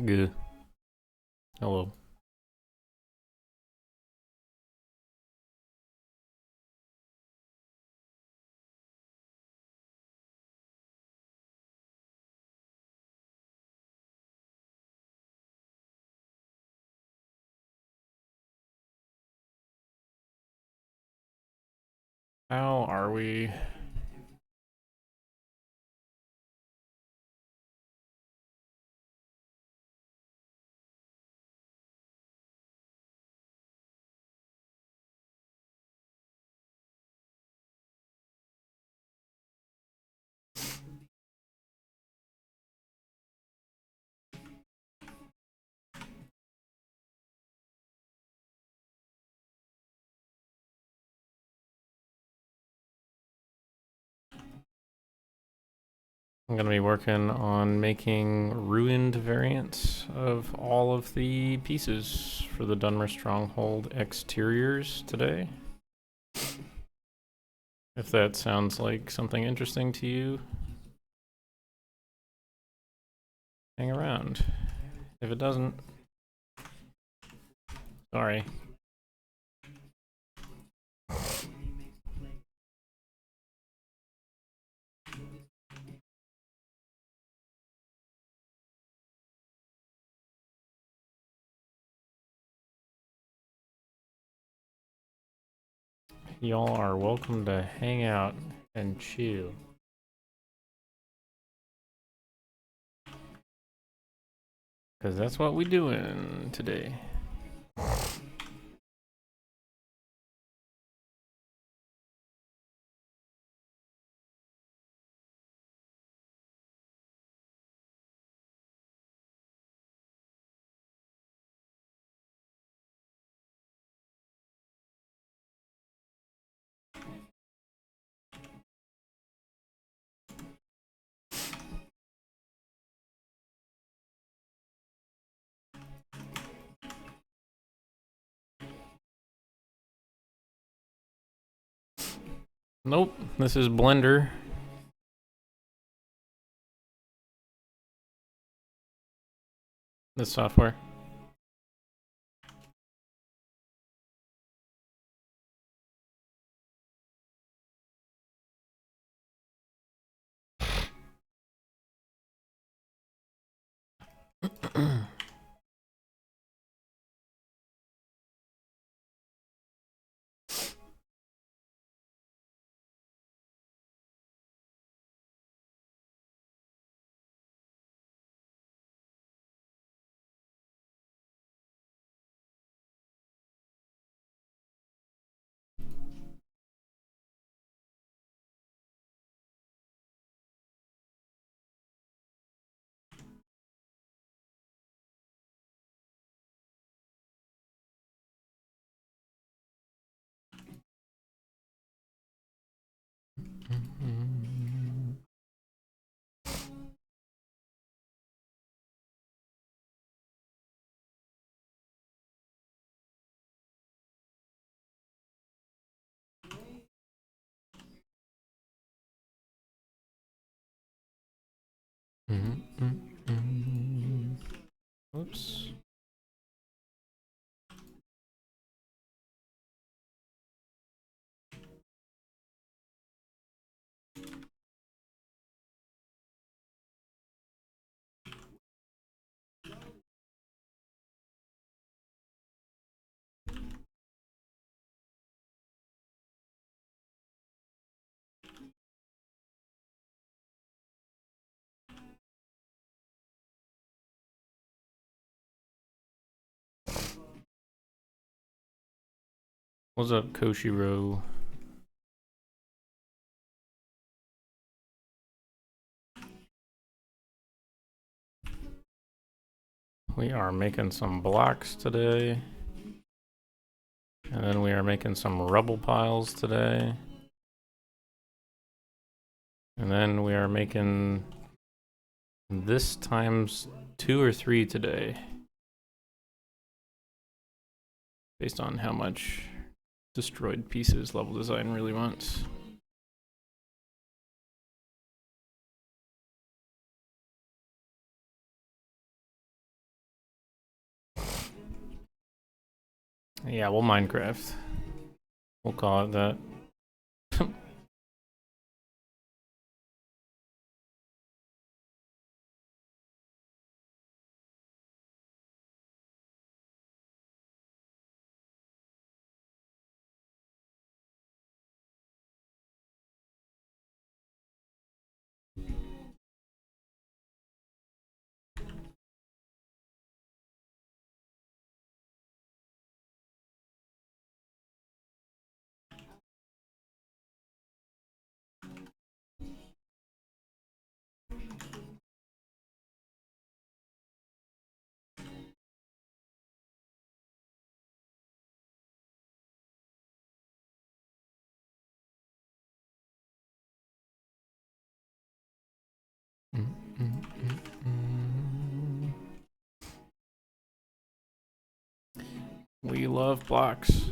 Good. Hello. How are we? I'm going to be working on making ruined variants of all of the pieces for the Dunmer Stronghold exteriors today. If that sounds like something interesting to you, hang around. If it doesn't, sorry. Y'all are welcome to hang out and chill. Because that's what we doing today. Nope, this is Blender. This software. Oops. What's up, Koshiro? We are making some blocks today. And then we are making some rubble piles today. And then we are making this times 2 or 3 today. Based on how much destroyed pieces level design really wants. Yeah, we'll Minecraft. We'll call it that. We love blocks.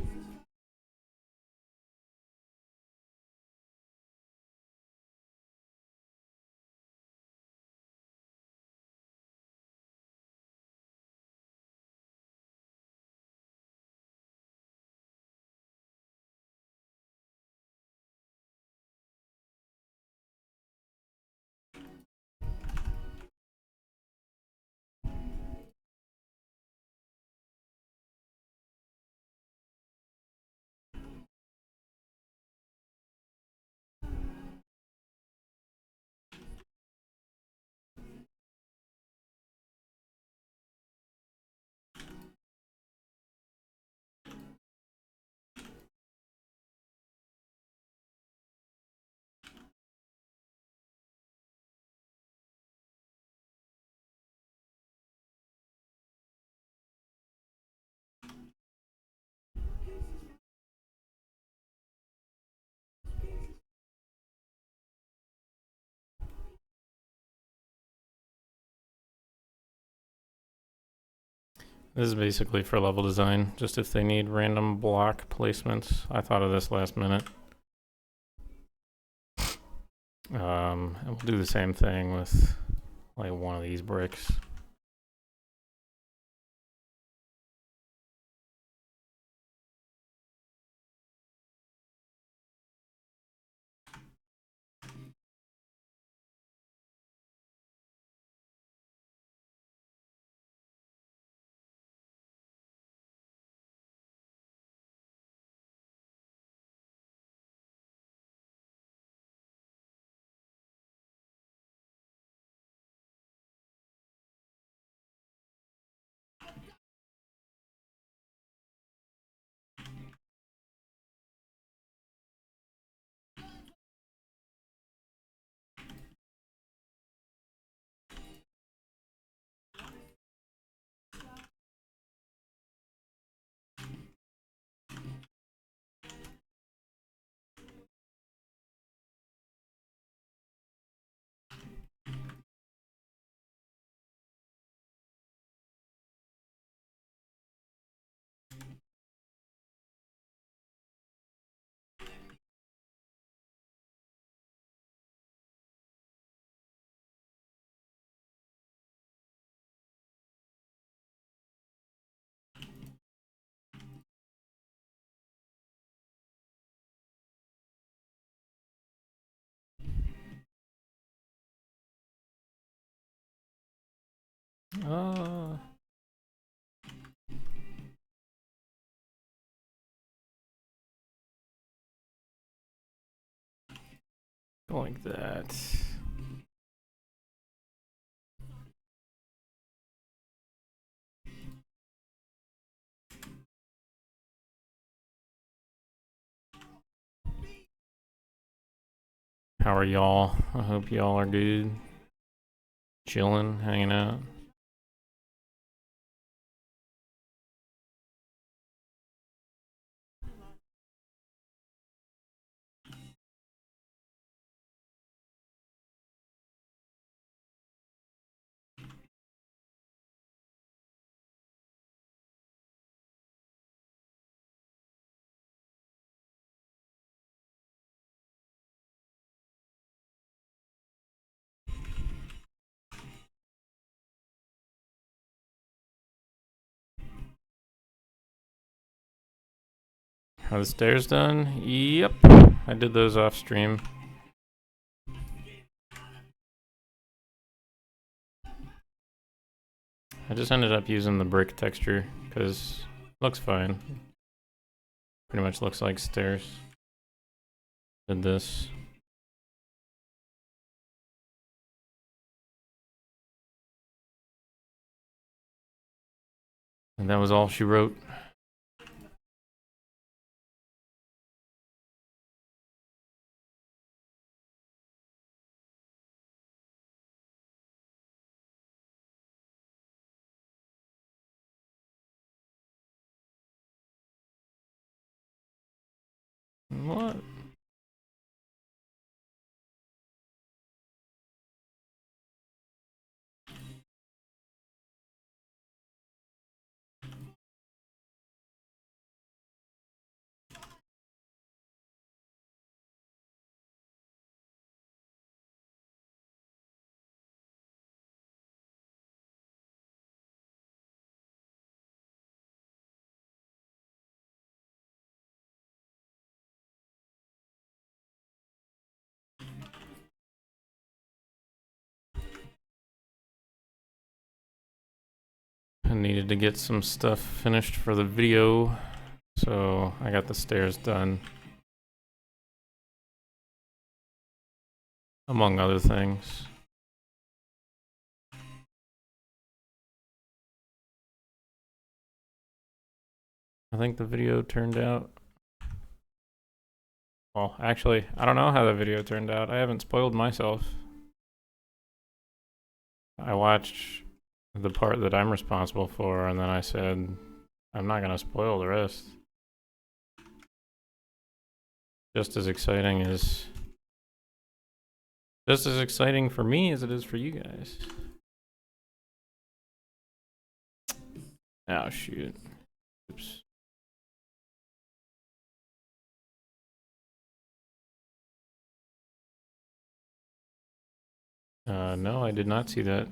This is basically for level design, just if they need random block placements. I thought of this last minute. And we'll do the same thing with like one of these bricks. Like that. How are y'all? I hope y'all are good. Chilling, hanging out. Are the stairs done? Yep. I did those off stream. I just ended up using the brick texture because it looks fine. Pretty much looks like stairs. Did this. And that was all she wrote. What? I needed to get some stuff finished for the video, so I got the stairs done. Among other things. I think the video turned out... Well, actually, I don't know how the video turned out. I haven't spoiled myself. I watched the part that I'm responsible for, and then I said, I'm not gonna spoil the rest. Just as exciting for me as it is for you guys. Oh shoot. Oops. No, I did not see that.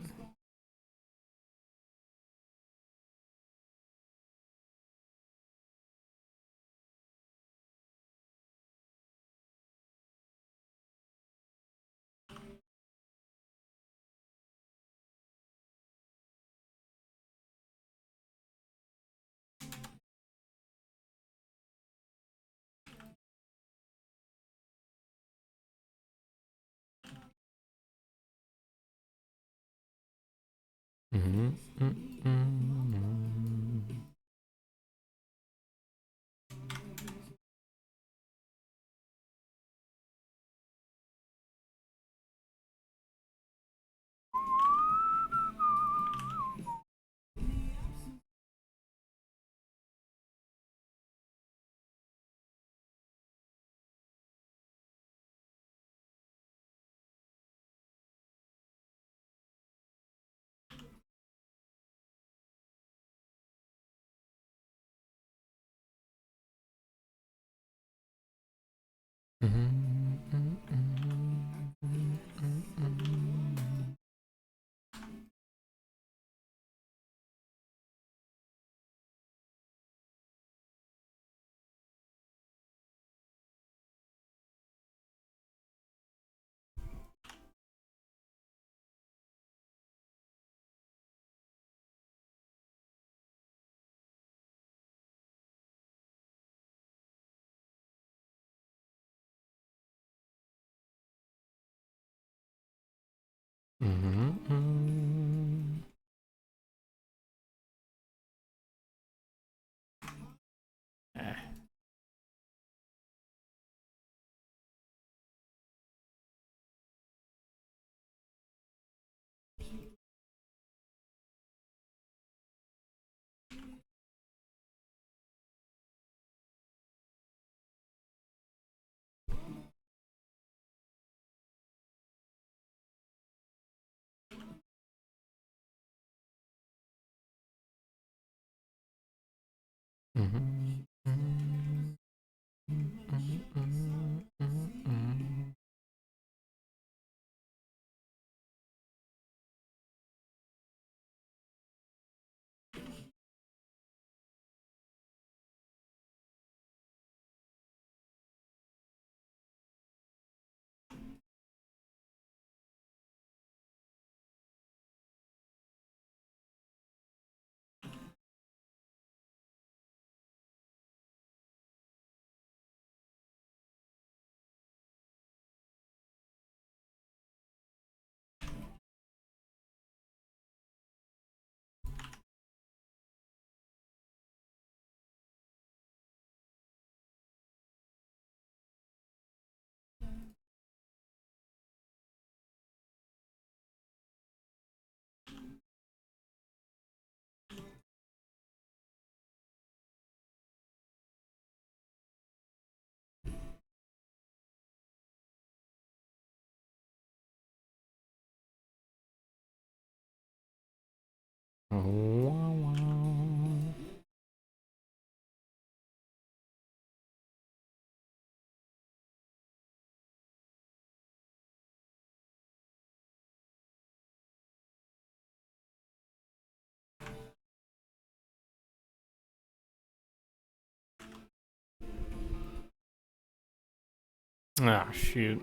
Ah, shoot.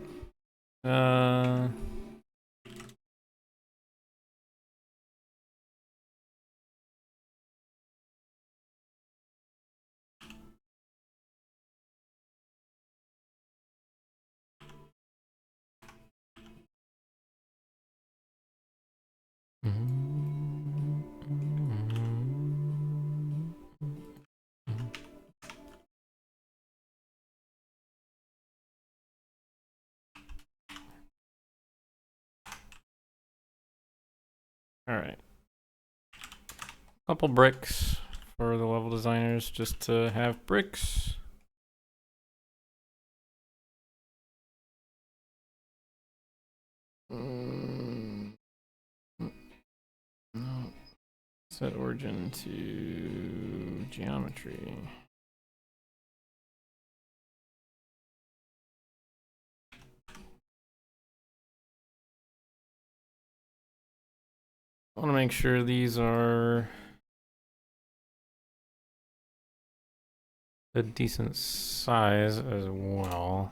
All right. Couple bricks for the level designers just to have bricks. No. Set origin to geometry. I want to make sure these are a decent size as well.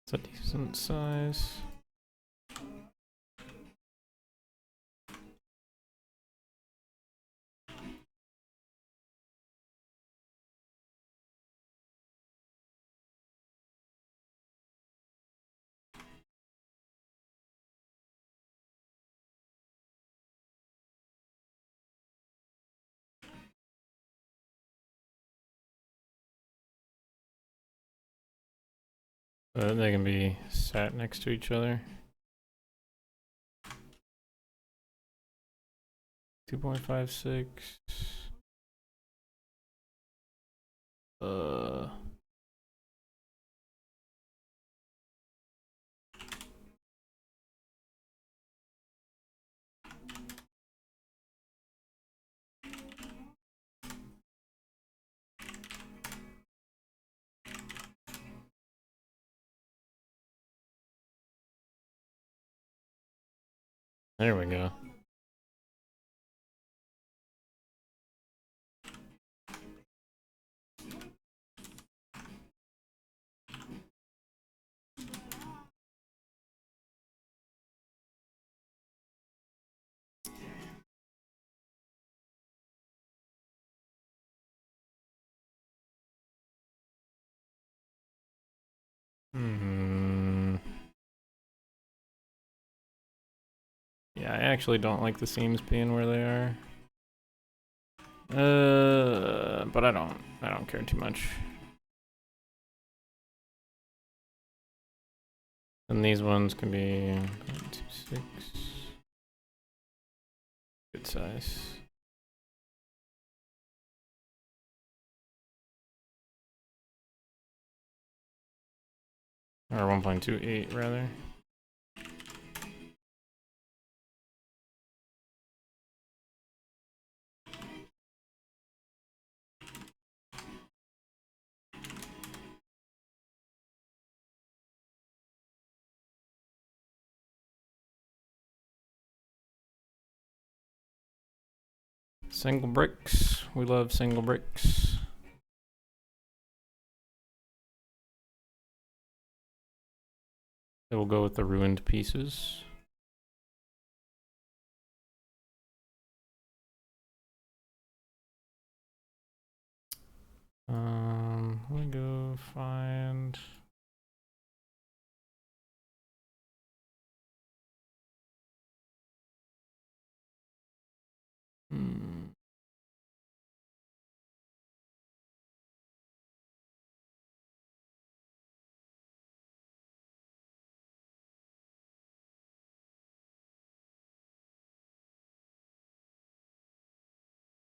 It's a decent size. They can be sat next to each other. 2.56. There we go. Yeah, I actually don't like the seams being where they are. But I don't care too much. And these ones can be 0.26. Good size. Or 1.28 rather. Single bricks. We love single bricks. It will go with the ruined pieces. Let me go find.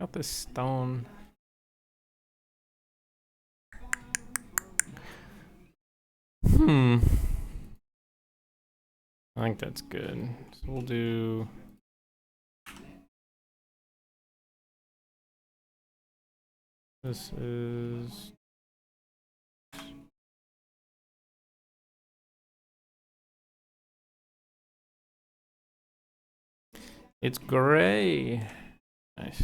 Got this stone. I think that's good. So we'll do. This is. It's gray. Nice.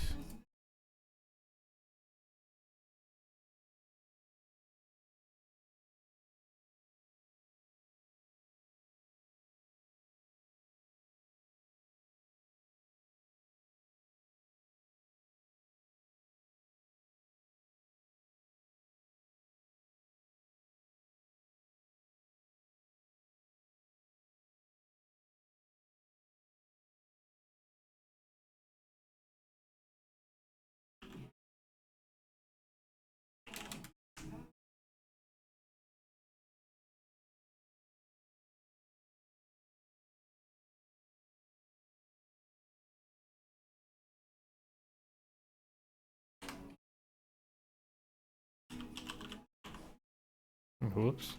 Whoops.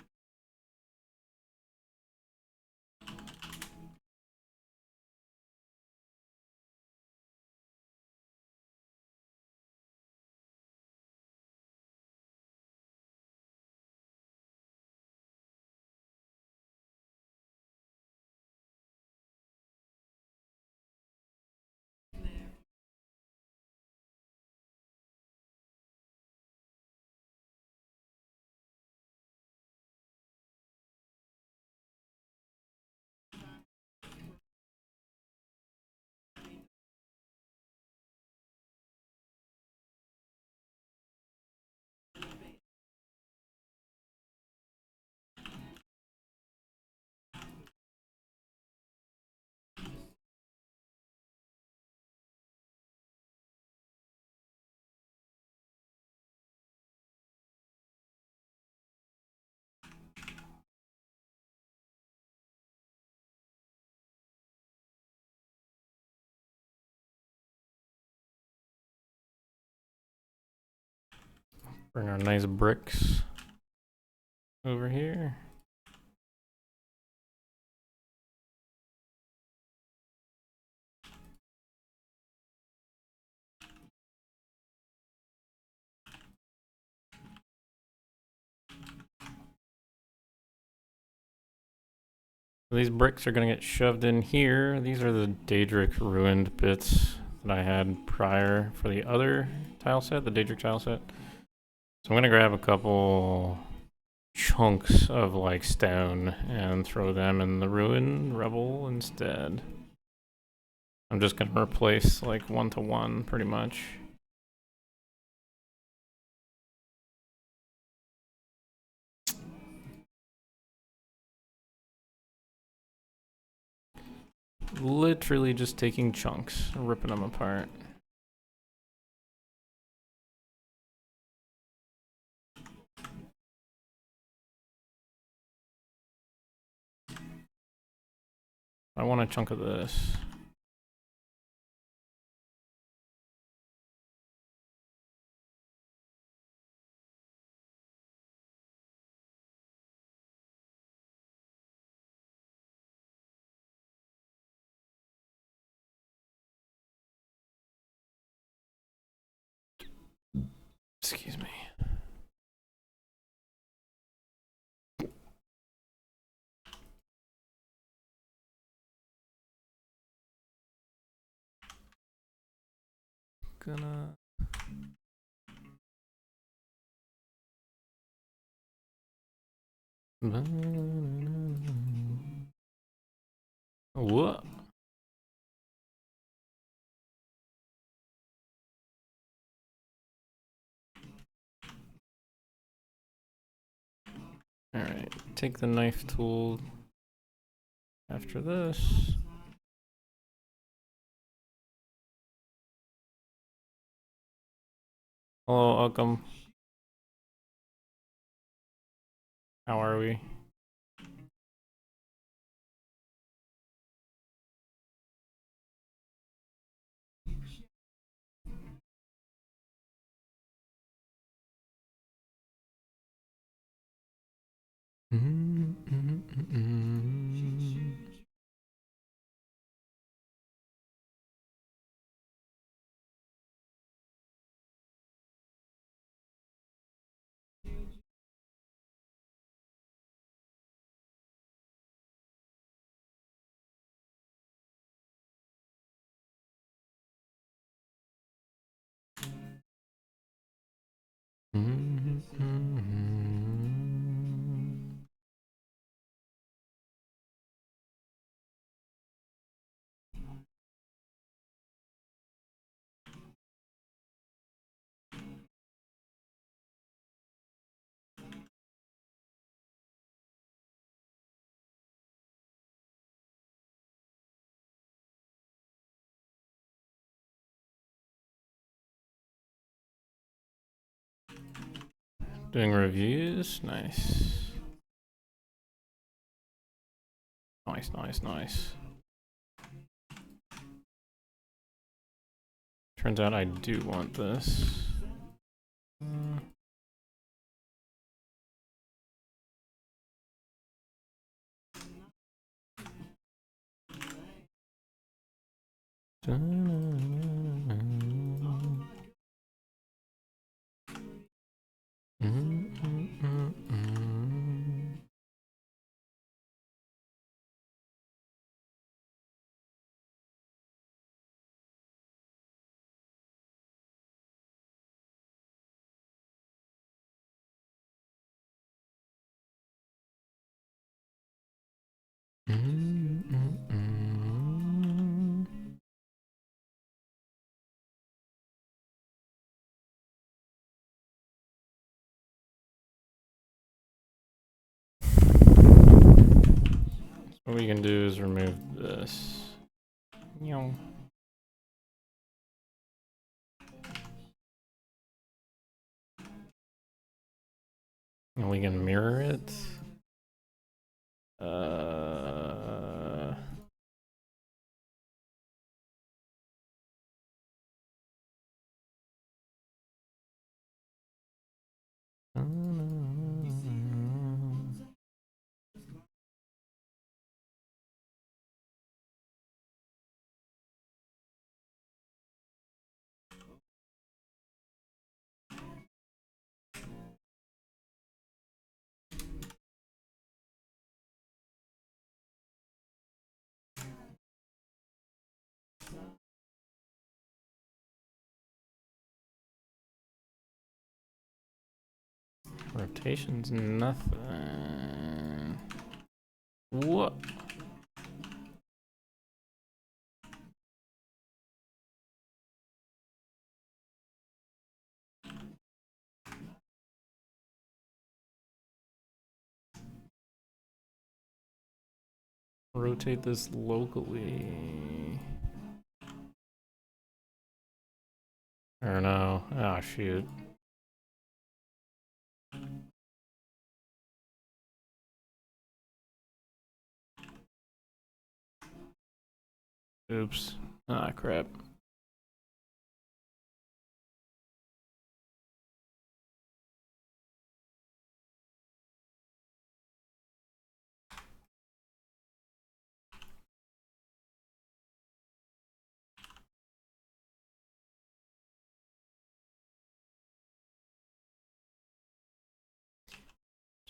Bring our nice bricks over here. These bricks are going to get shoved in here. These are the Daedric ruined bits that I had prior for the other tile set, the Daedric tile set. So I'm going to grab a couple chunks of like stone and throw them in the ruin rubble instead. I'm just going to replace like 1-to-1 pretty much. Literally just taking chunks, ripping them apart. I want a chunk of this. Excuse me. Gonna... What? Alright, take the knife tool after this. Hello, welcome. How are we? Doing reviews, nice. Nice, nice, nice. Turns out I do want this. What we can do is remove this. And we can mirror it. Rotation's nothing. What? Rotate this locally. Or no. Oh, shoot. Oops. Ah, crap.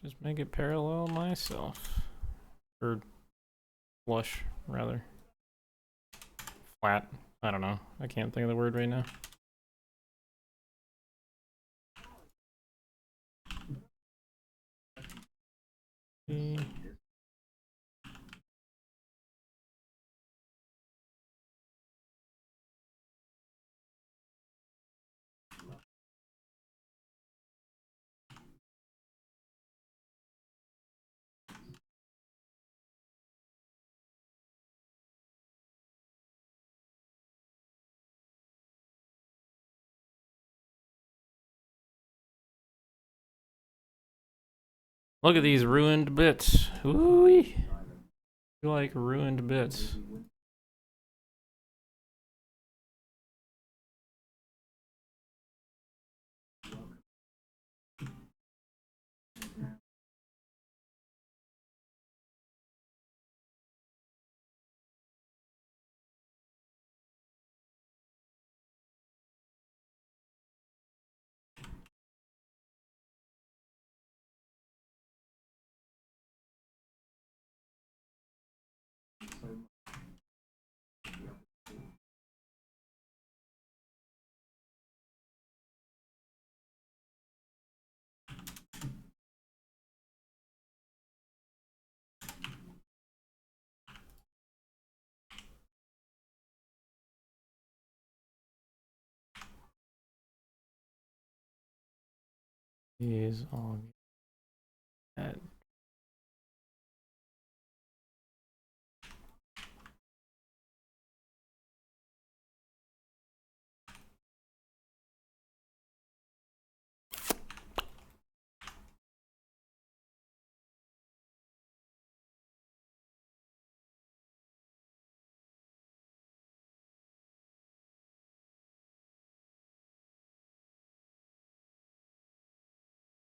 Just make it parallel myself. Or flush, rather. Flat. I don't know. I can't think of the word right now. Look at these ruined bits. Ooh-wee. You like ruined bits. These all get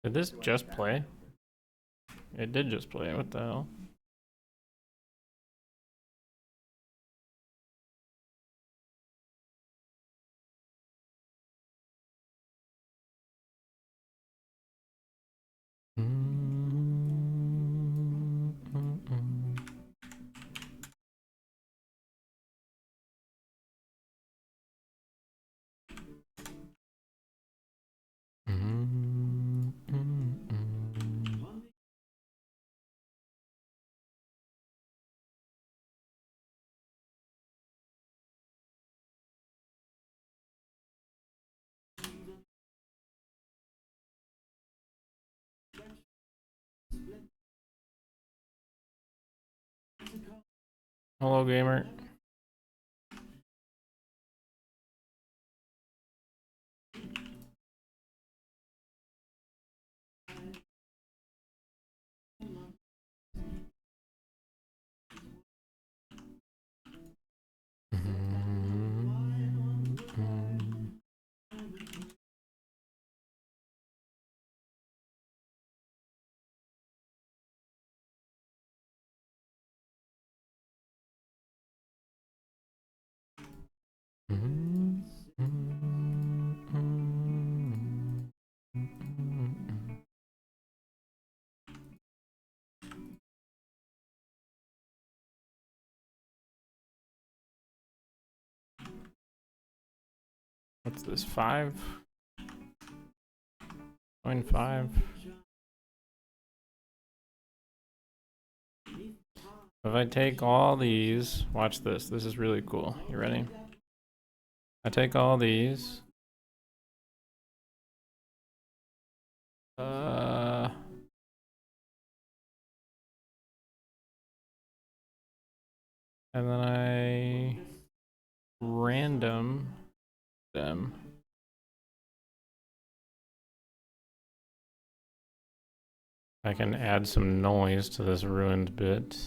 Did this just play? It did just play. What the hell? Hello, gamer. What's this? 5.5. If I take all these, watch this. This is really cool. You ready? I take all these. And then I random them. I can add some noise to this ruined bit.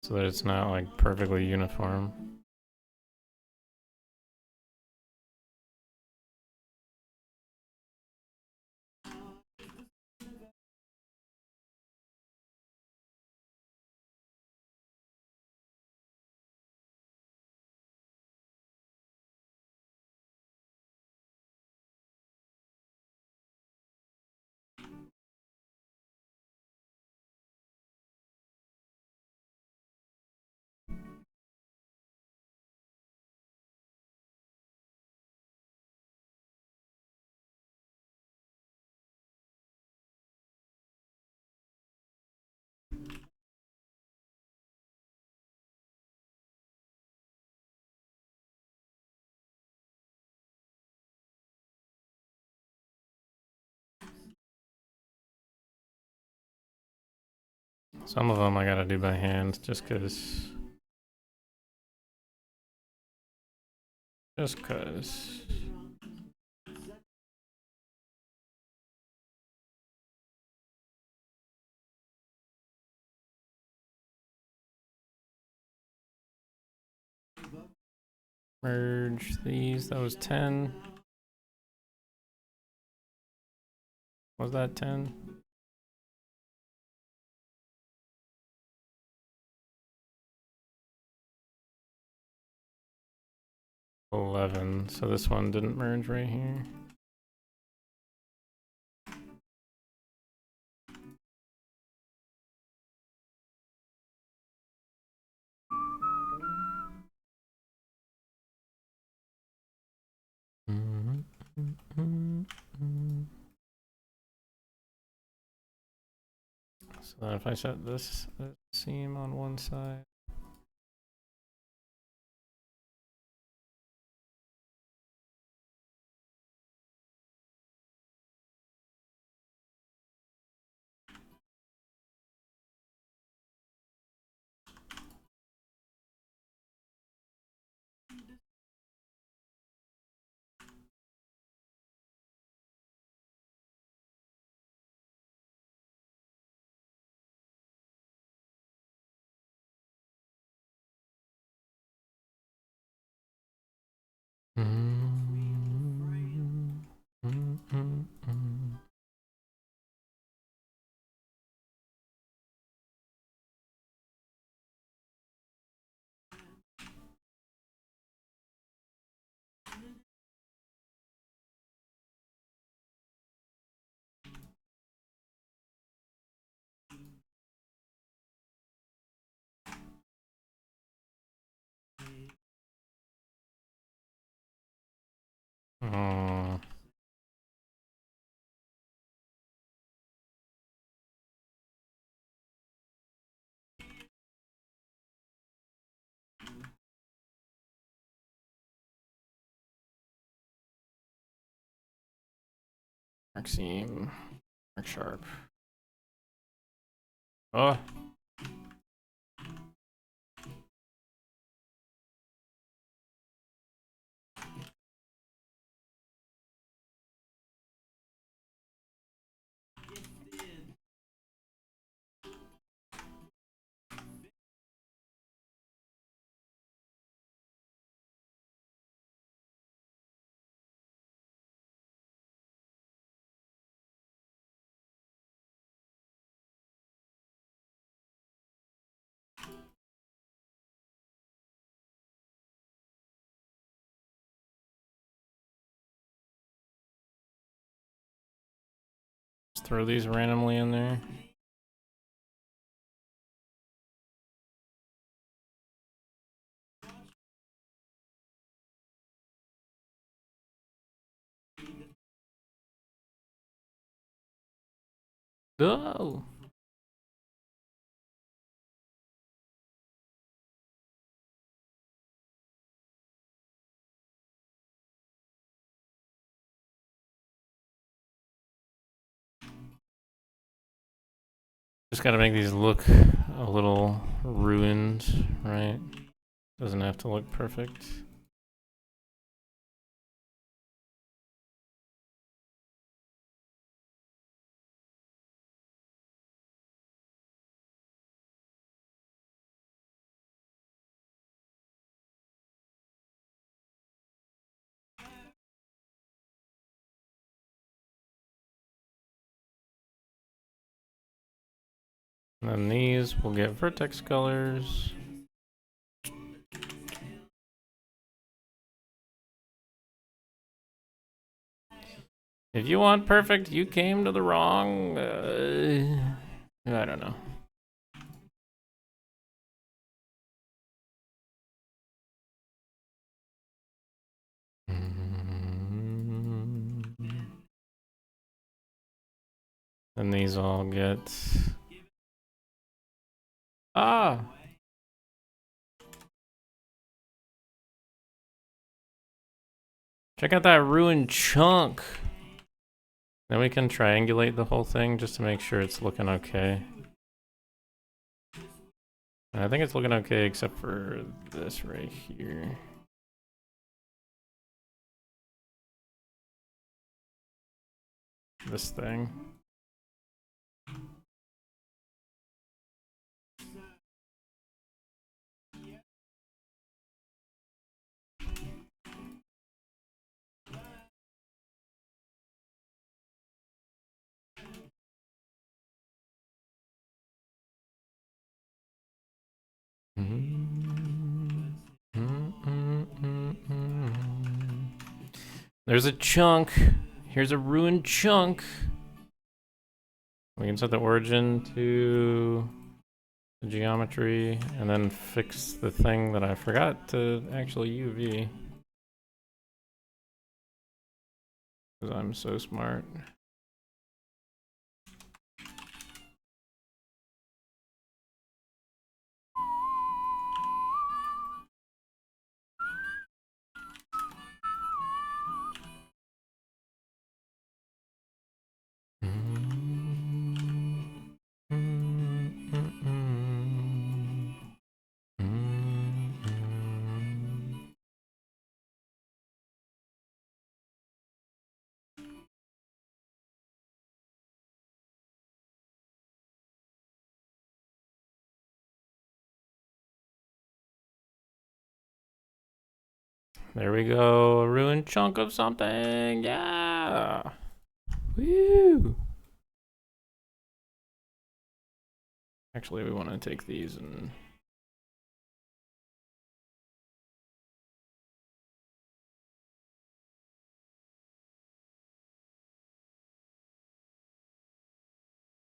So that it's not like perfectly uniform. Some of them I gotta do by hand just because Just cause. Merge these, that was 10. Was that 10? $11, so this one didn't merge right here. So then if I set this seam on one side. Oh. Mark seam, mark sharp. Oh. Just throw these randomly in there. Oh. Just gotta make these look a little ruined, right? Doesn't have to look perfect. And then these will get vertex colors. If you want perfect, you came to the wrong. I don't know. And these all get. Ah! Check out that ruined chunk. Then we can triangulate the whole thing just to make sure it's looking okay. And I think it's looking okay except for this right here. this thing. There's a chunk. Here's a ruined chunk. We can set the origin to the geometry and then fix the thing that I forgot to actually UV. Because I'm so smart. There we go, a ruined chunk of something, yeah! Woo! Actually, we want to take these and...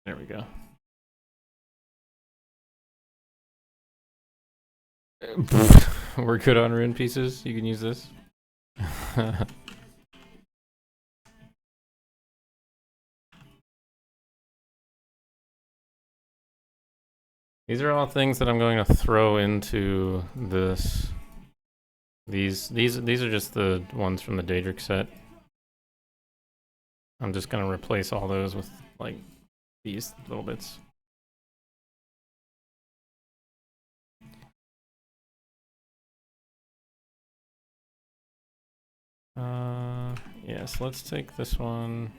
There we go. We're good on ruined pieces, you can use this. These are all things that I'm going to throw into this. These are just the ones from the Daedric set. I'm just gonna replace all those with like these little bits. Yes, let's take this one.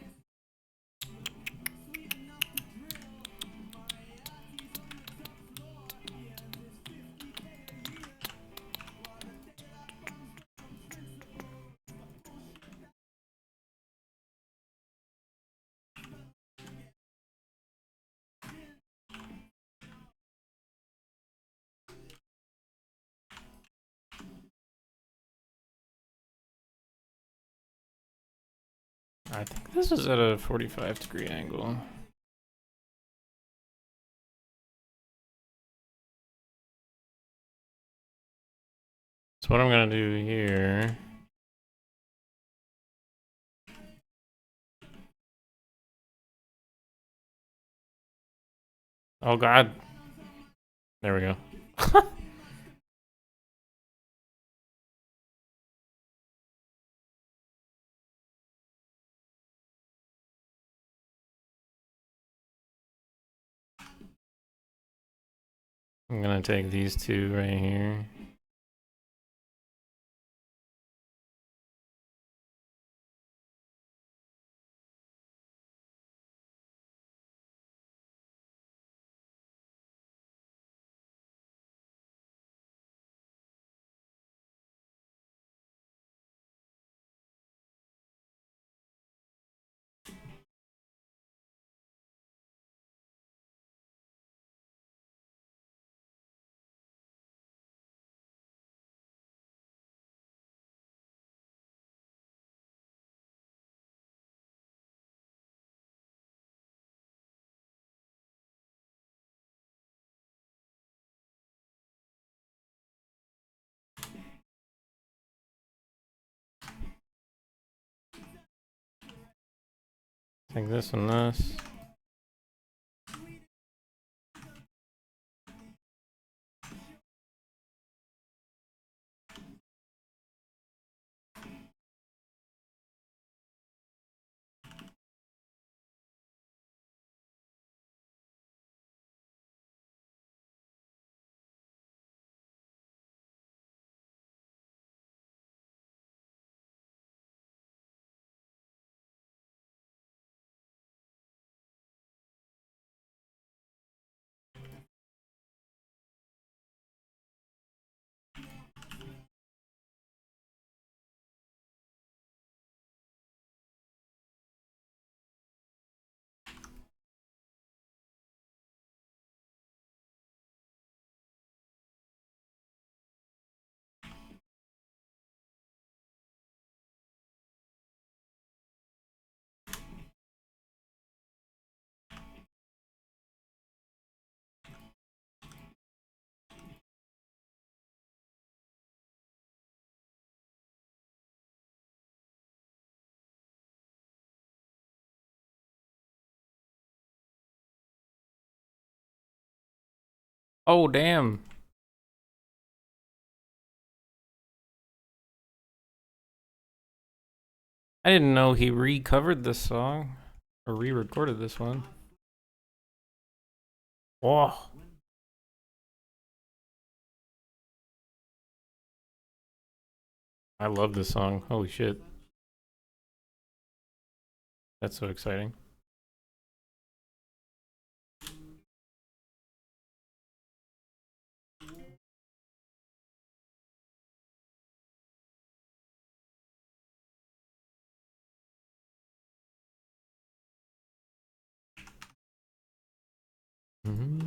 I think this is at a 45-degree angle. So what I'm gonna do here... Oh god. There we go. I'm gonna take these two right here. Take this and this. Oh, damn. I didn't know he recovered this song. Or re-recorded this one. Oh. I love this song. Holy shit. That's so exciting. Mm-hmm.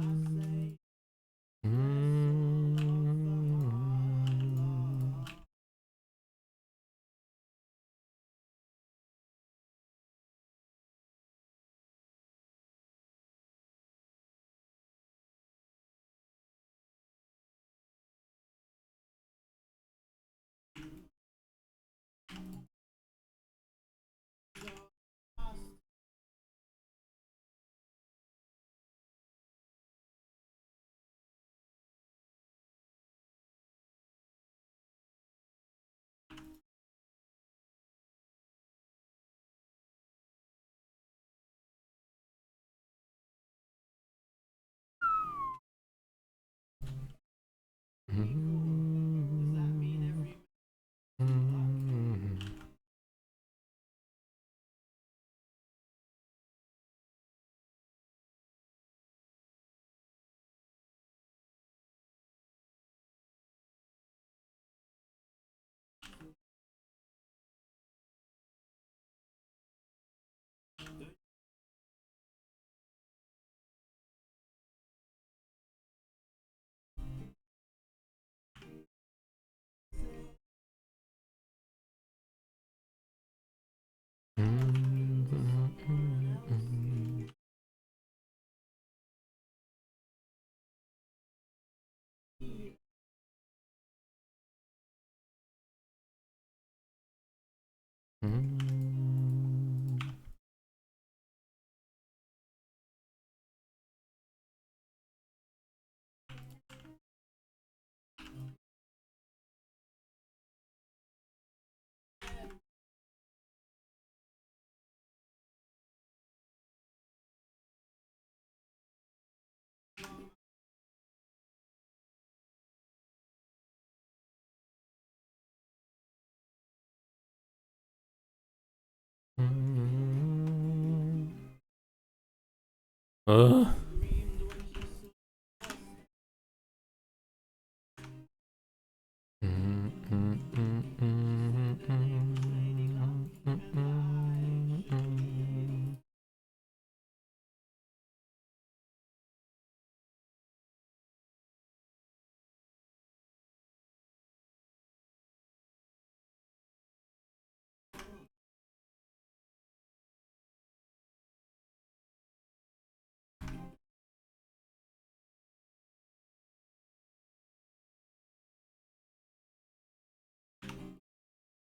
Uh.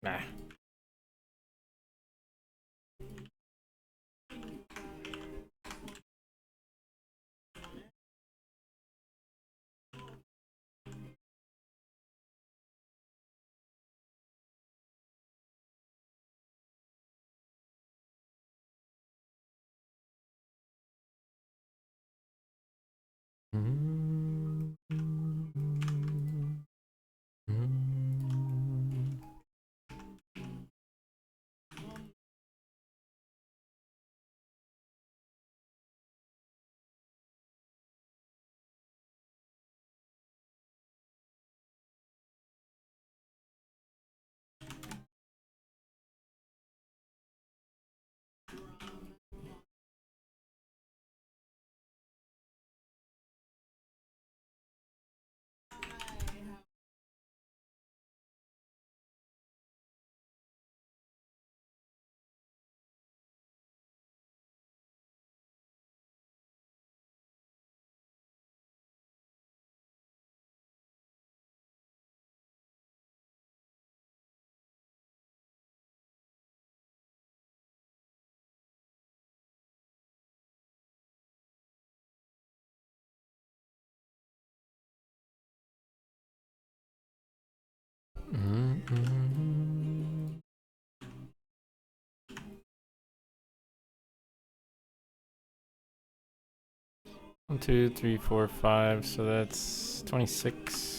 Nah. One, two, three, four, five. So that's 26.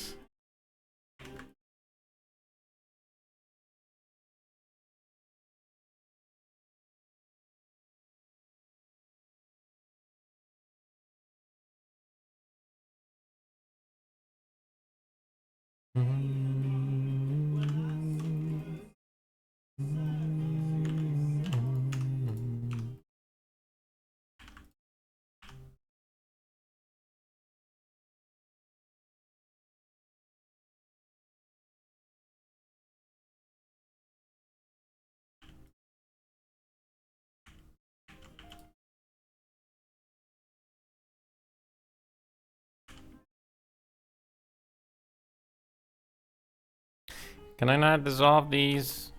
Can I not dissolve these?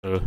Ugh.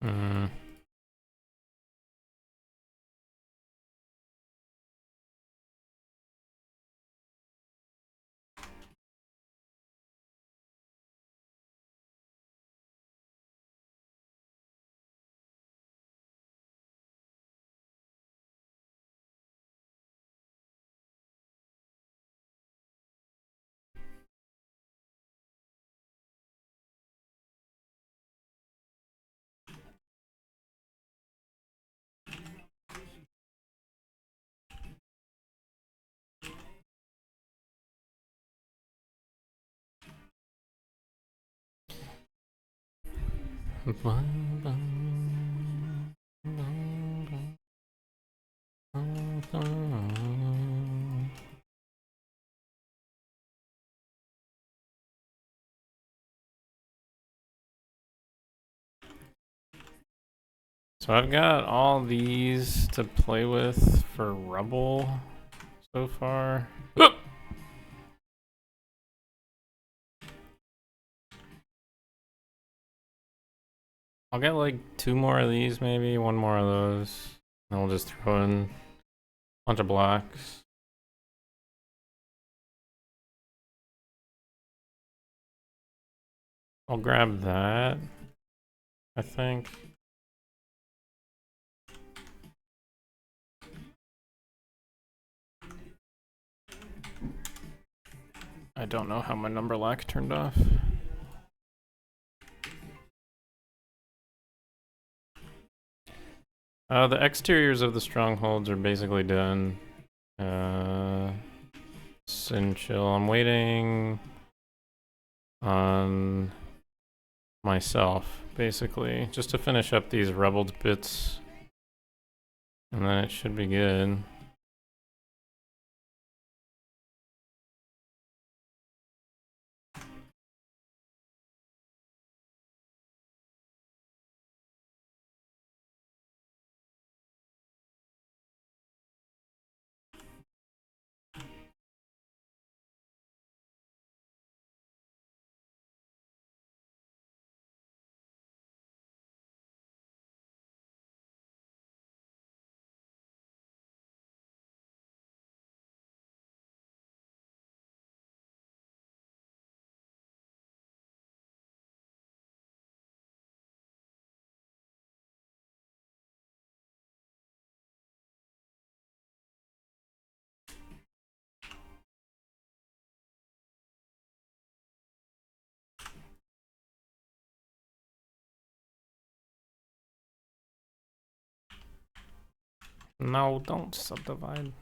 Mm. So I've got all these to play with for rubble so far. I'll get like 2 more of these, maybe 1 more of those. And we'll just throw in a bunch of blocks. I'll grab that, I think. I don't know how my number lock turned off. The exteriors of the strongholds are basically done. Sin chill. I'm waiting on myself, basically, just to finish up these rubbled bits. And then it should be good. No, don't subdivide.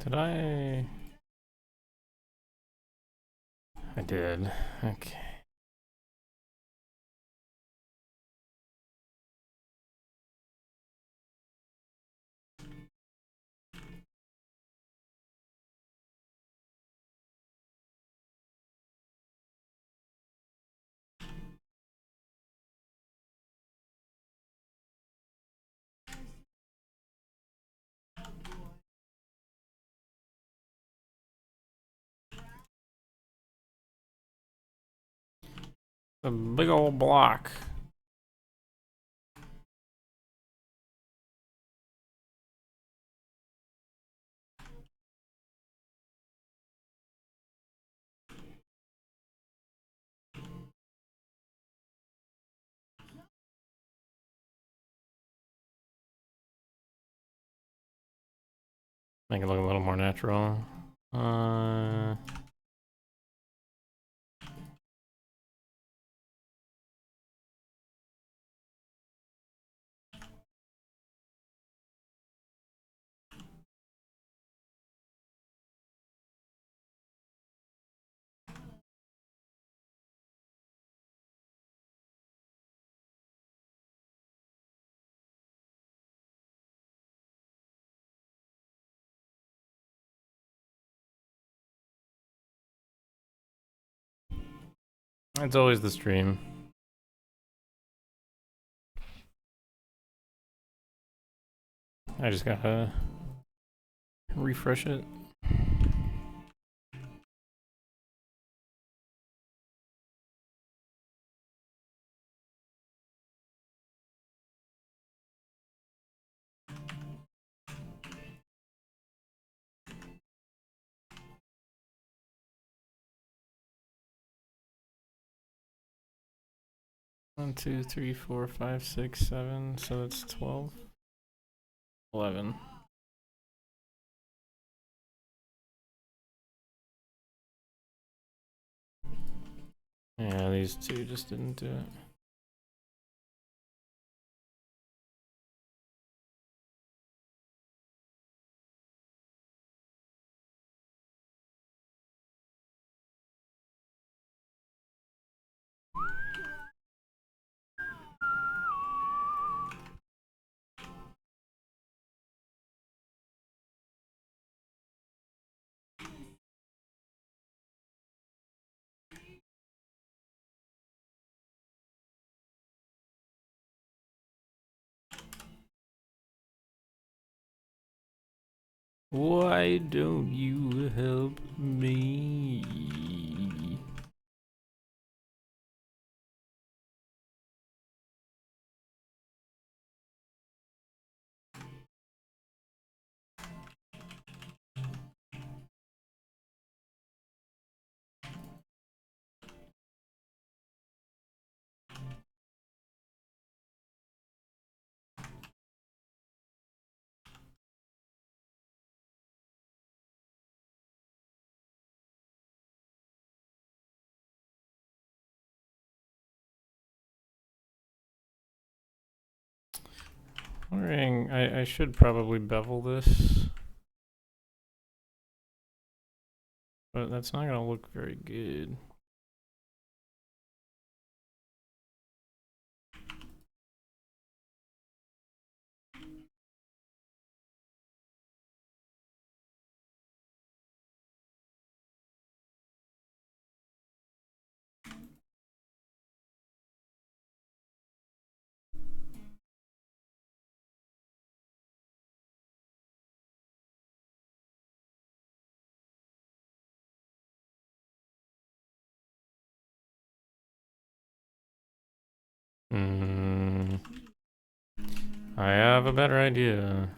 Did I? I did. Okay. A big old block. Make it look a little more natural. 'It's always the stream. I just gotta refresh it. One, two, three, four, five, six, 7. So that's 12. 11. Yeah, these two just didn't do it. Why don't you help me? Wondering, I should probably bevel this, but that's not gonna look very good. I have a better idea.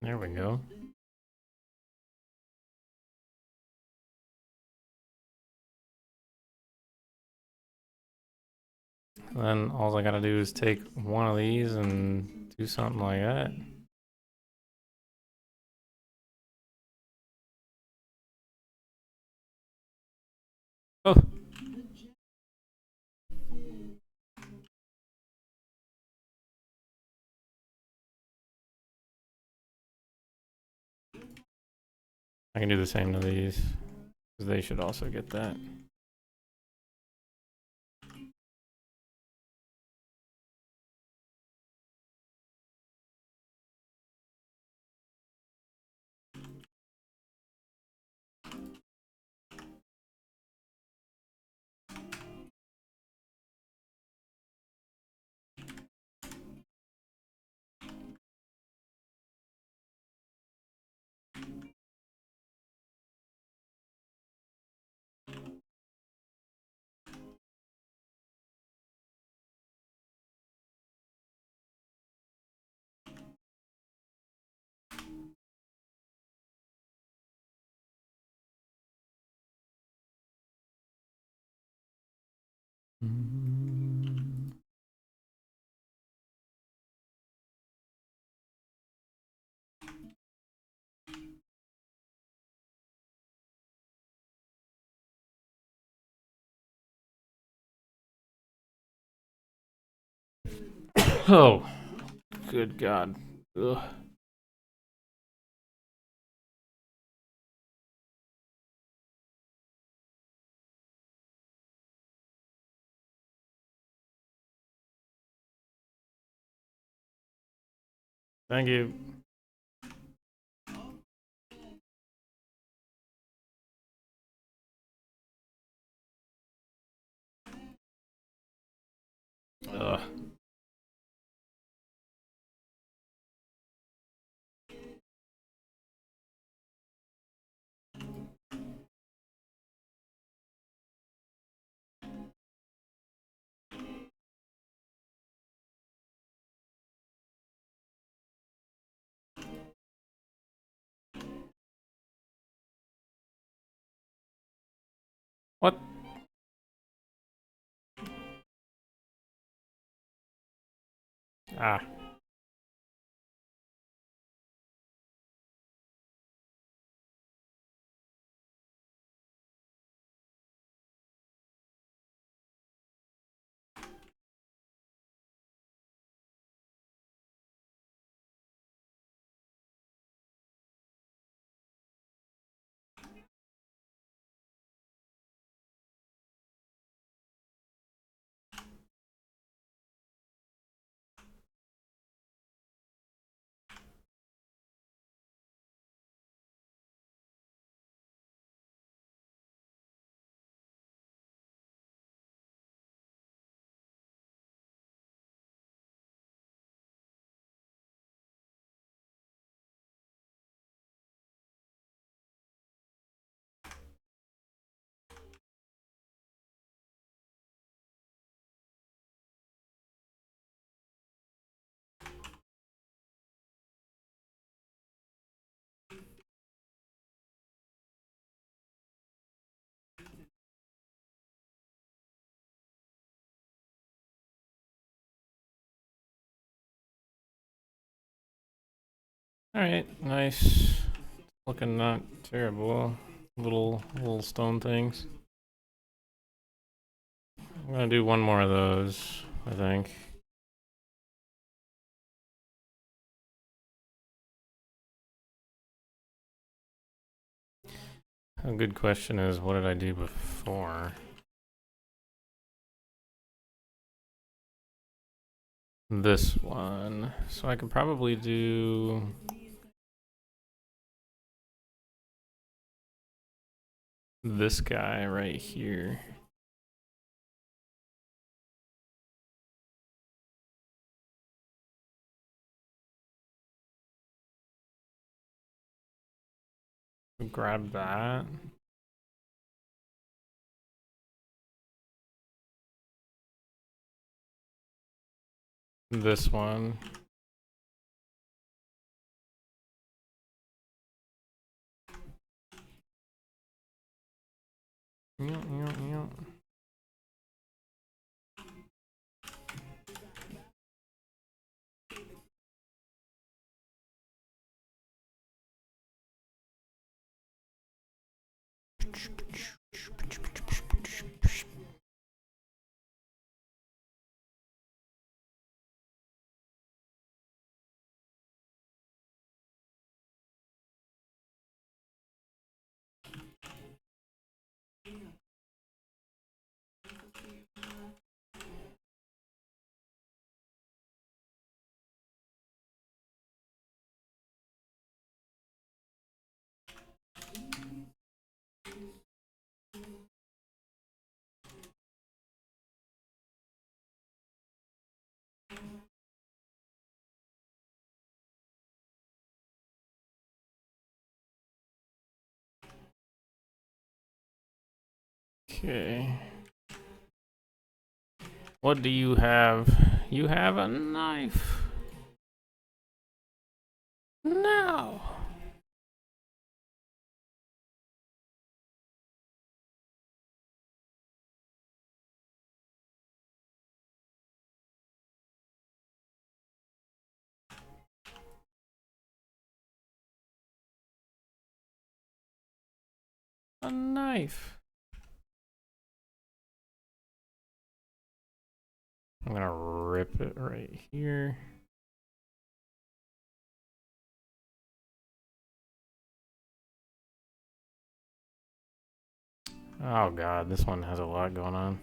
There we go. Then all I gotta do is take one of these and do something like that. Oh! I can do the same to these, because they should also get that. Oh, good God. Ugh. Thank you. Ugh. Ah. Alright, nice. Looking not terrible. Little stone things. I'm gonna do one more of those, I think. A good question is, what did I do before? This one. So I could probably do this guy right here. Grab that. This one. Okay. What do you have? You have a knife. No. A knife. I'm gonna rip it right here. Oh god, this one has a lot going on.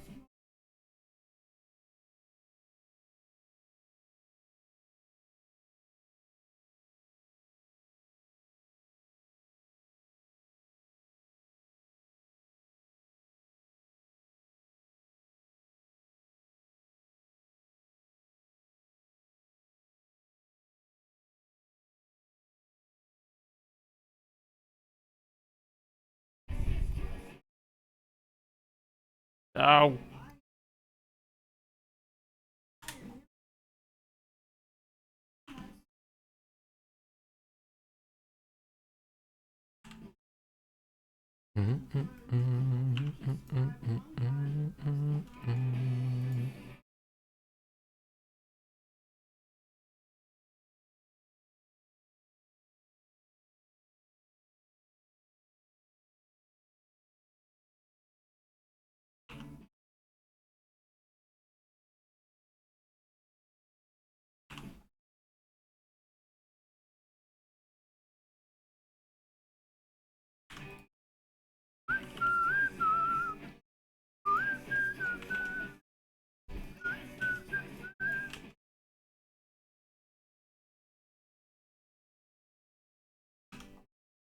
Oh.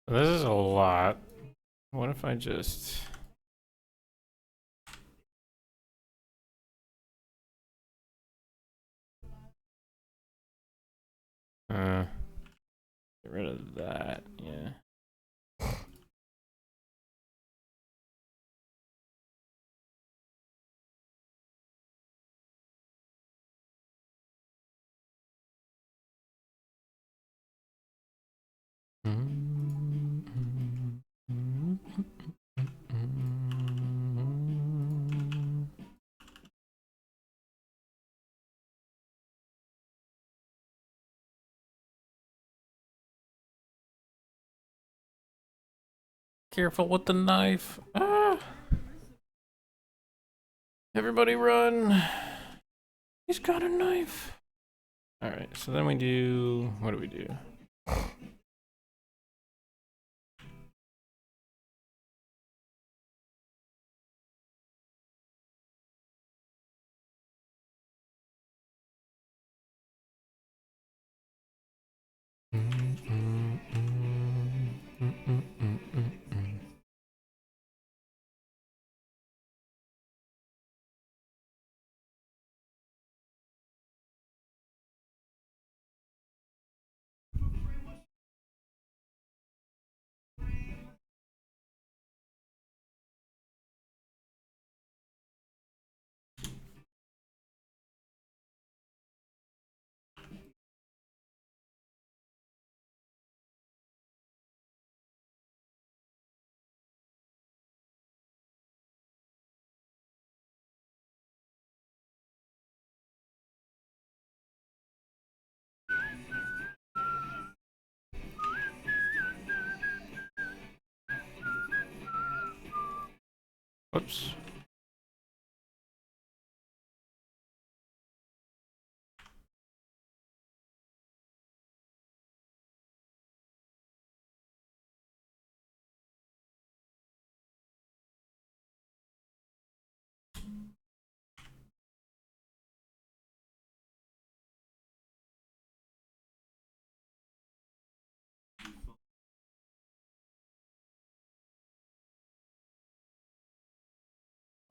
This is a lot. What if I just... get rid of that, yeah. Careful with the knife. Ah! Everybody run. He's got a knife. Alright, so then we do... What do we do? Whoops.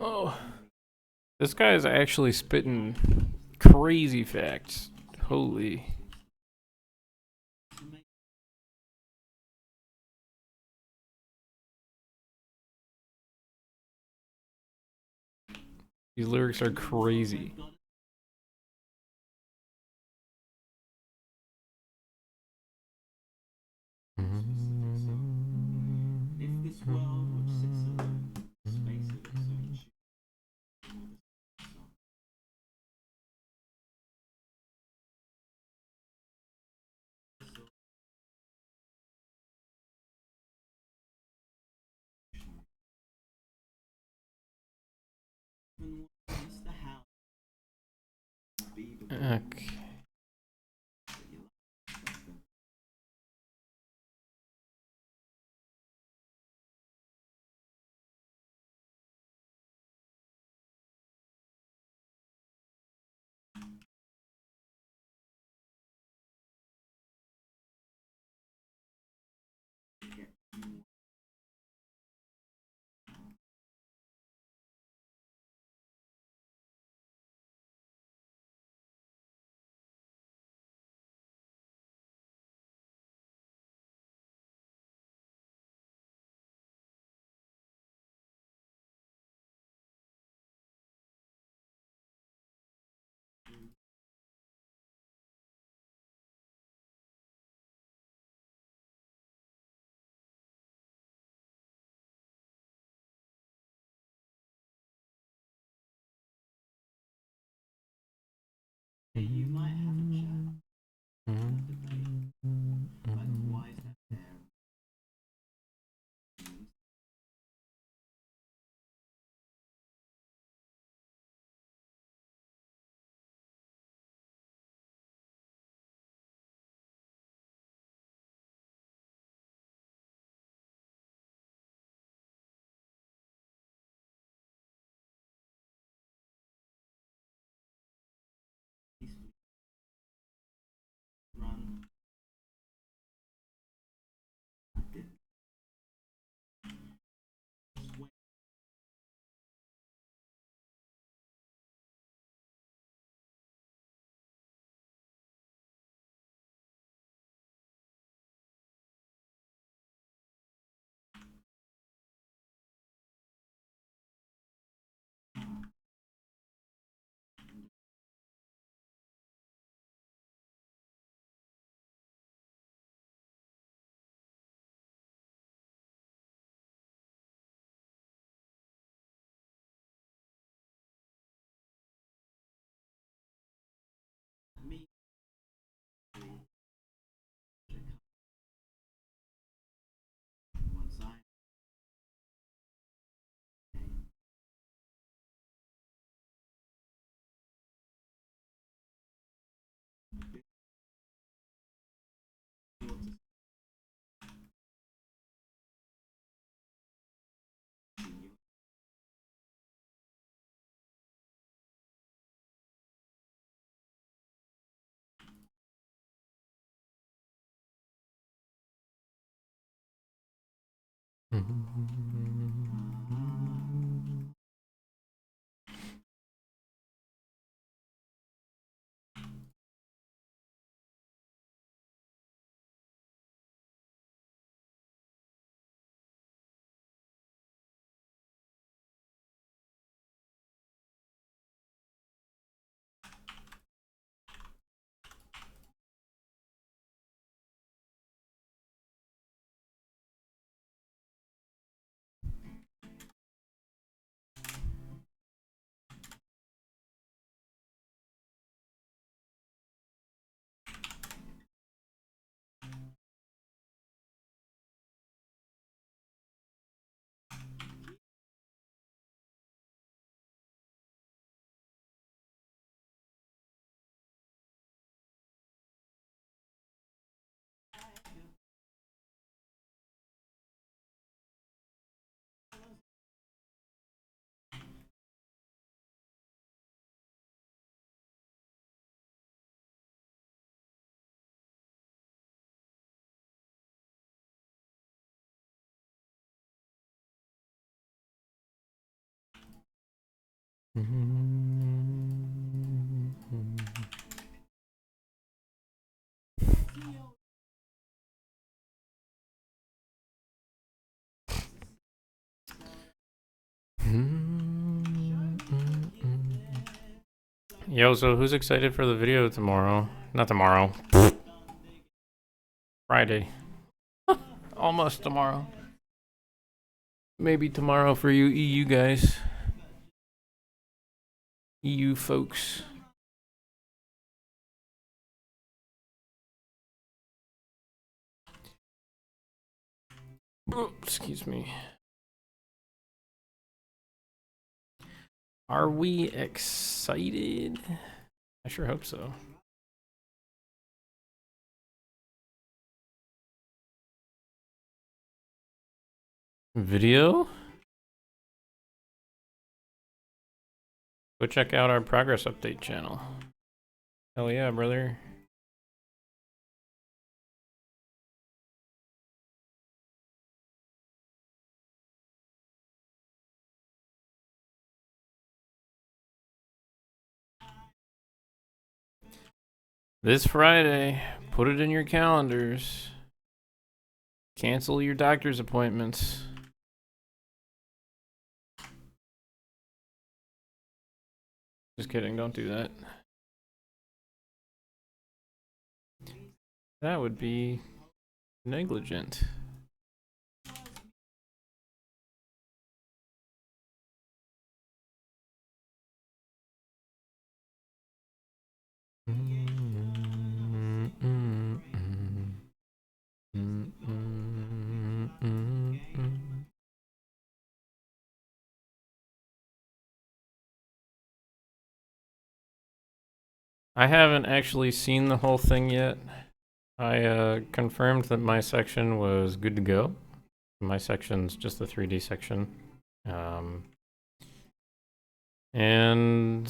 Oh. This guy is actually spitting crazy facts. Holy. These lyrics are crazy. Okay. Yo, so who's excited for the video tomorrow? Not tomorrow. Friday. Almost tomorrow. Maybe tomorrow for you EU guys. EU folks. Oh, excuse me. Are we excited? I sure hope so. Video? Go check out our progress update channel. Hell yeah, brother. This Friday, put it in your calendars. Cancel your doctor's appointments. Just kidding, don't do that. That would be negligent. I haven't actually seen the whole thing yet. I confirmed that my section was good to go. My section's just the 3D section. And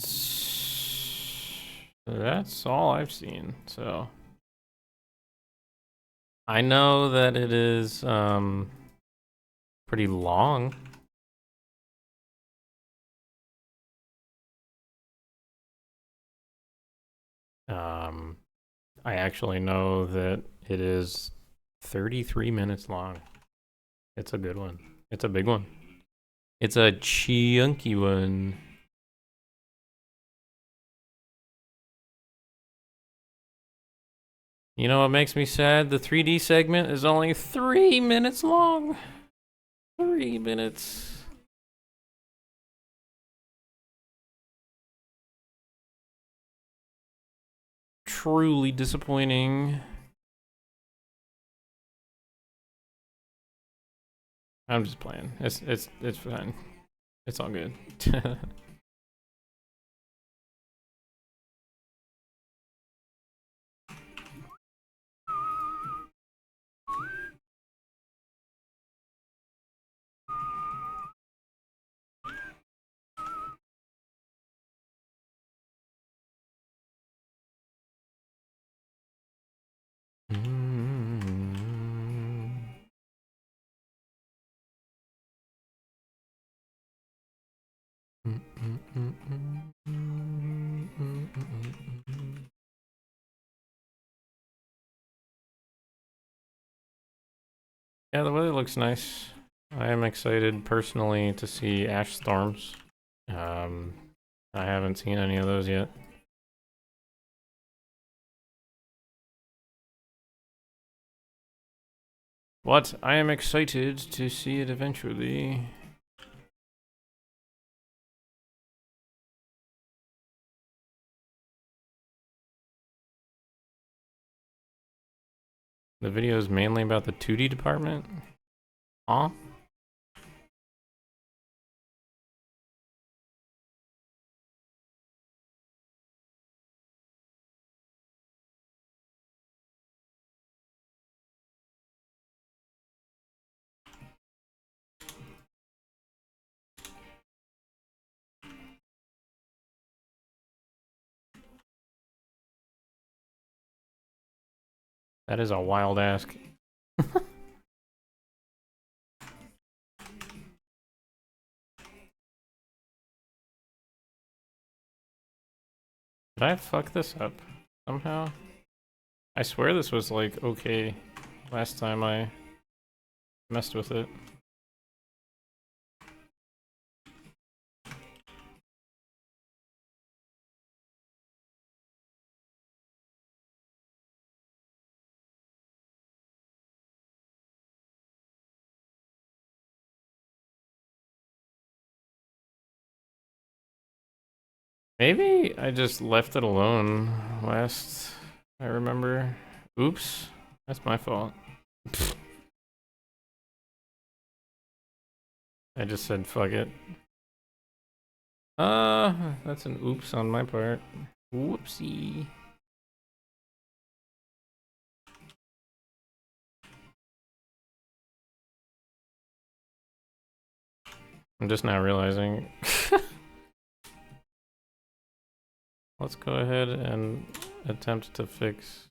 that's all I've seen, so. I know that it is pretty long. I actually know that it is 33 minutes long. It's a good one. It's a big one. It's a chunky one. You know what makes me sad? The 3D segment is only 3 minutes long. 3 minutes. Truly disappointing. I'm just playing. It's fine. It's all good. Yeah, the weather looks nice. I am excited personally to see ash storms. I haven't seen any of those yet. But I am excited to see it eventually. The video is mainly about the 2D department. Huh? That is a wild ask. Did I fuck this up somehow? I swear this was like okay last time I messed with it. Maybe I just left it alone last I remember. Oops. That's my fault. I just said fuck it. That's an oops on my part. Whoopsie. I'm just now realizing. Let's go ahead and attempt to fix.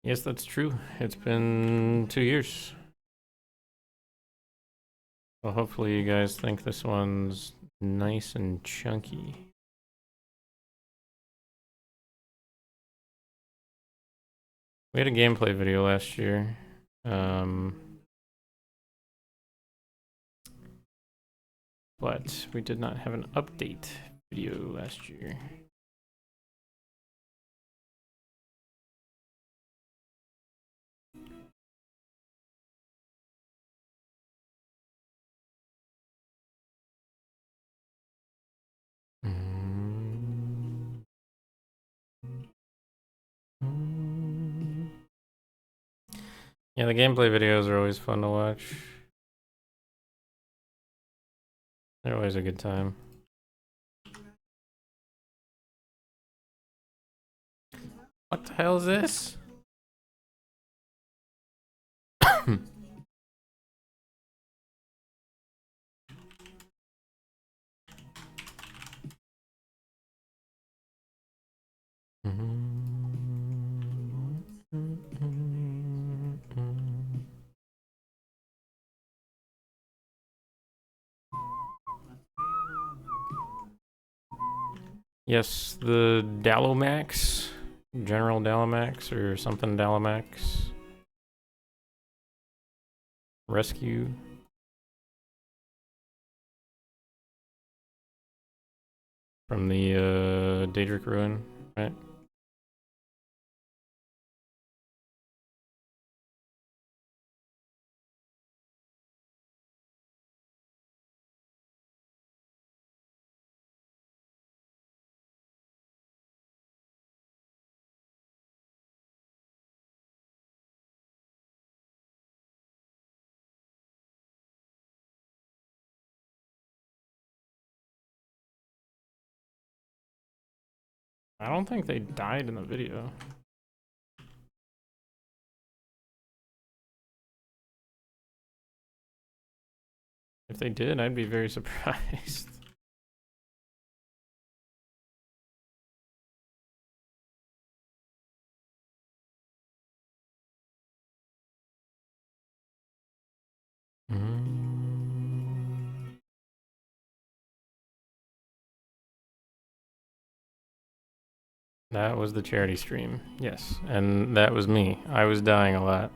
Yes, that's true. It's been 2 years. Well, hopefully you guys think this one's nice and chunky. We had a gameplay video last year. But we did not have an update video last year. Yeah, the gameplay videos are always fun to watch. They're always a good time. What the hell is this? Yes, the Dalomax, General Dalomax or something Dalomax rescue. From the Daedric Ruin, right? I don't think they died in the video. If they did, I'd be very surprised. That was the charity stream, yes. And that was me. I was dying a lot.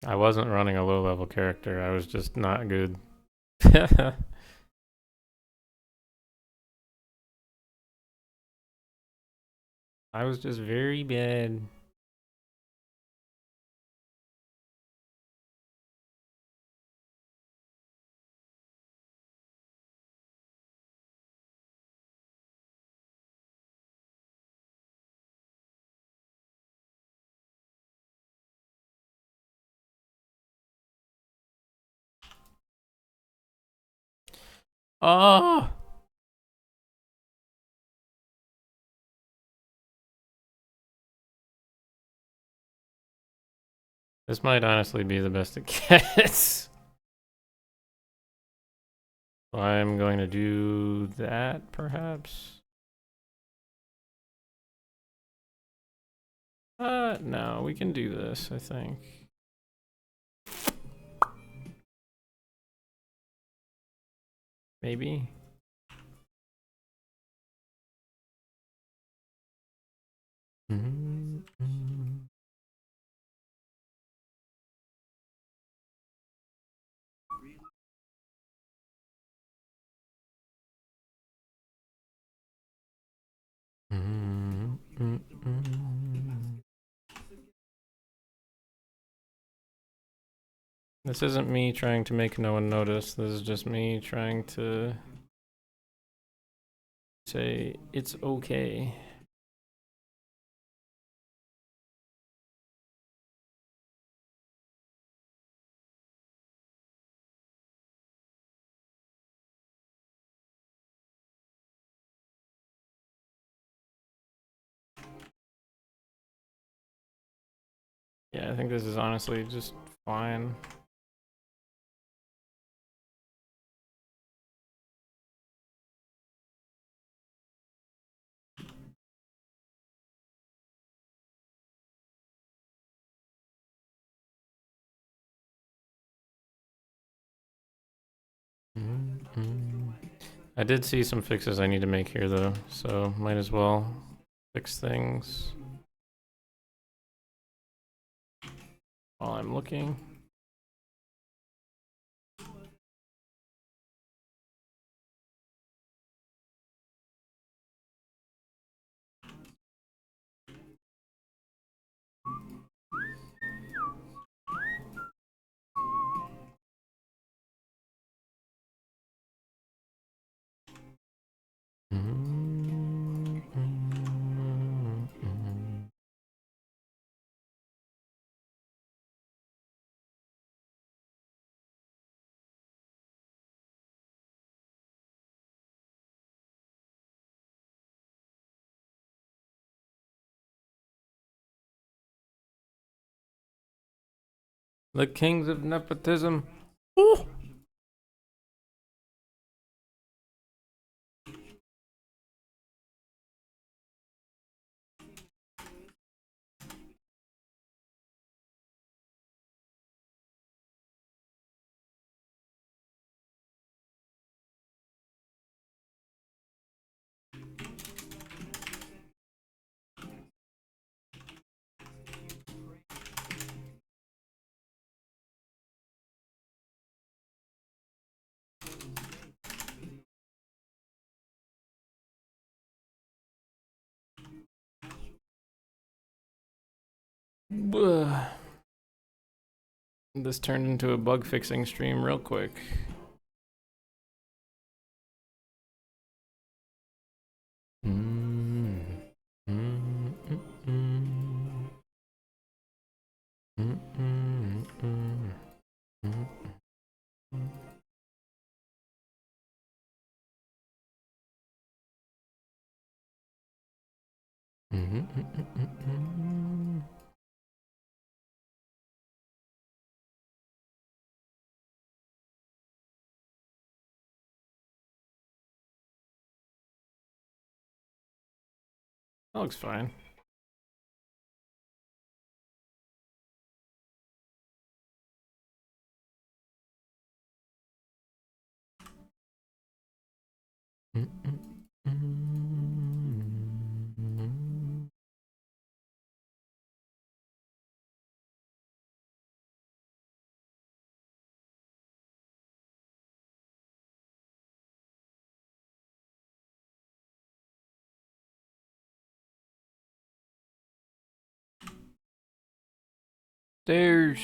I wasn't running a low level character, I was just not good. I was just very bad. Oh! This might honestly be the best it gets. So I'm going to do that, perhaps. No, we can do this, I think. Maybe. This isn't me trying to make no one notice. This is just me trying to say it's okay. Yeah, I think this is honestly just fine. I did see some fixes I need to make here though, so might as well fix things while I'm looking. The kings of nepotism. Ooh. This turned into a bug fixing stream real quick. That looks fine. Stairs.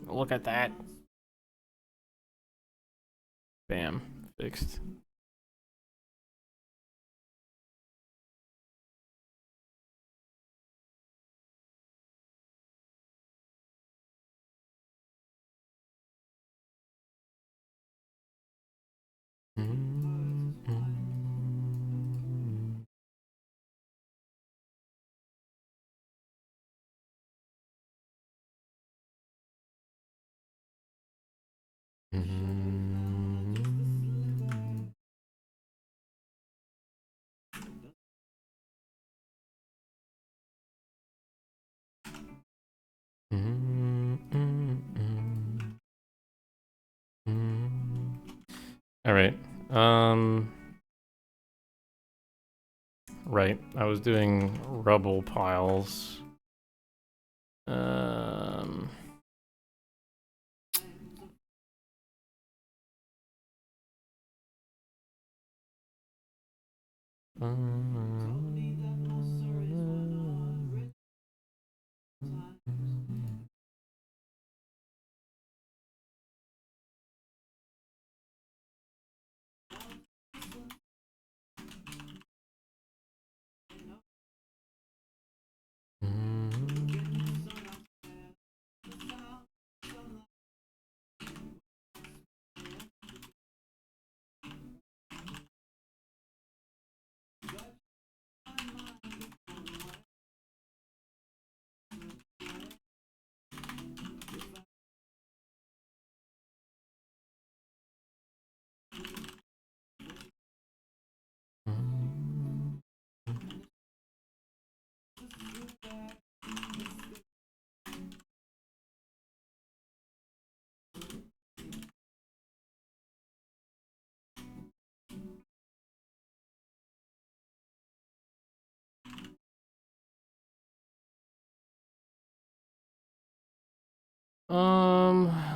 Look at that. Bam. Fixed. All right. Right. I was doing rubble piles.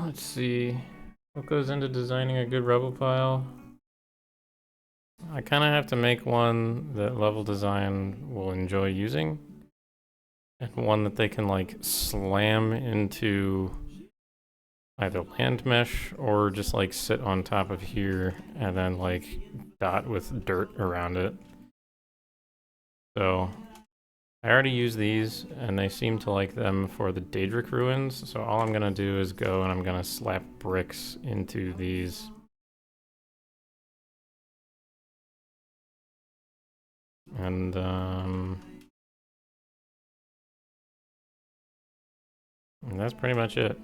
Let's see. What goes into designing a good rubble pile? I kind of have to make one that level design will enjoy using, and one that they can like slam into either land mesh or just like sit on top of here and then like dot with dirt around it. So I already use these and they seem to like them for the Daedric ruins. So all I'm gonna do is go and I'm gonna slap bricks into these. And that's pretty much it.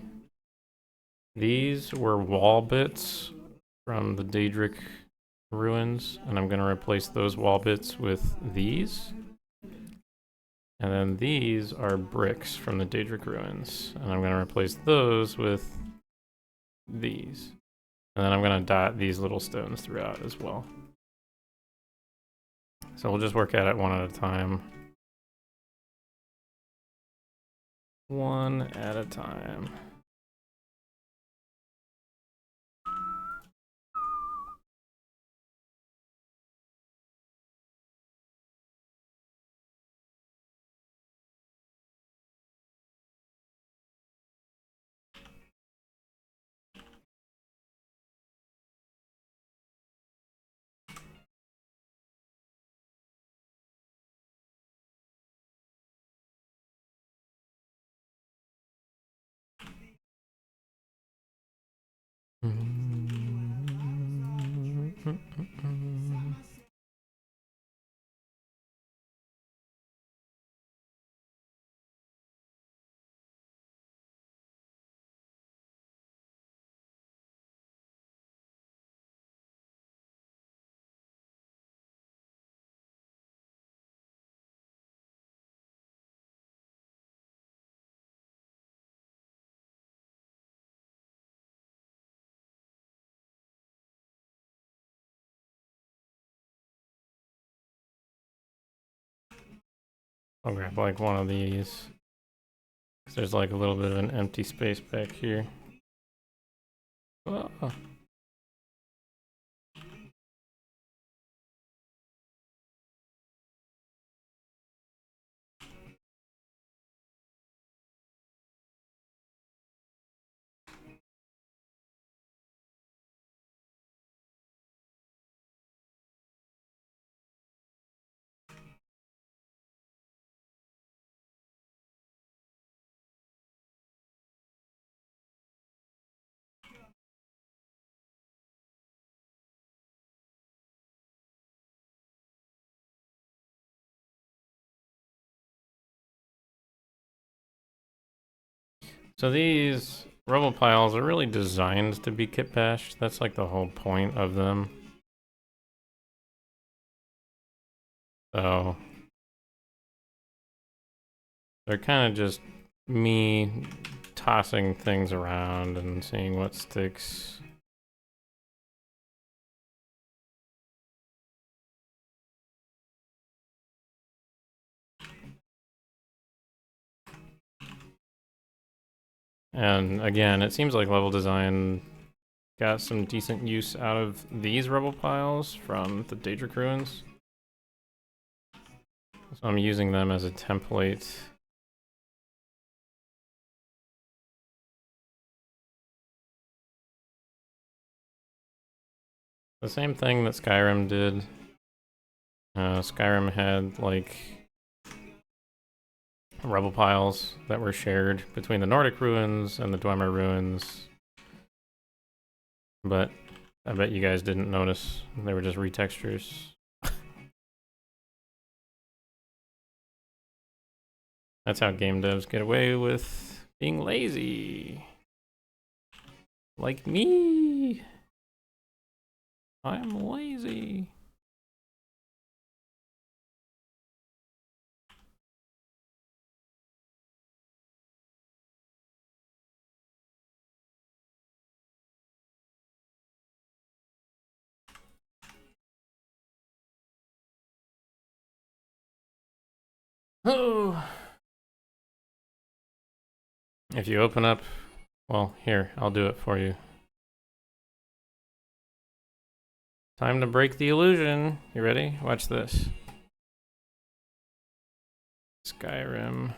These were wall bits from the Daedric ruins, and I'm gonna replace those wall bits with these. And then these are bricks from the Daedric ruins, and I'm gonna replace those with these. And then I'm gonna dot these little stones throughout as well. So we'll just work at it one at a time. One at a time. I'll grab like one of these. 'Cause there's like a little bit of an empty space back here. Oh. So these rubble piles are really designed to be kit bashed. That's like the whole point of them. So they're kind of just me tossing things around and seeing what sticks. And again, it seems like level design got some decent use out of these rubble piles from the Daedric ruins. So I'm using them as a template. The same thing that Skyrim did. Skyrim had like rubble piles that were shared between the Nordic ruins and the Dunmer ruins. But I bet you guys didn't notice. They were just retextures. That's how game devs get away with being lazy. Like me. I'm lazy. Oh. If you open up, well, here, I'll do it for you. Time to break the illusion. You ready? Watch this. Skyrim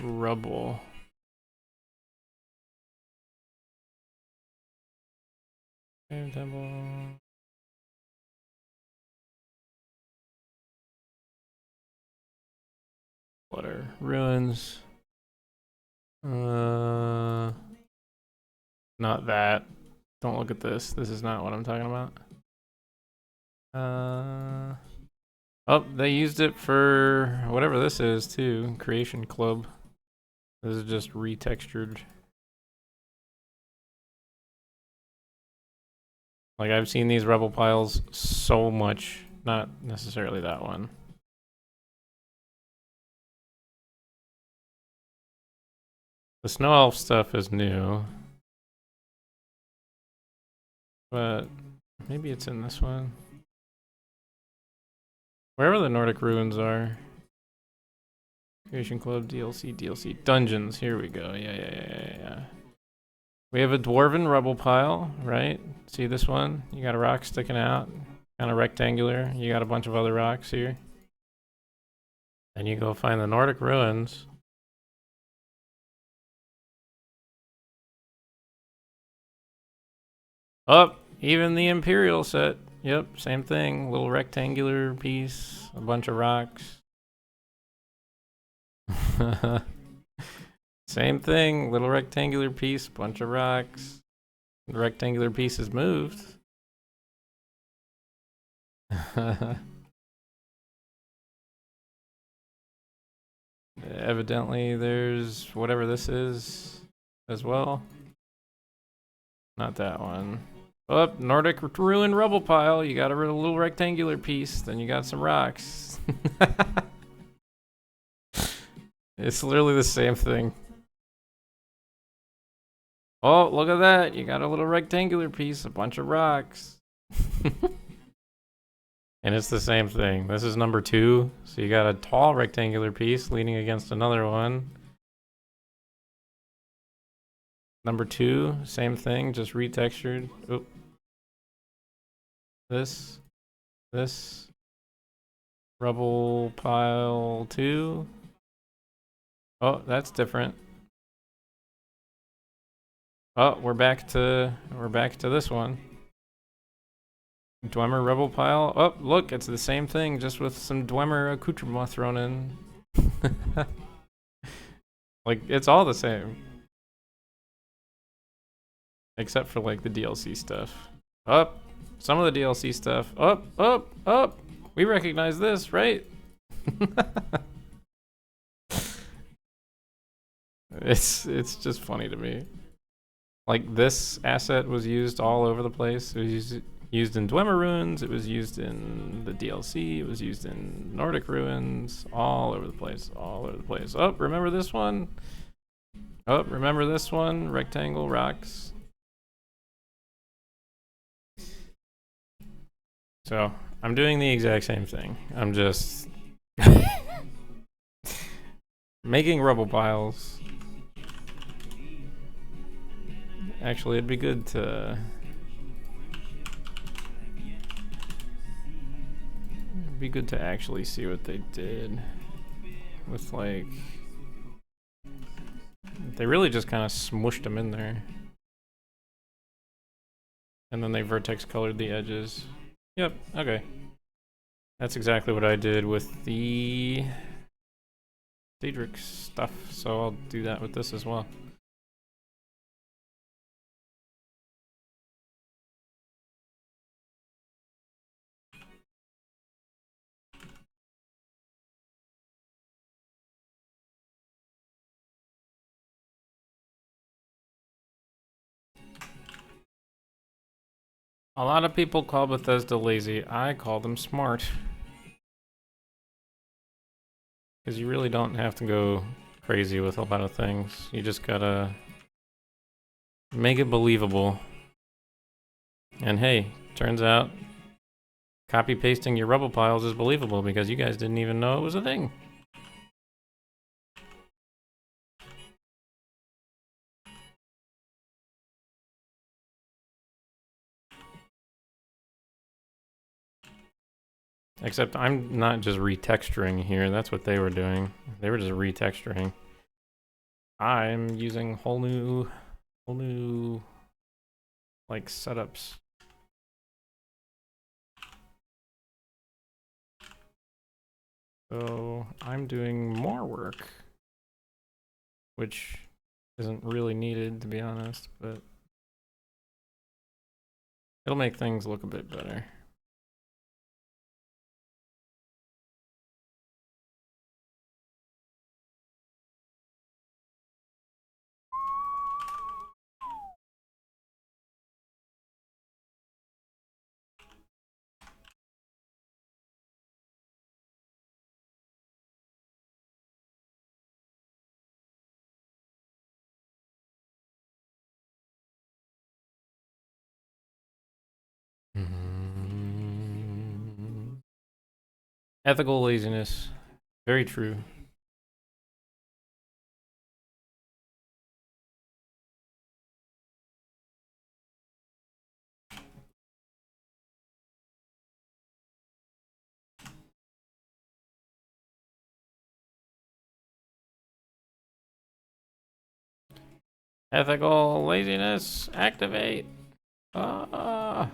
rubble. Temple. What are ruins? Not that. Don't look at this. This is not what I'm talking about. Oh, they used it for whatever this is too. Creation Club. This is just retextured. Like I've seen these rubble piles so much. Not necessarily that one. The snow elf stuff is new. But maybe it's in this one. Wherever the Nordic ruins are. Creation Club, DLC. Dungeons, here we go. Yeah. We have a dwarven rubble pile, right? See this one? You got a rock sticking out, kind of rectangular. You got a bunch of other rocks here. Then you go find the Nordic ruins. Oh, even the Imperial set. Yep, same thing. Little rectangular piece, a bunch of rocks. Same thing, little rectangular piece, bunch of rocks. The rectangular piece is moved. Evidently, there's whatever this is as well. Not that one. Oh, Nordic ruin rubble pile. You got a little rectangular piece, then you got some rocks. It's literally the same thing. Oh, look at that. You got a little rectangular piece, a bunch of rocks. And it's the same thing. This is number 2. So you got a tall rectangular piece leaning against another one. Number 2, same thing, just retextured. Oop. This. Rubble pile 2. Oh, that's different. Oh, we're back to this one. Dwemer rubble pile. Oh, look, it's the same thing, just with some Dwemer accoutrement thrown in. Like, it's all the same. Except for, like, the DLC stuff. Up. Some of the DLC stuff. Up. We recognize this, right? It's just funny to me. Like, this asset was used all over the place. It was used in Dwemer ruins. It was used in the DLC. It was used in Nordic ruins. All over the place. Oh, remember this one? Oh, remember this one? Rectangle rocks. So, I'm doing the exact same thing. I'm just making rubble piles. Actually, it'd be good to actually see what they did with, like, they really just kind of smushed them in there. And then they vertex colored the edges. Yep, okay. That's exactly what I did with the Daedric stuff, so I'll do that with this as well. A lot of people call Bethesda lazy. I call them smart. Because you really don't have to go crazy with a lot of things. You just gotta make it believable. And hey, turns out copy pasting your rubble piles is believable because you guys didn't even know it was a thing. Except I'm not just retexturing here. That's what they were doing. They were just retexturing. I'm using whole new like setups. So I'm doing more work, which isn't really needed, to be honest, but it'll make things look a bit better. Ethical laziness. Very true. Ethical laziness. Activate. Ah.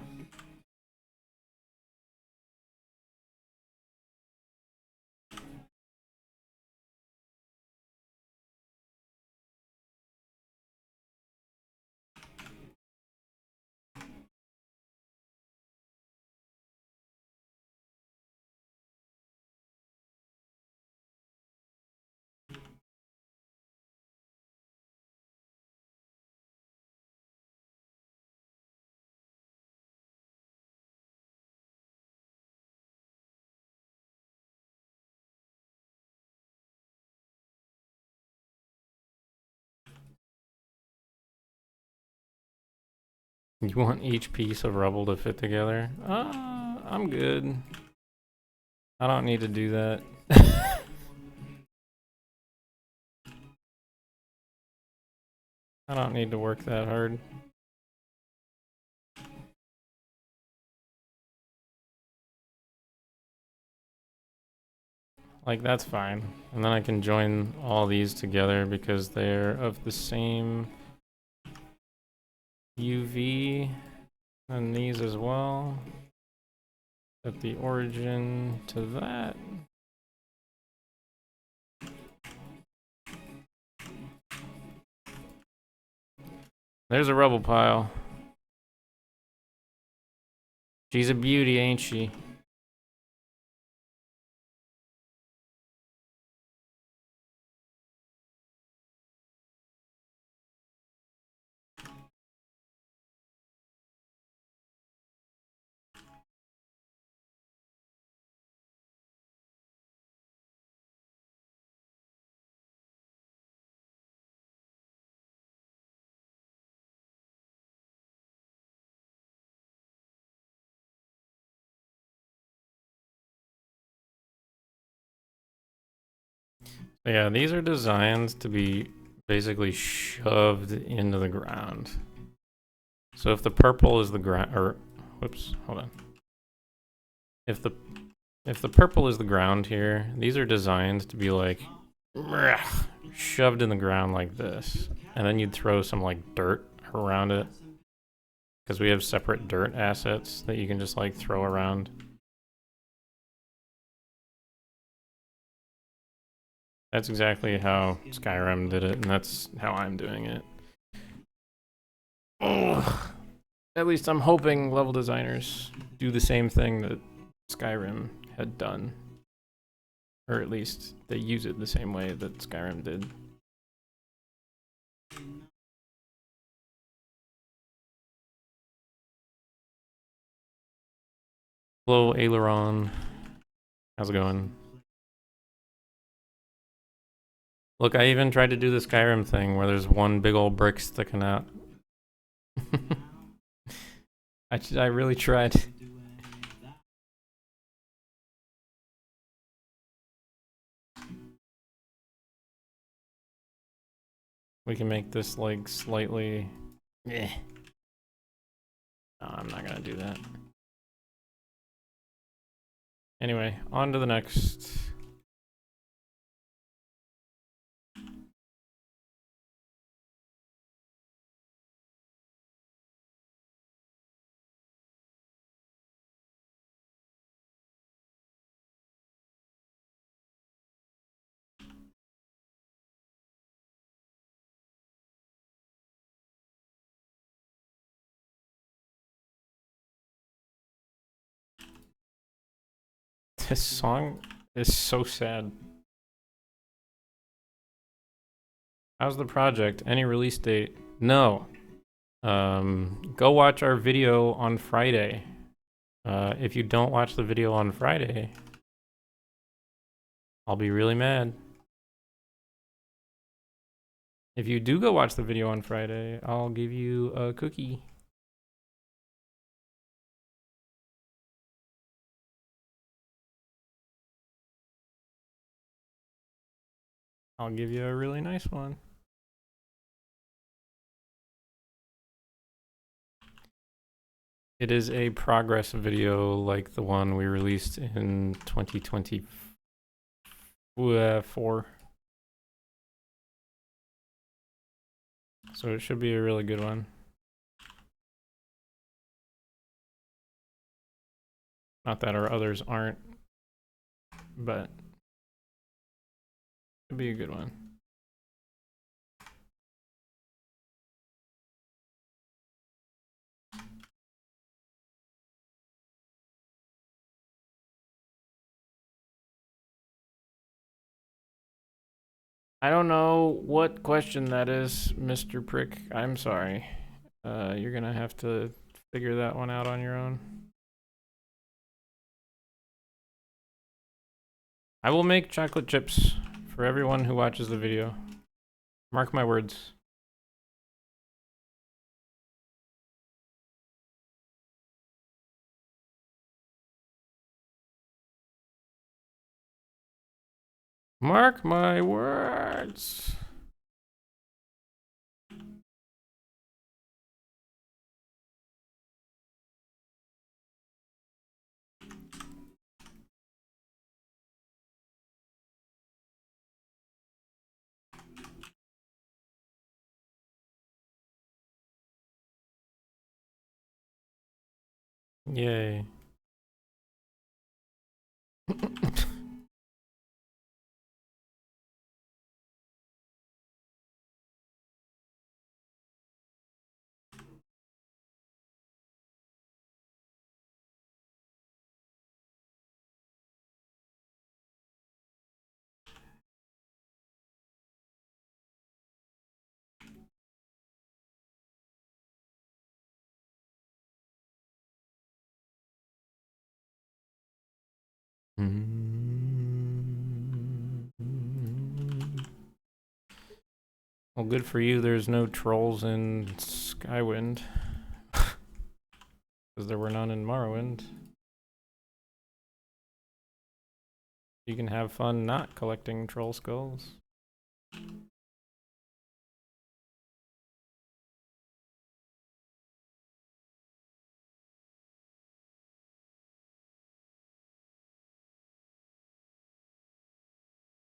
You want each piece of rubble to fit together? I'm good. I don't need to do that. I don't need to work that hard. Like, that's fine. And then I can join all these together because they're of the same UV, and these as well. Set the origin to that. There's a rubble pile. She's a beauty, ain't she? Yeah, these are designed to be basically shoved into the ground. So if the purple is the ground, or whoops, hold on. If the purple is the ground here, these are designed to be like shoved in the ground like this, and then you'd throw some like dirt around it, because we have separate dirt assets that you can just like throw around. That's exactly how Skyrim did it, and that's how I'm doing it. Ugh. At least I'm hoping level designers do the same thing that Skyrim had done. Or at least they use it the same way that Skyrim did. Hello, Aileron. How's it going? Look, I even tried to do the Skyrim thing where there's one big old brick sticking out. I really tried. We can make this like slightly... No, I'm not gonna do that. Anyway, on to the next. This song is so sad. How's the project? Any release date? No. Go watch our video on Friday. If you don't watch the video on Friday, I'll be really mad. If you do go watch the video on Friday, I'll give you a cookie. I'll give you a really nice one. It is a progress video like the one we released in 2024. So it should be a really good one. Not that our others aren't, but it'd be a good one. I don't know what question that is, Mr. Prick. I'm sorry. You're gonna have to figure that one out on your own. I will make chocolate chips for everyone who watches the video. Mark my words. Mark my words. Yay. Well, good for you, there's no trolls in Skywind. Because there were none in Morrowind. You can have fun not collecting troll skulls.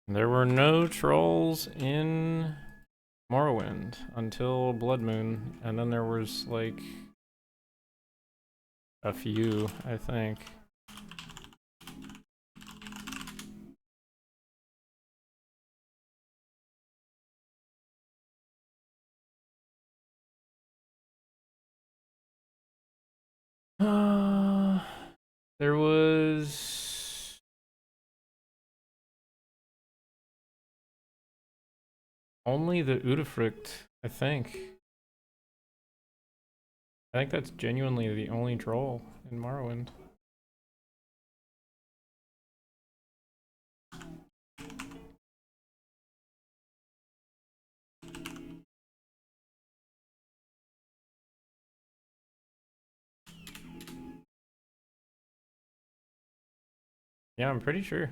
There were no trolls in Morrowind until Blood Moon, and then there was like a few, I think. There was only the Udafrict, I think. I think that's genuinely the only troll in Morrowind. Yeah, I'm pretty sure.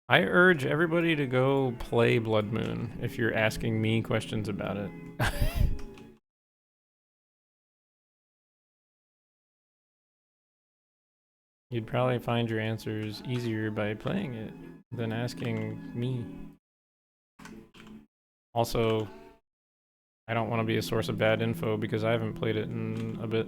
I urge everybody to go play Blood Moon if you're asking me questions about it. You'd probably find your answers easier by playing it than asking me. Also, I don't want to be a source of bad info because I haven't played it in a bit.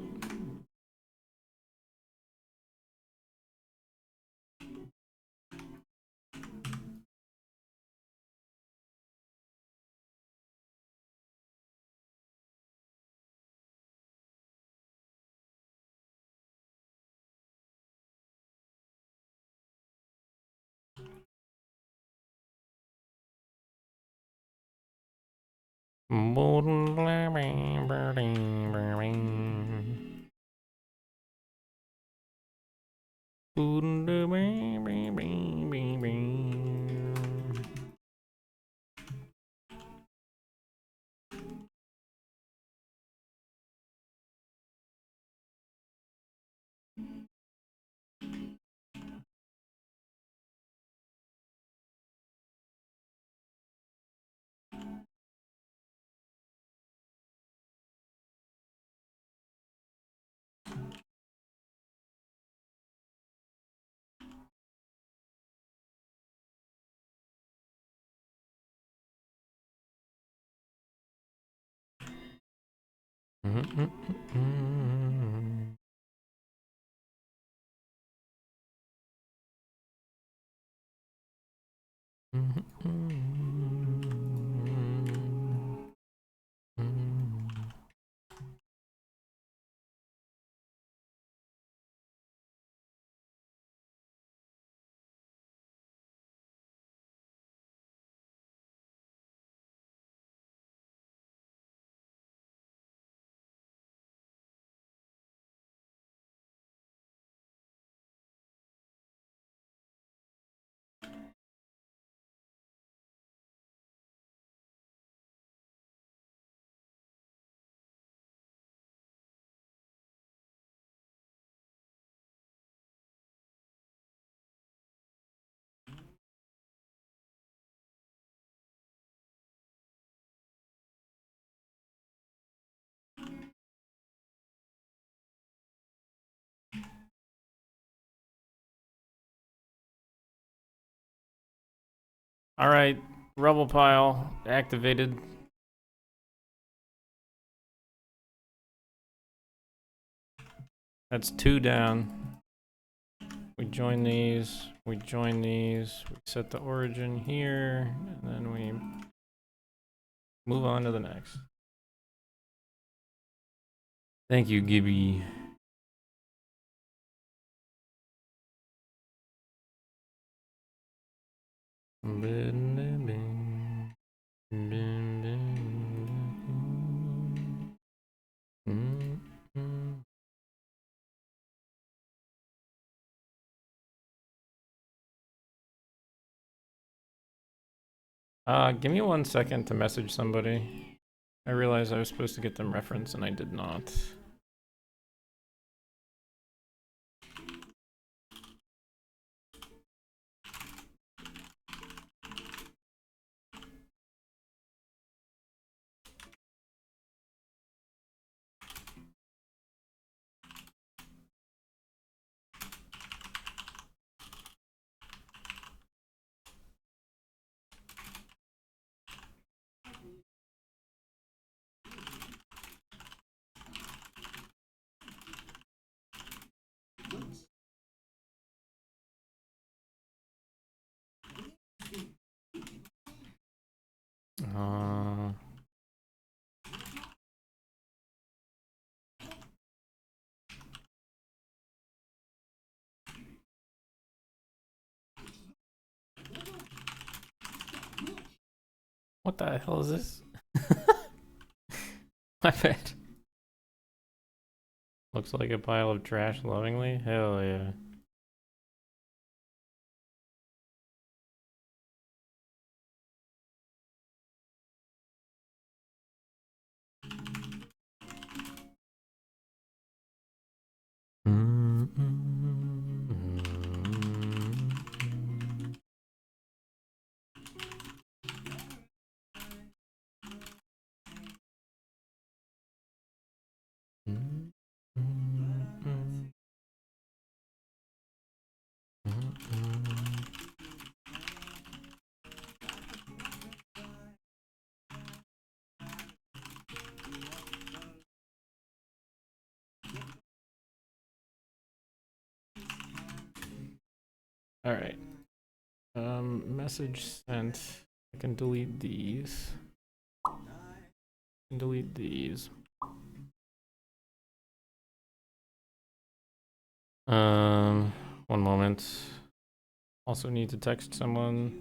Alright, rubble pile activated. That's 2 down. We join these, we set the origin here, and then we move on to the next. Thank you, Gibby. Give me 1 second to message somebody. I realized I was supposed to get them reference and I did not. What the hell is this? My bad. Looks like a pile of trash lovingly. Hell yeah. All right. Message sent. I can delete these. Delete these. 1 moment. Also need to text someone.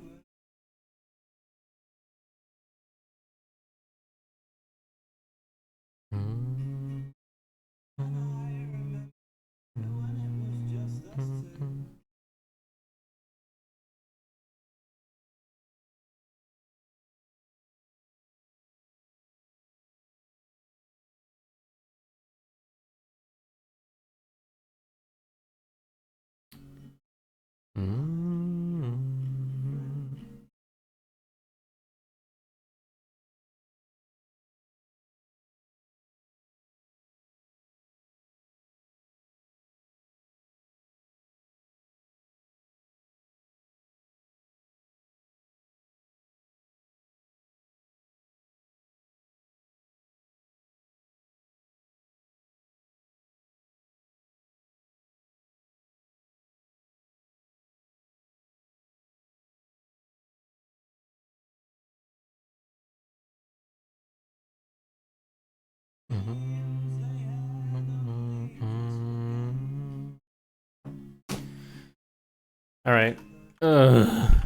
All right.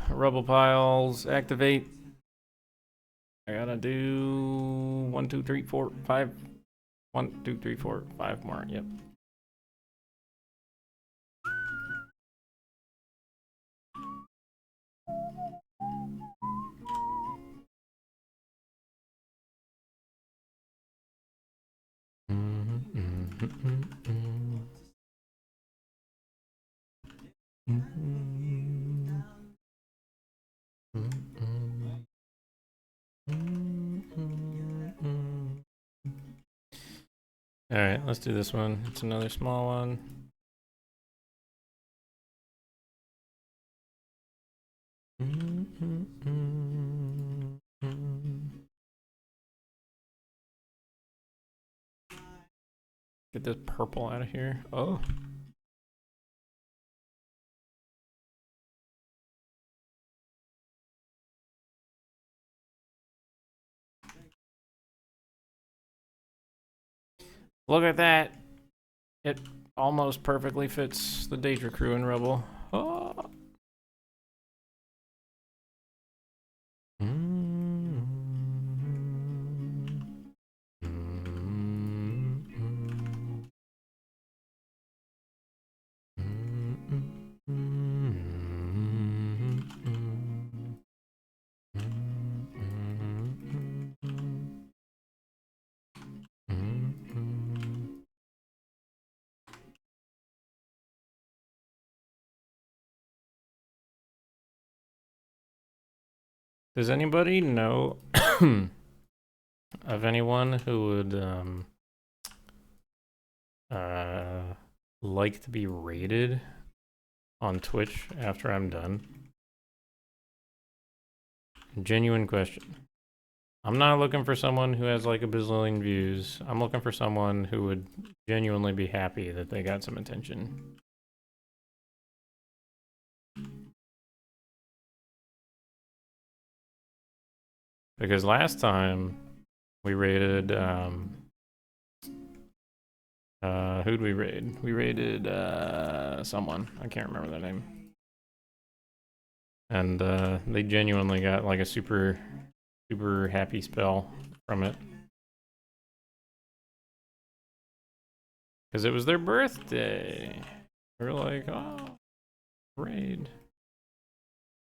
Rubble piles activate. I gotta do 1, 2, 3, 4, 5. 1, 2, 3, 4, 5 more. Yep. All right, let's do this one. It's another small one. Get this purple out of here. Oh. Look at that. It almost perfectly fits the Daedric Ruin Rubble. Oh. Does anybody know of anyone who would like to be rated on Twitch after I'm done? Genuine question. I'm not looking for someone who has like a bazillion views. I'm looking for someone who would genuinely be happy that they got some attention. Because last time we raided, who'd we raid? We raided, someone. I can't remember their name. And, they genuinely got like a super happy spell from it. Because it was their birthday. We were like, oh, raid.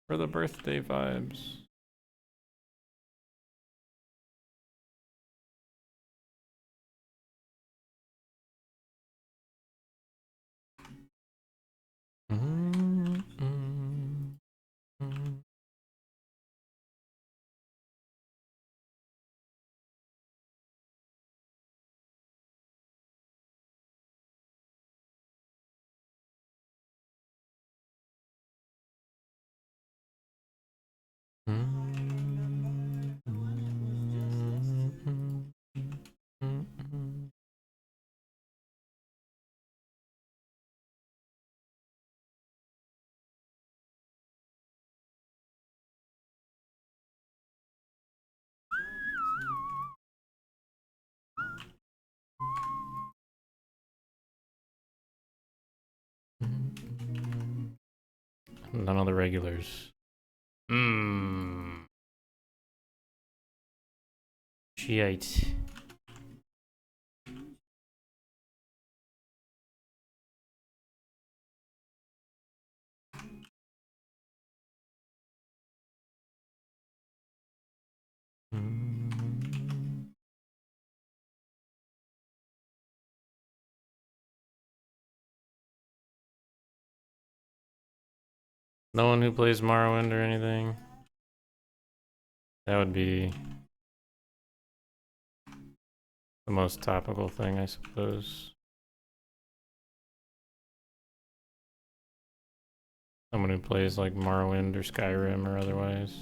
For the birthday vibes. None of the regulars. Shite. No one who plays Morrowind or anything. That would be the most topical thing, I suppose. Someone who plays like Morrowind or Skyrim or otherwise.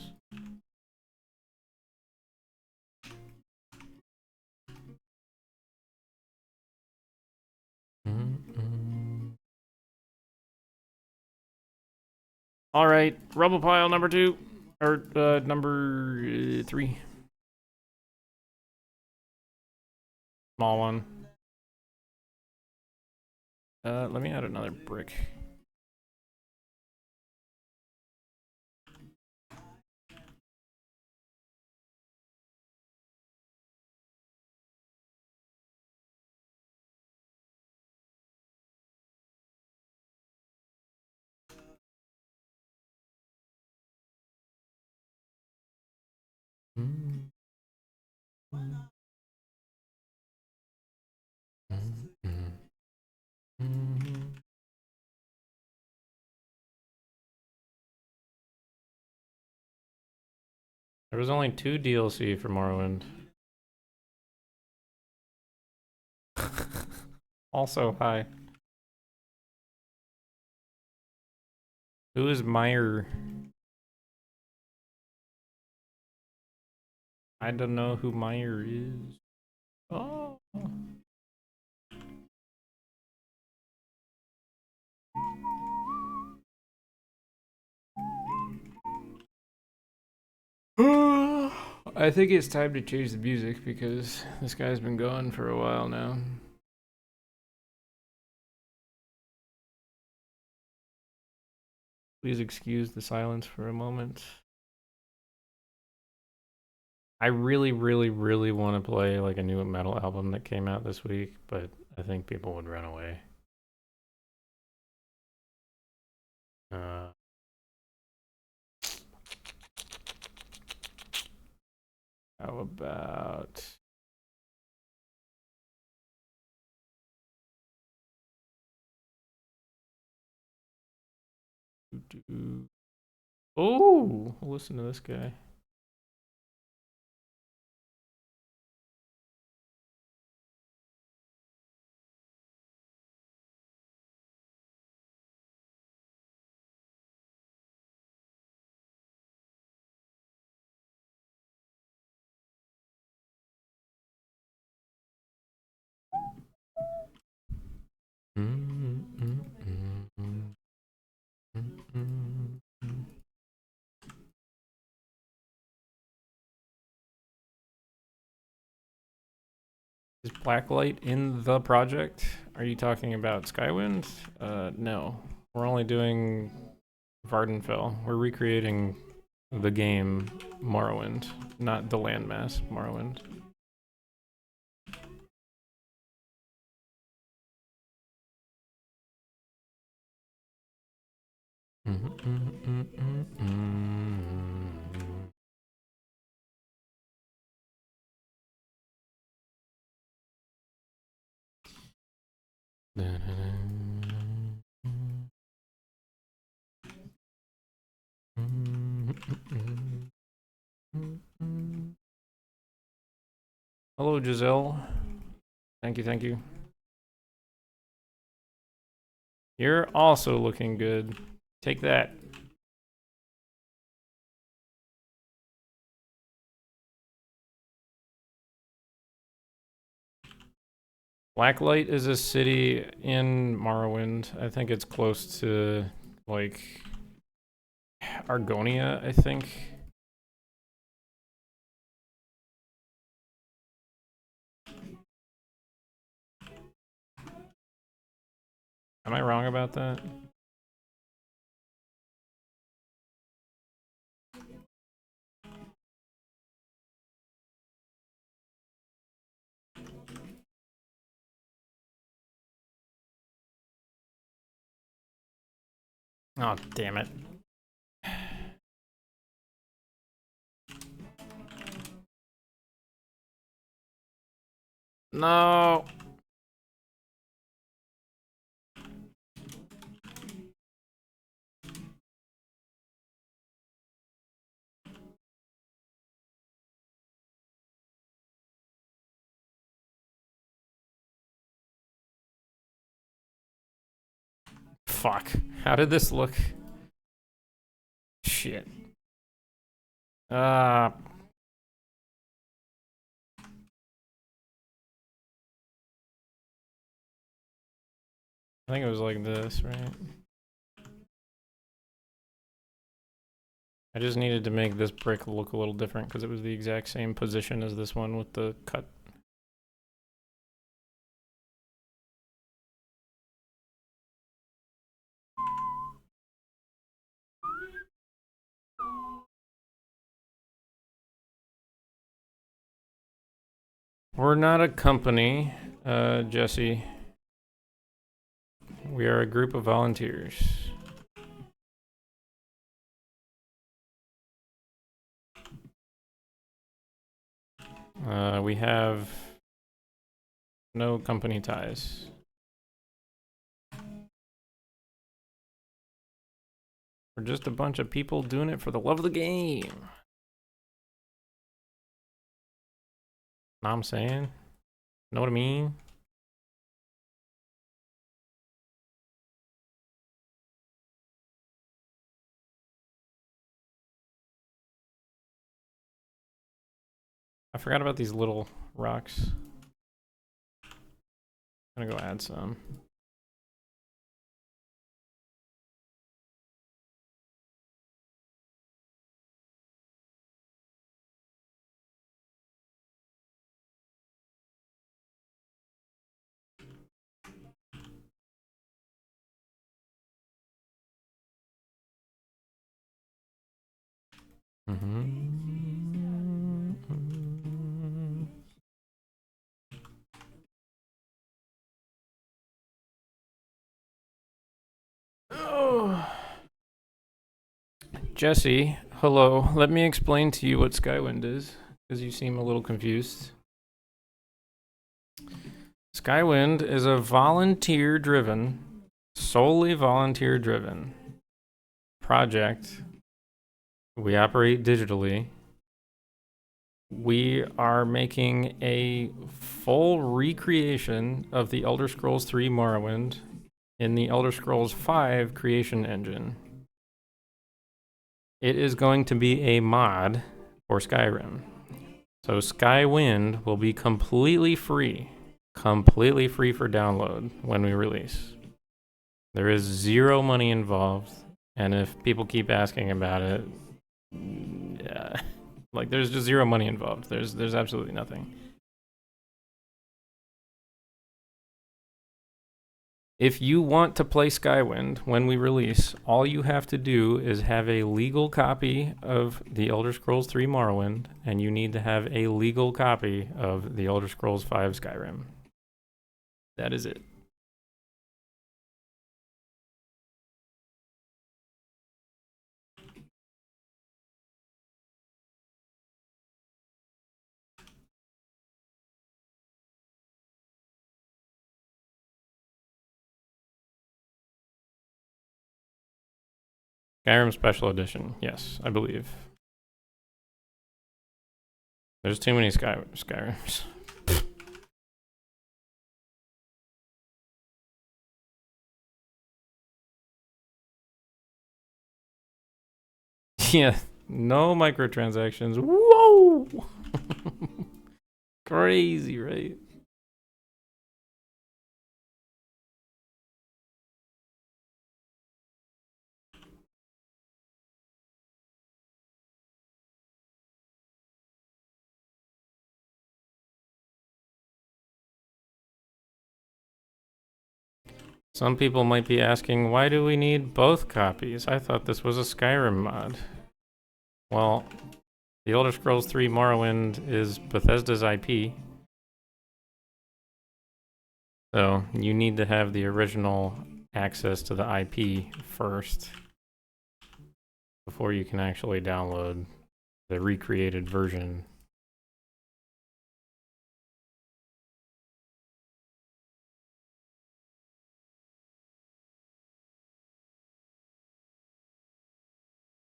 All right, rubble pile number 2 or number 3. Small one. Let me add another brick. There was only 2 DLC for Morrowind. Also, hi. Who is Meyer? I don't know who Meyer is. Oh. I think it's time to change the music because this guy's been going for a while now. Please excuse the silence for a moment. I really, really, really want to play like a new metal album that came out this week, but I think people would run away. How about... Oh, listen to this guy. Is Blacklight in the project? Are you talking about Skywind? No. We're only doing Vardenfell. We're recreating the game Morrowind, not the landmass Morrowind. Hello, Giselle. Thank you, thank you. You're also looking good. Take that. Blacklight is a city in Morrowind. I think it's close to, like, Argonia, I think. Am I wrong about that? Oh, damn it. No. Fuck. How did this look? Shit. I think it was like this, right? I just needed to make this brick look a little different because it was the exact same position as this one with the cut. We're not a company, Jesse. We are a group of volunteers. We have no company ties. We're just a bunch of people doing it for the love of the game. Know what I'm saying? Know what I mean? I forgot about these little rocks. I'm gonna go add some. Oh. Jesse, hello. Let me explain to you what Skywind is, because you seem a little confused. Skywind is a volunteer-driven, solely volunteer-driven project. We operate digitally. We are making a full recreation of the Elder Scrolls 3 Morrowind in the Elder Scrolls 5 creation engine. It is going to be a mod for Skyrim. So Skywind will be completely free for download when we release. There is zero money involved, and if people keep asking about it, like there's just zero money involved. There's absolutely nothing. If you want to play Skywind when we release, all you have to do is have a legal copy of the Elder Scrolls 3 Morrowind, and you need to have a legal copy of the Elder Scrolls 5 Skyrim. That is it. Skyrim Special Edition, yes, I believe. There's too many Skyrims. Yeah, no microtransactions. Whoa! Crazy, right? Some people might be asking, why do we need both copies? I thought this was a Skyrim mod. Well, the Elder Scrolls 3 Morrowind is Bethesda's IP. So you need to have the original access to the IP first before you can actually download the recreated version.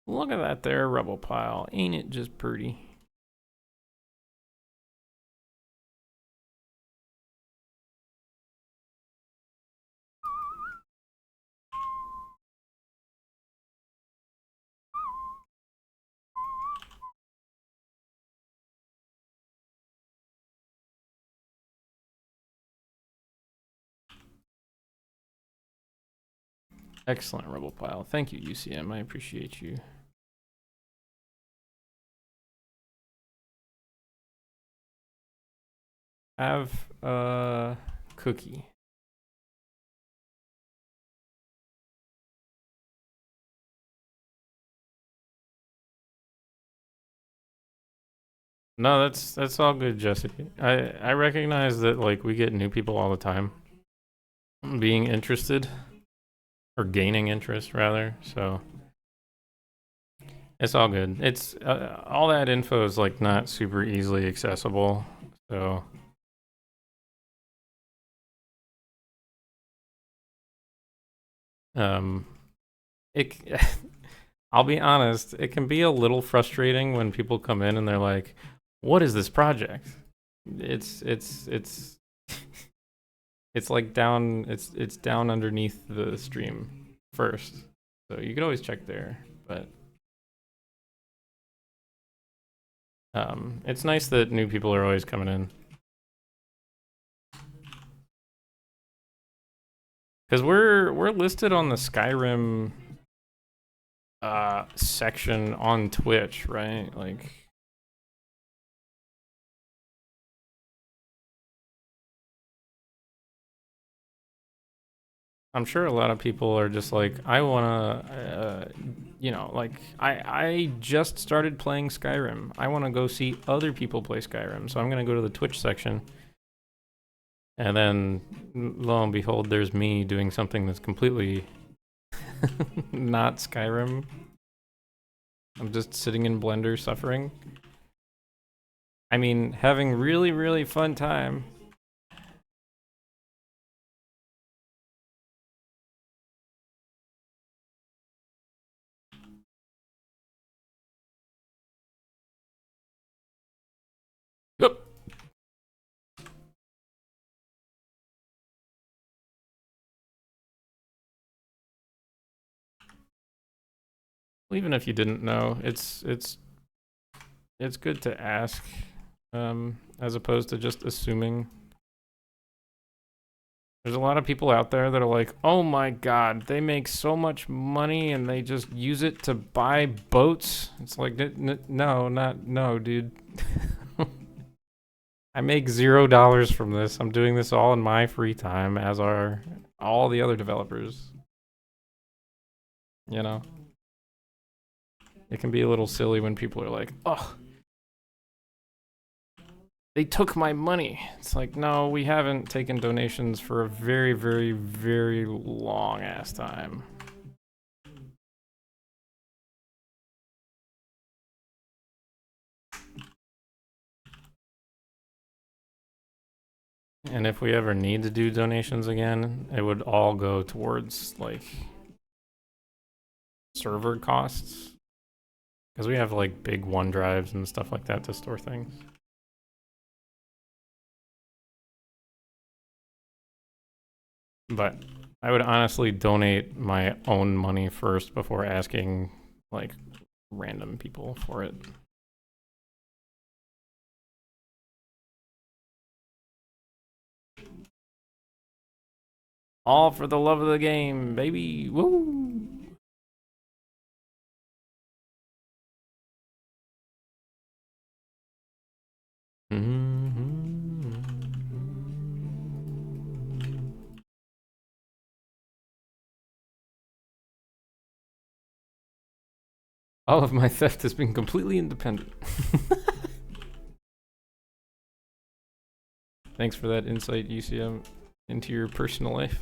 Look at that there rubble pile. Ain't it just pretty? Excellent rubble pile. Thank you, UCM. I appreciate you. Have a cookie. No, that's all good, Jesse. I recognize that like we get new people all the time being interested or gaining interest rather. So it's all good. It's all that info is like not super easily accessible. So it I'll be honest, it can be a little frustrating when people come in and they're like, "What is this project?" It's it's like down it's down underneath the stream first. So you could always check there, but it's nice that new people are always coming in. Cuz we're listed on the Skyrim section on Twitch, right? Like I'm sure a lot of people are just like, I wanna, you know, like I just started playing Skyrim. I want to go see other people play Skyrim, so I'm gonna go to the Twitch section, and then lo and behold, there's me doing something that's completely not Skyrim. I'm just sitting in Blender suffering. I mean, having really, really fun time. Yep. Even if you didn't know, it's good to ask, as opposed to just assuming. There's a lot of people out there that are like, oh my god, they make so much money and they just use it to buy boats. It's like, no, dude. I make $0 from this. I'm doing this all in my free time, as are all the other developers. You know? It can be a little silly when people are like, oh, they took my money. It's like, no, we haven't taken donations for a very, very, very long ass time. And if we ever need to do donations again, it would all go towards, like, server costs. Because we have, like, big OneDrives and stuff like that to store things. But I would honestly donate my own money first before asking, like, random people for it. All for the love of the game, baby! Woo! All of my theft has been completely independent. Thanks for that insight, UCM, into your personal life.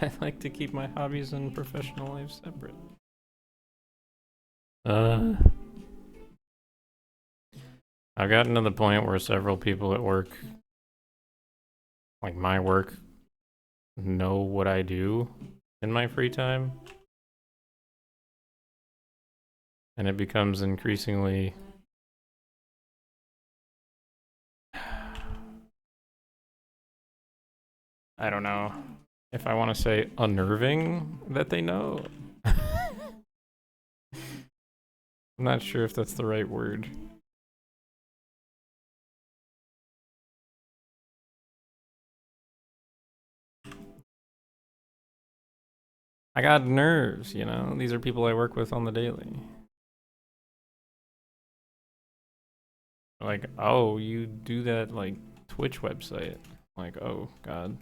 I like to keep my hobbies and professional life separate. I've gotten to the point where several people at work, like my work, know what I do in my free time. And it becomes increasingly I don't know if I want to say unnerving that they know. I'm not sure if that's the right word. I got nerves, you know? These are people I work with on the daily. Like, oh, you do that, like, Twitch website. Like, oh, God.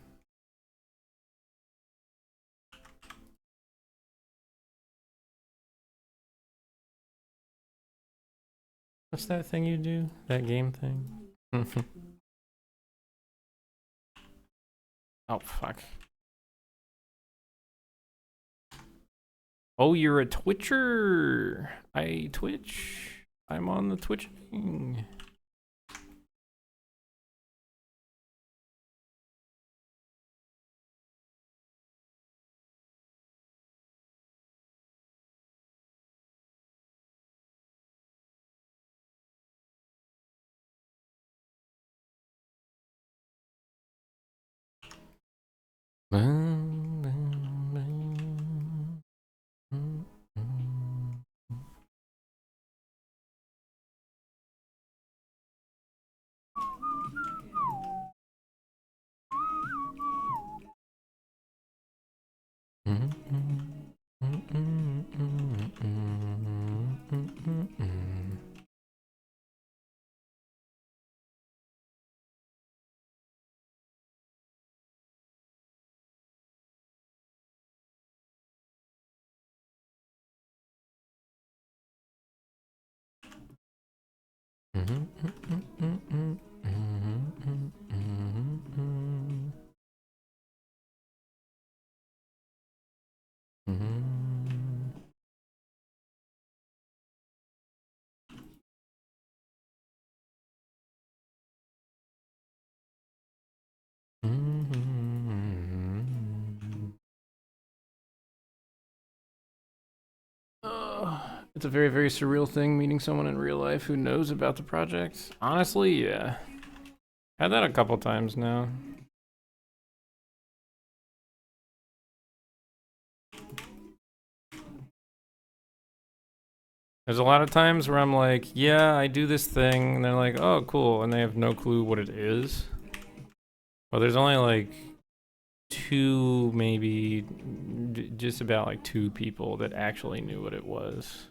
What's that thing you do? That game thing? Oh, fuck. Oh, you're a Twitcher! I Twitch. I'm on the Twitch thing. It's a very, very surreal thing meeting someone in real life who knows about the project. Honestly, yeah. Had that a couple times now. There's a lot of times where I'm like, yeah, I do this thing, and they're like, oh, cool, and they have no clue what it is. Well, there's only like two, maybe just about like two people that actually knew what it was.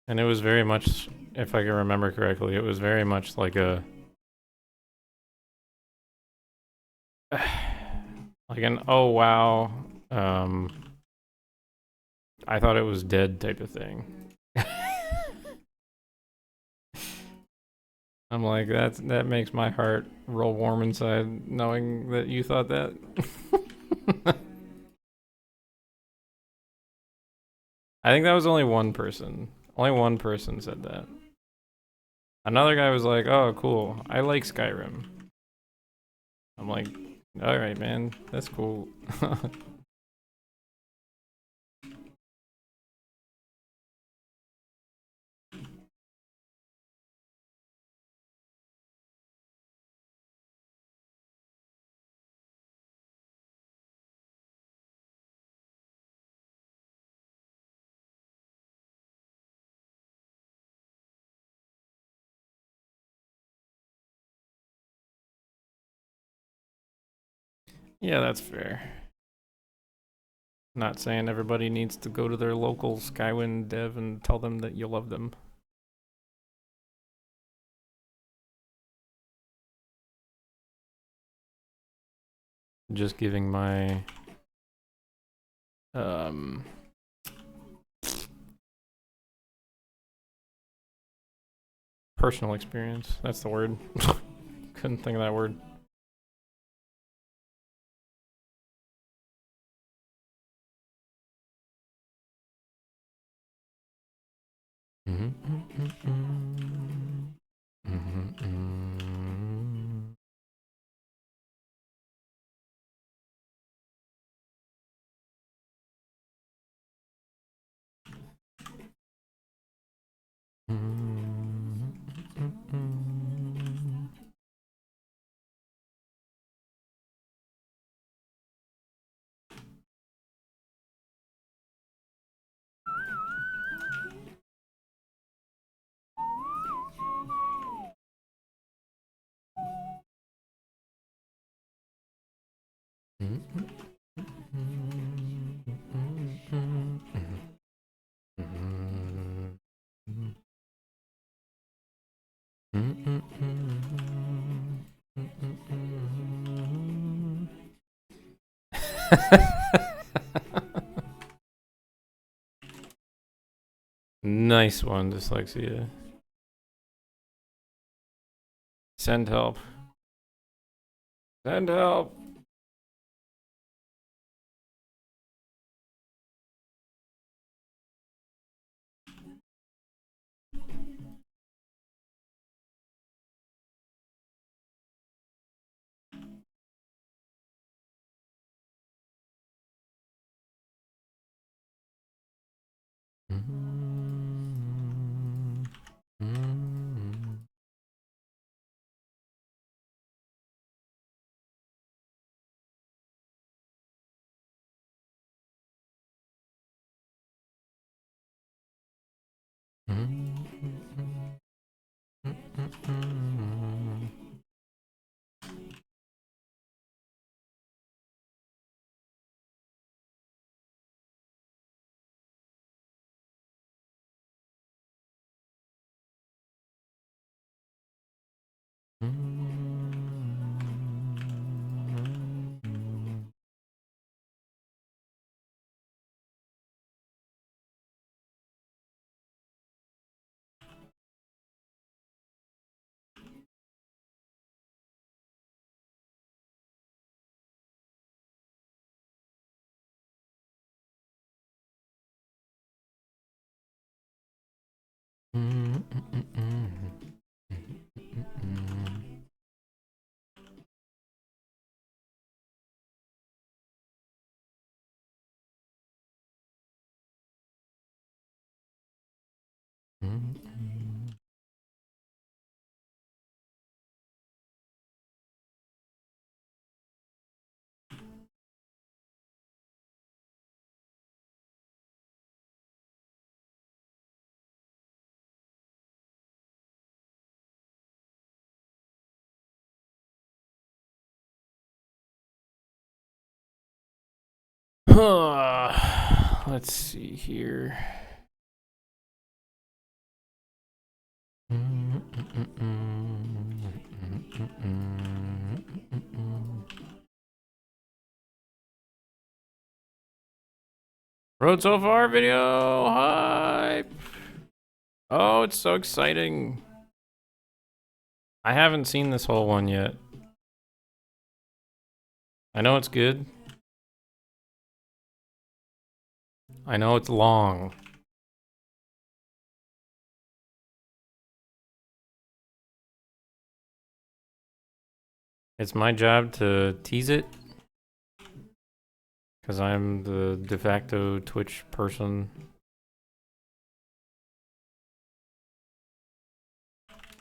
And it was very much, if I can remember correctly, it was very much like a like an oh wow, I thought it was dead type of thing. I'm like, that makes my heart roll warm inside knowing that you thought that. I think that was only one person. Only one person said that. Another guy was like, oh, cool. I like Skyrim. I'm like, alright, man. That's cool. Yeah, that's fair. Not saying everybody needs to go to their local Skywind dev and tell them that you love them. Just giving my personal experience. That's the word. Couldn't think of that word. Nice one, dyslexia. Send help. Send help. Let's see here. Road so far video hype. Oh, it's so exciting. I haven't seen this whole one yet. I know it's good. I know it's long. It's my job to tease it. Because I'm the de facto Twitch person.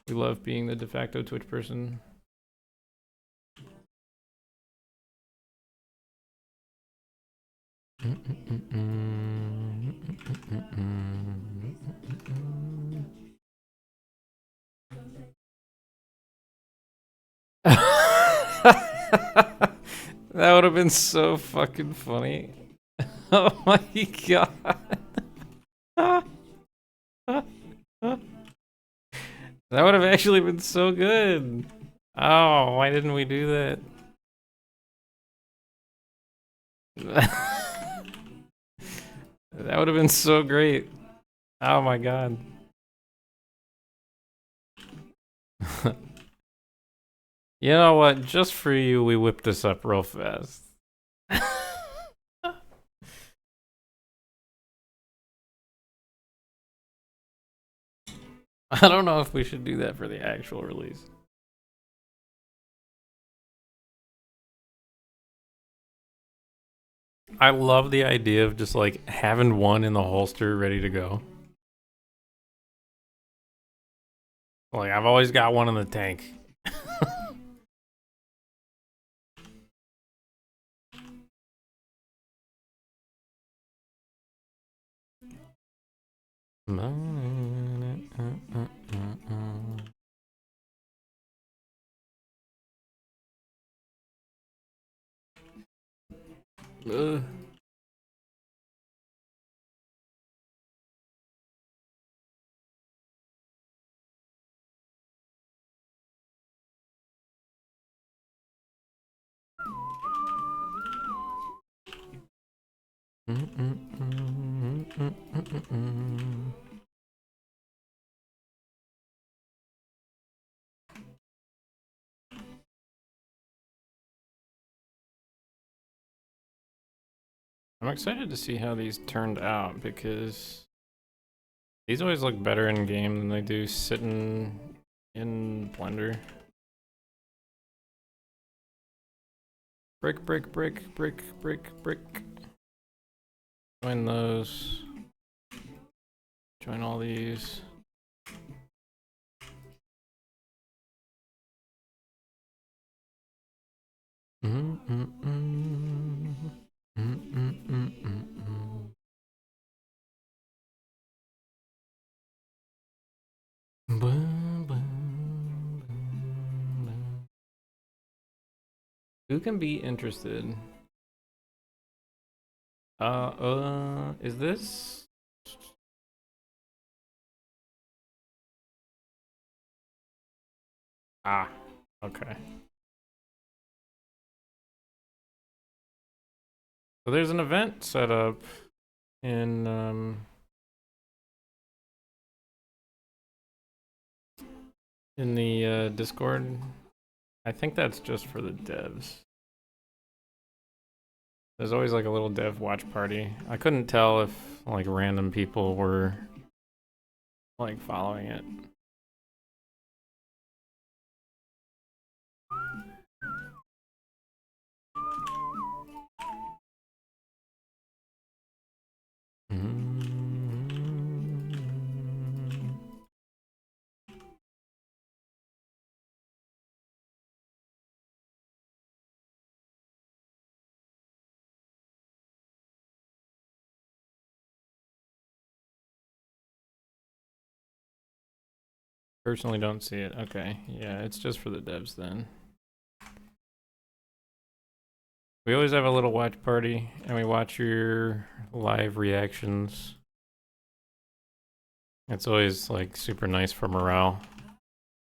We love being the de facto Twitch person. That would have been so fucking funny. Oh my god. That would have actually been so good. Oh, why didn't we do that? That would have been so great. Oh my god. You know what? Just for you, we whipped this up real fast. I don't know if we should do that for the actual release. I love the idea of just like having one in the holster ready to go. Like I've always got one in the tank. I'm excited to see how these turned out because these always look better in game than they do sitting in Blender. Brick, brick, brick, brick, brick, brick. Join those. Join all these. Who can be interested? Is this? Ah, okay. So there's an event set up in the Discord. I think that's just for the devs. There's always like a little dev watch party. I couldn't tell if like random people were like following it. Personally don't see it. Okay, yeah, it's just for the devs then. We always have a little watch party, and we watch your live reactions. It's always like super nice for morale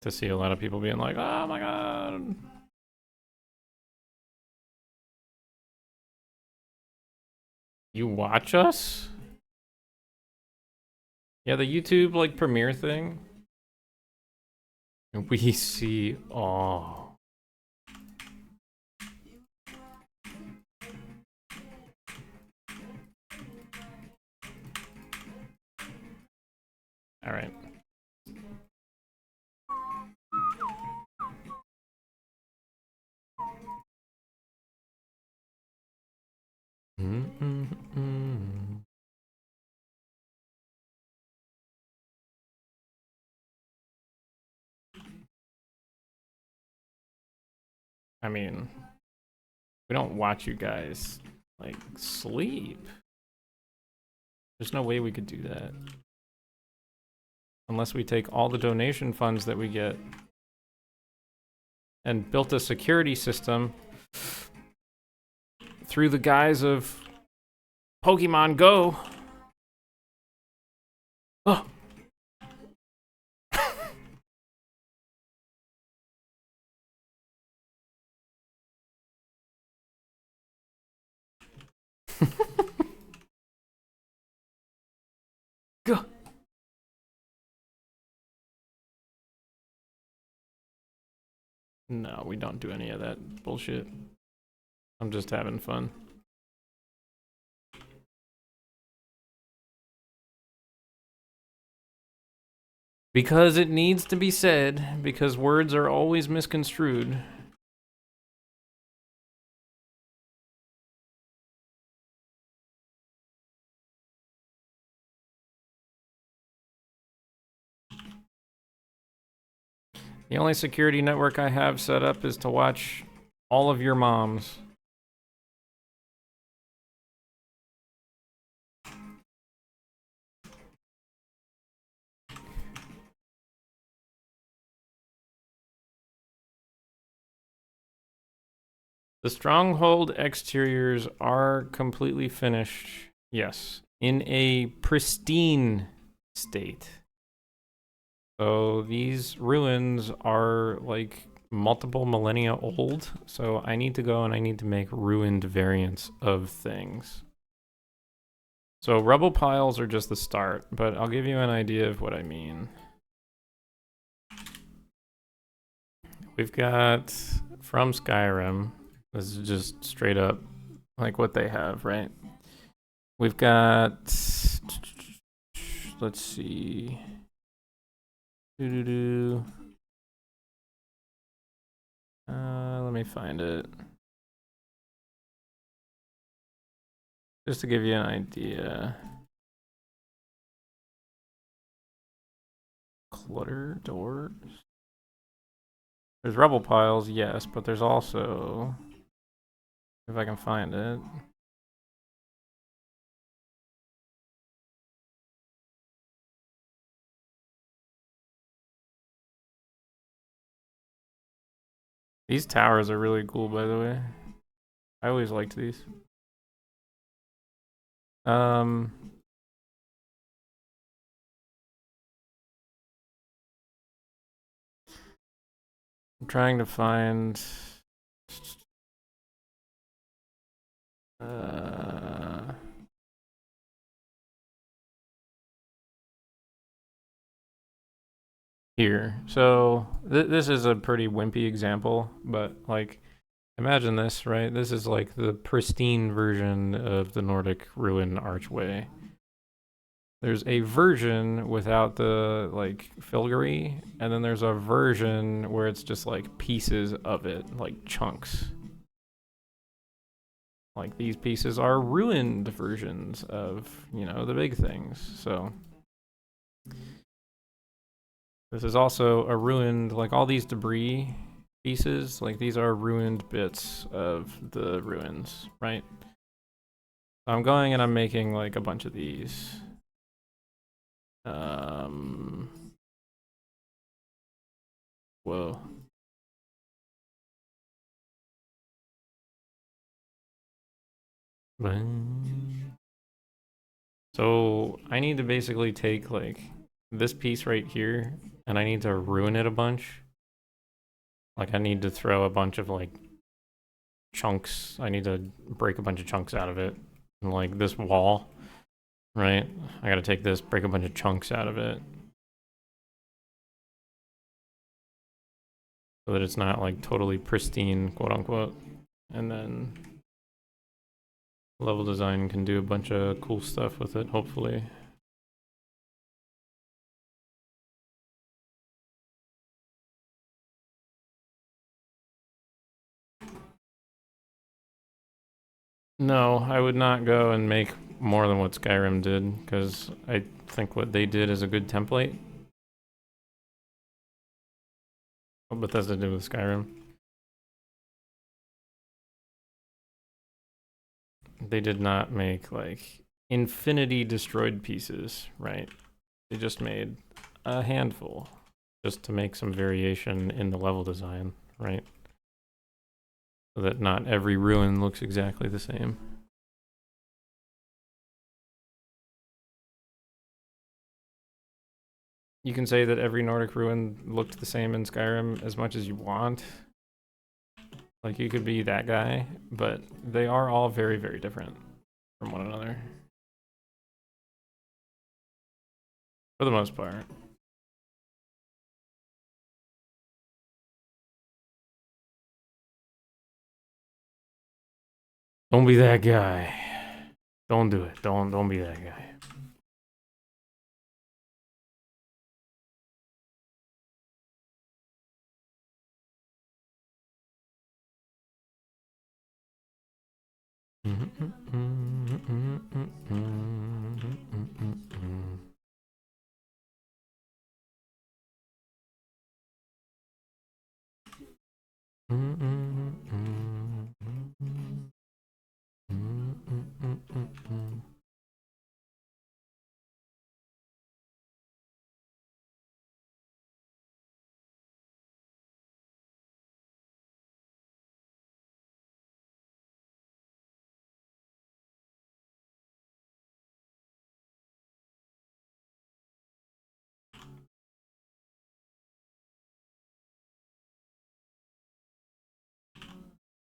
to see a lot of people being like, "Oh my god." You watch us? Yeah, the YouTube like premiere thing. And we see all. All right. I mean, we don't watch you guys like sleep. There's no way we could do that. Unless we take all the donation funds that we get and built a security system through the guise of Pokemon Go. Oh. Go. No, we don't do any of that bullshit. I'm just having fun. Because it needs to be said, because words are always misconstrued. The only security network I have set up is to watch all of your moms. The Stronghold exteriors are completely finished. Yes, in a pristine state. So these ruins are like multiple millennia old, so I need to go and I need to make ruined variants of things. So rubble piles are just the start, but I'll give you an idea of what I mean. We've got from Skyrim, this is just straight up like what they have, right? We've got, let's see. Let me find it. Just to give you an idea. Clutter doors. There's rubble piles, yes, but there's also, if I can find it. These towers are really cool, by the way. I always liked these. I'm trying to find here. So this is a pretty wimpy example, but like imagine this, right? This is like the pristine version of the Nordic ruin archway. There's a version without the like filigree, and then there's a version where it's just like pieces of it, like chunks. Like these pieces are ruined versions of, you know, the big things. So this is also a ruined, like all these debris pieces, like these are ruined bits of the ruins, right? I'm going and I'm making like a bunch of these. Whoa. So I need to basically take like this piece right here and I need to ruin it a bunch. Like I need to throw a bunch of like chunks. I need to break a bunch of chunks out of it. And like this wall, right? I gotta take this, break a bunch of chunks out of it. So that it's not like totally pristine, quote unquote. And then level design can do a bunch of cool stuff with it, hopefully. No, I would not go and make more than what Skyrim did, because I think what they did is a good template. What Bethesda did with Skyrim. They did not make, like, infinity destroyed pieces, right? They just made a handful, just to make some variation in the level design, right? So that not every ruin looks exactly the same. You can say that every Nordic ruin looked the same in Skyrim as much as you want. Like, you could be that guy, but they are all very, very different from one another. For the most part. Don't be that guy. Don't do it. Don't be that guy.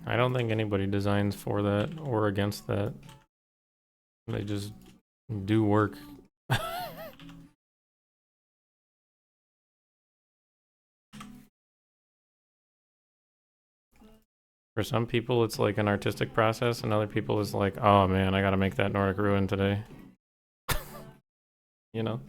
I don't think anybody designs for that or against that. They just do work. For some people, it's like an artistic process, and other people is like, oh man, I gotta make that Nordic ruin today. You know?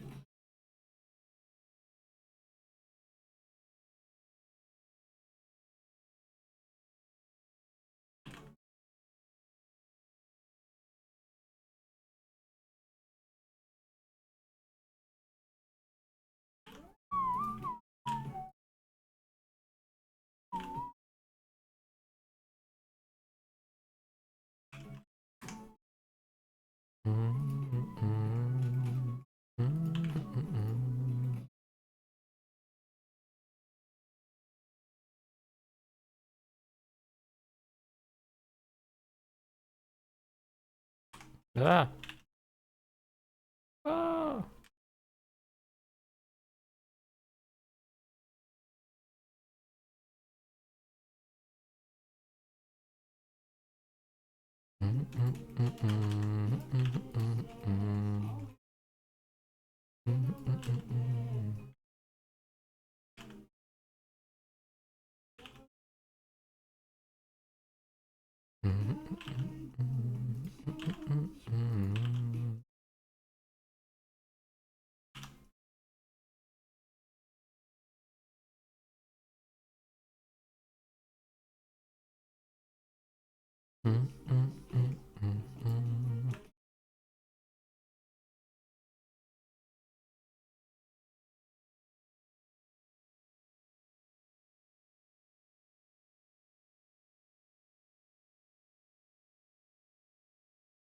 Ah. Oh.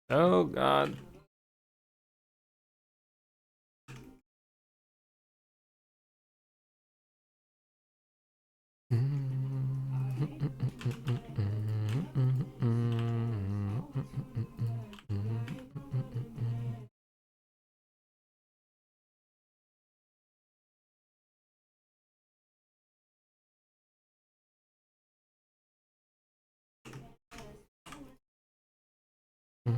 Oh god. It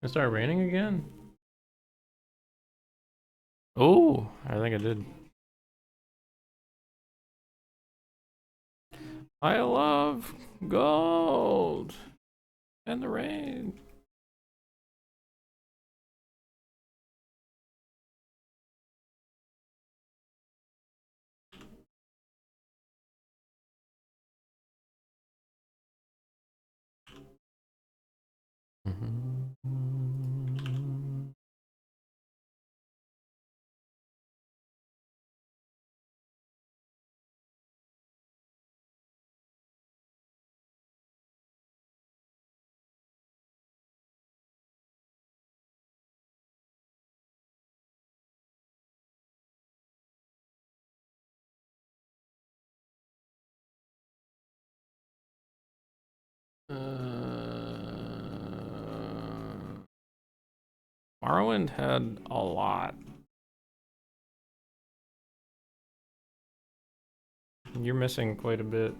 started raining again? Oh, I think it did. I love gold and the rain. Morrowind had a lot. You're missing quite a bit.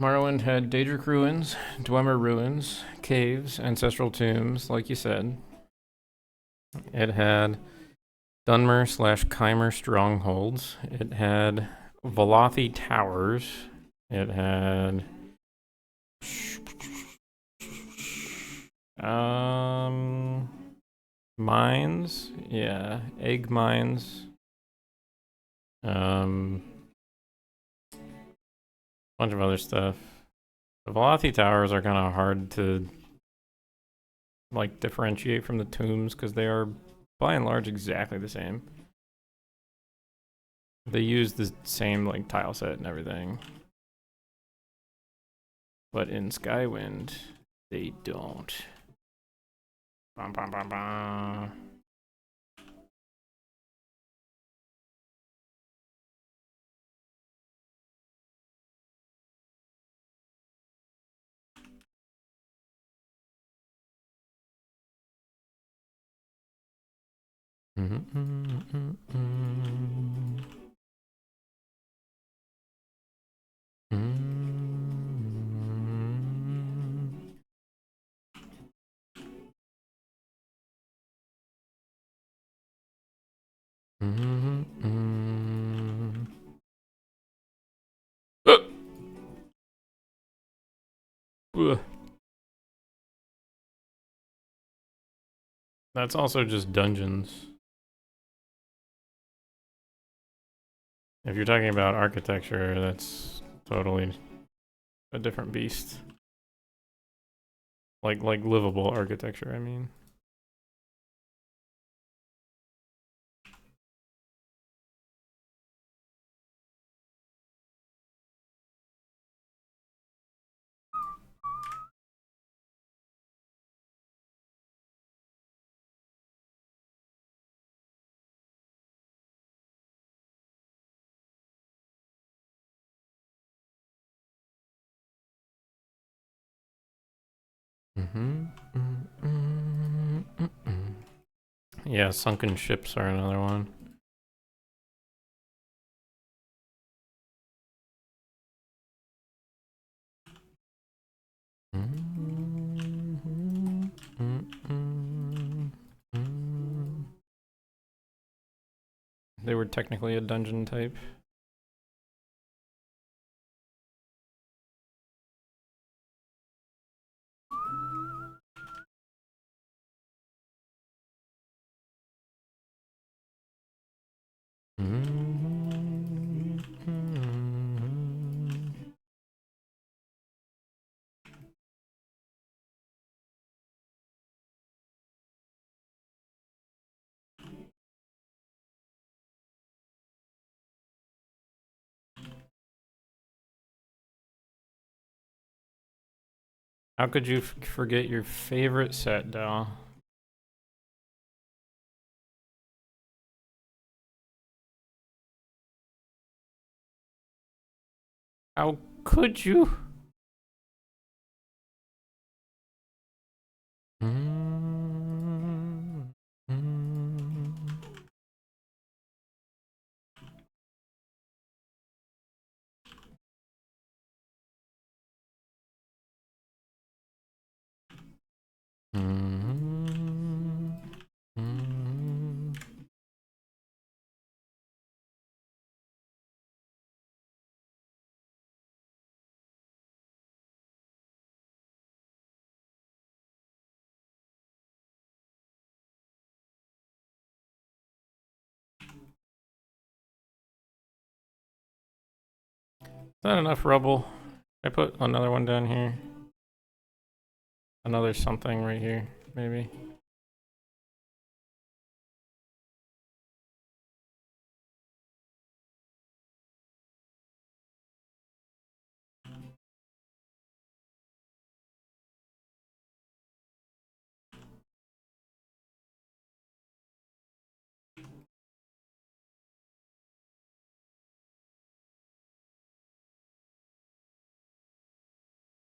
Morrowind had Daedric ruins, Dwemer ruins, caves, ancestral tombs, like you said. It had Dunmer / Kymer strongholds. It had Velothi towers. It had mines. Yeah, egg mines. Bunch of other stuff. The Velothi towers are kind of hard to like differentiate from the tombs because they are by and large exactly the same. They use the same like tile set and everything. But in Skywind, they don't. Bum, bum, bum, bum. That's also just dungeons. If you're talking about architecture, that's totally a different beast. Like livable architecture, I mean. Yeah, sunken ships are another one. They were technically a dungeon type. How could you forget your favorite set, Dal? How could you? Is that enough rubble? I put another one down here. Another something right here, maybe.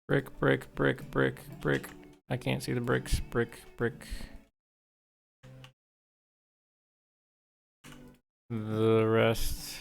Brick, brick, brick, brick, brick. I can't see the bricks. Brick, brick. The rest.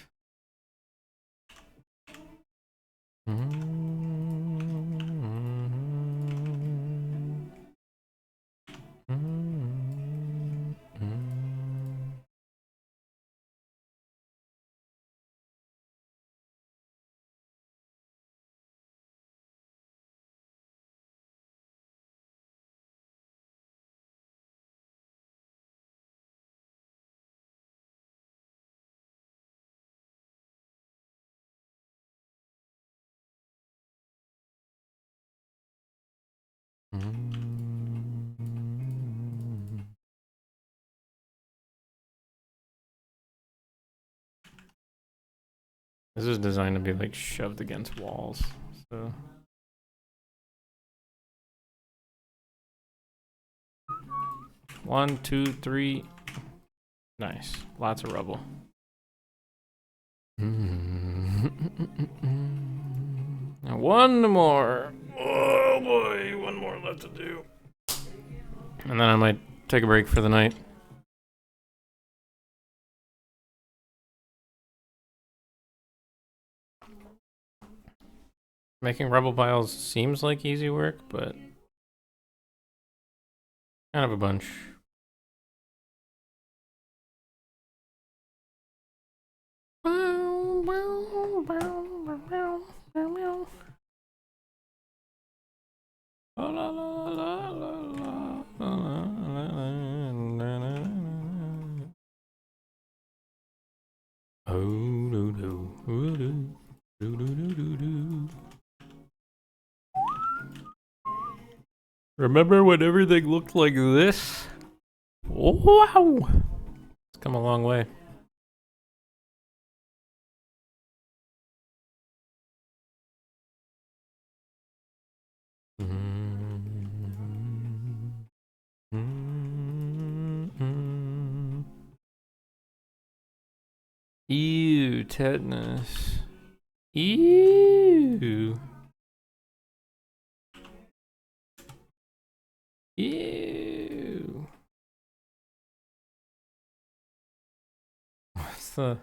This is designed to be like shoved against walls, so. One, two, three. Nice. Lots of rubble. Now one more. Oh boy, one more left to do. And then I might take a break for the night. Making rubble piles seems like easy work, but kind of a bunch. Remember when everything looked like this? Wow! It's come a long way. Ew, tetanus. Ew. Ew. What's the...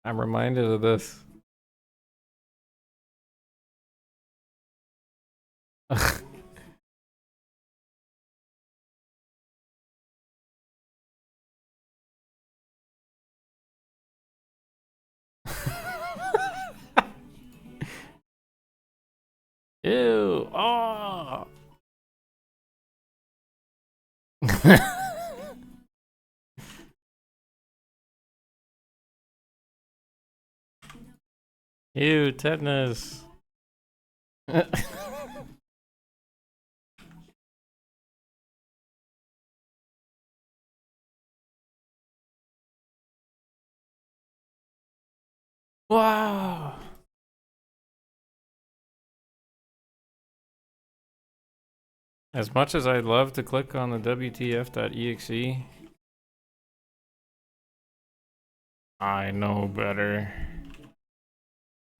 I'm reminded of this. Ew. Oh. Ew, tetanus. Wow. As much as I'd love to click on the WTF.exe, I know better.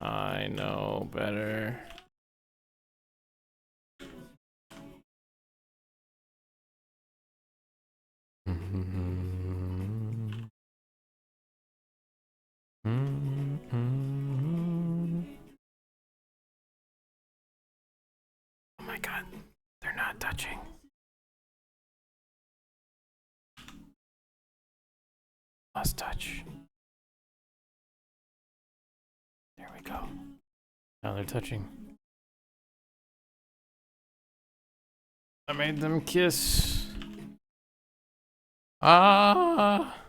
I know better. Oh my god, they're not touching. Must touch. There we go. Now they're touching. I made them kiss. Ah.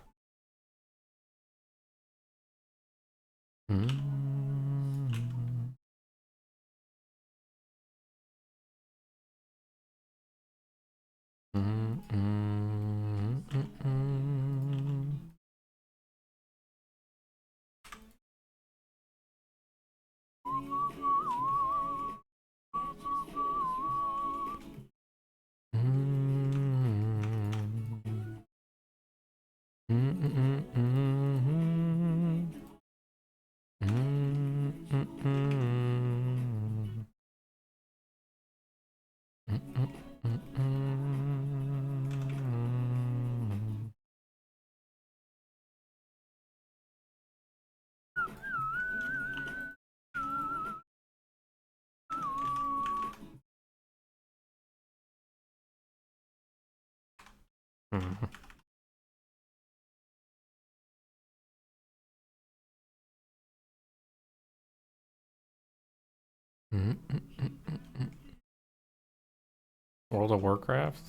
World of Warcraft?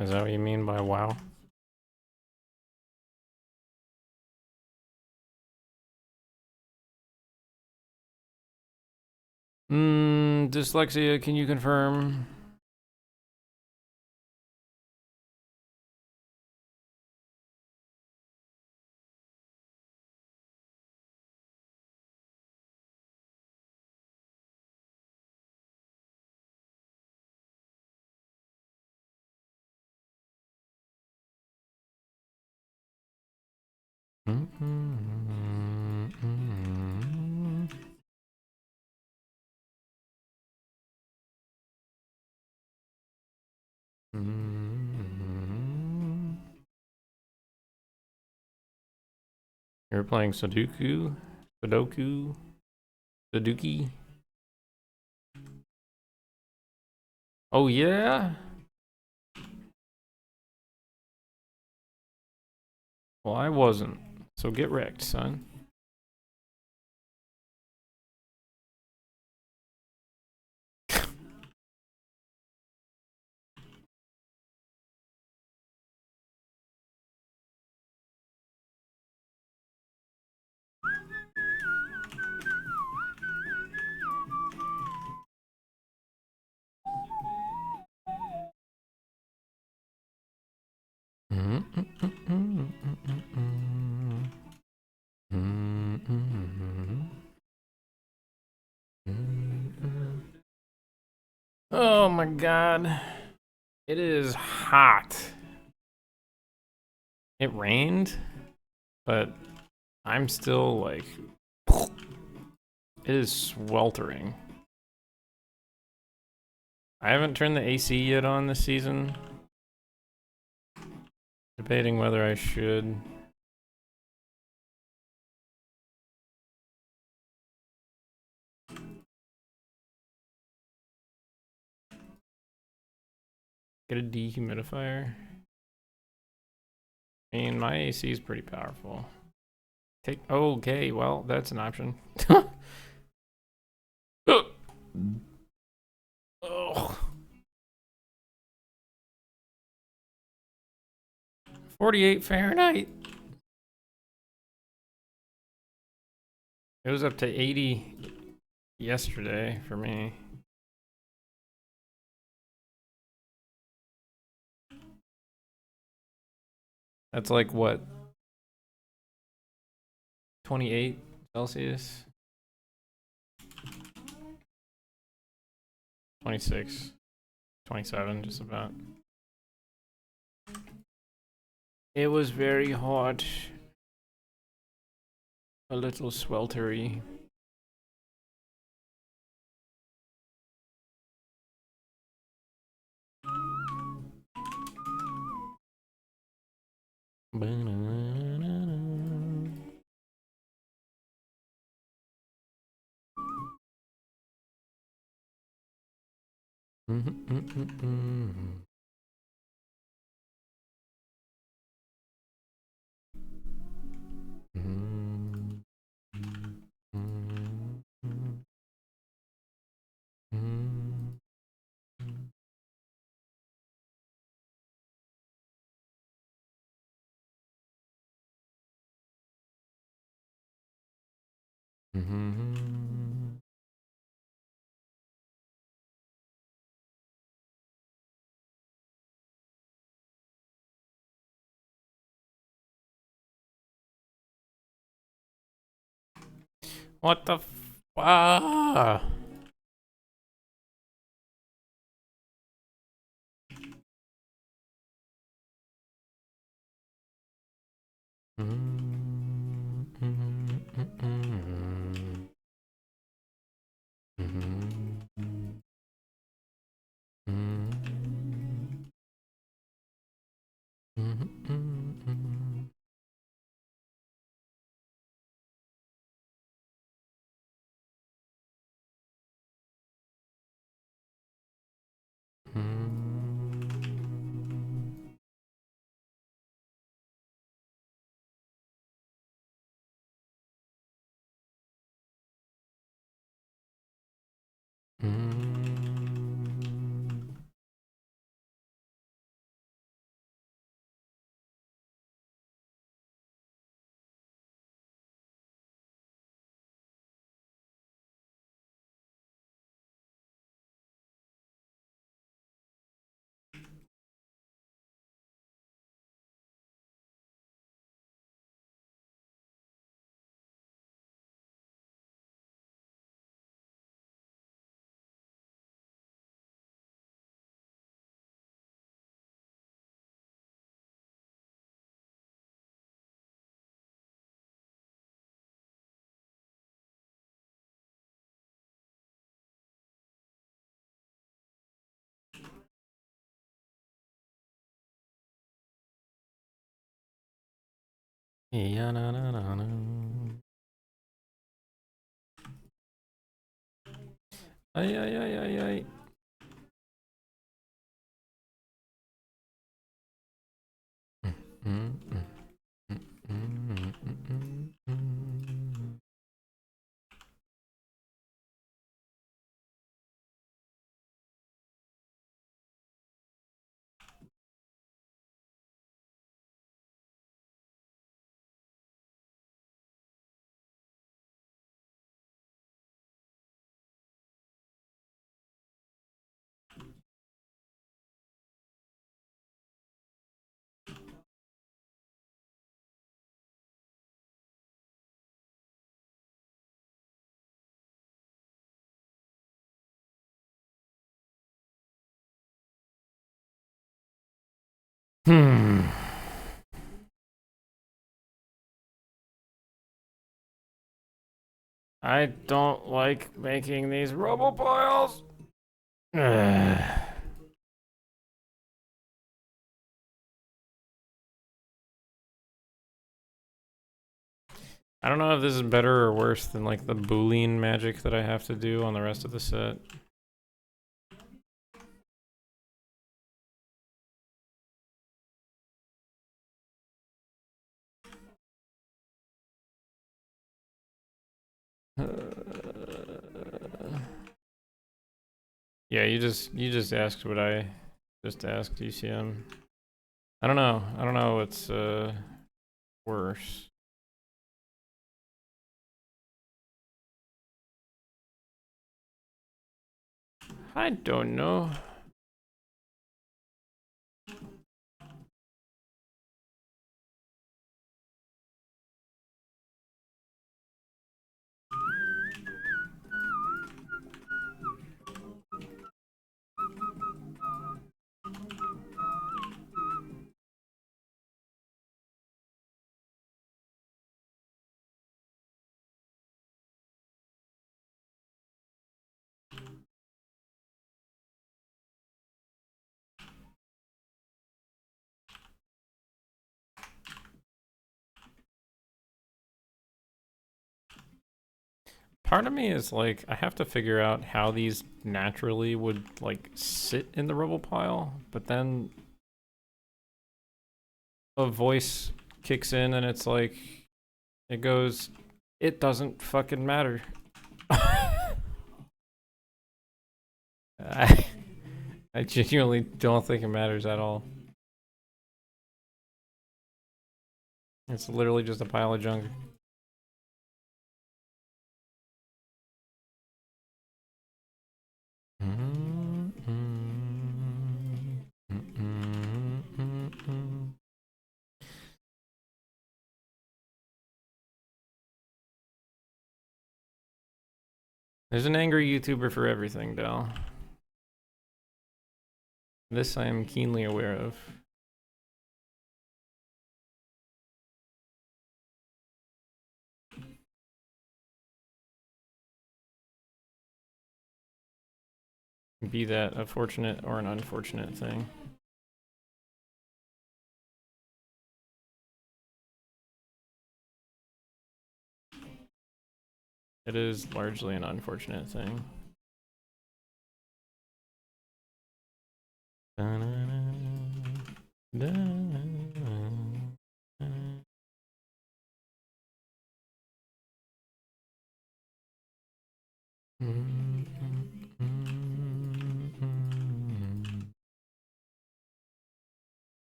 Is that what you mean by WoW? Dyslexia, can you confirm? You're playing Sudoku? Sudoku? Sudoku? Oh yeah? Well, I wasn't. So get wrecked, son. Oh my god. It is hot. It rained, but I'm still like... It is sweltering. I haven't turned the AC yet on this season. Debating whether I should. Get a dehumidifier. I mean, my AC is pretty powerful. Okay, well, that's an option. Oh. 48 Fahrenheit. It was up to 80 yesterday for me. That's like what? 28 Celsius. 26. 27, just about. It was very hot. A little sweltery. What the ah. Yeah, na, na, na, na. Ay, ay, ay, ay, ay. I don't like making these rubble piles. I don't know if this is better or worse than like the Boolean magic that I have to do on the rest of the set. Yeah, you just asked what I just asked, UCM. I don't know. I don't know what's worse. I don't know. Part of me is like, I have to figure out how these naturally would like sit in the rubble pile, but then a voice kicks in and it's like, it goes, it doesn't fucking matter. I genuinely don't think it matters at all. It's literally just a pile of junk. There's an angry YouTuber for everything, Dal. This I am keenly aware of. Be that a fortunate or an unfortunate thing. It is largely an unfortunate thing.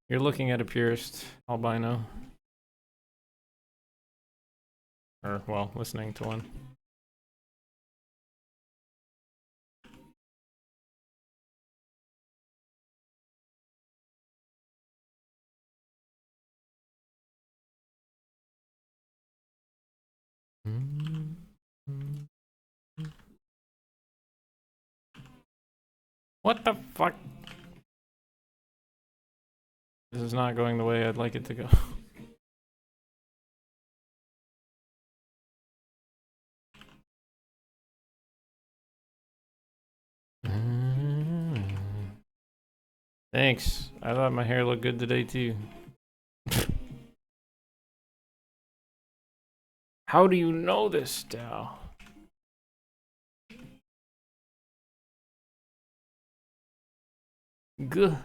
You're looking at a purist albino. Or, well, listening to one. What the fuck? This is not going the way I'd like it to go. Thanks. I thought my hair looked good today too. How do you know this, Dow? Good.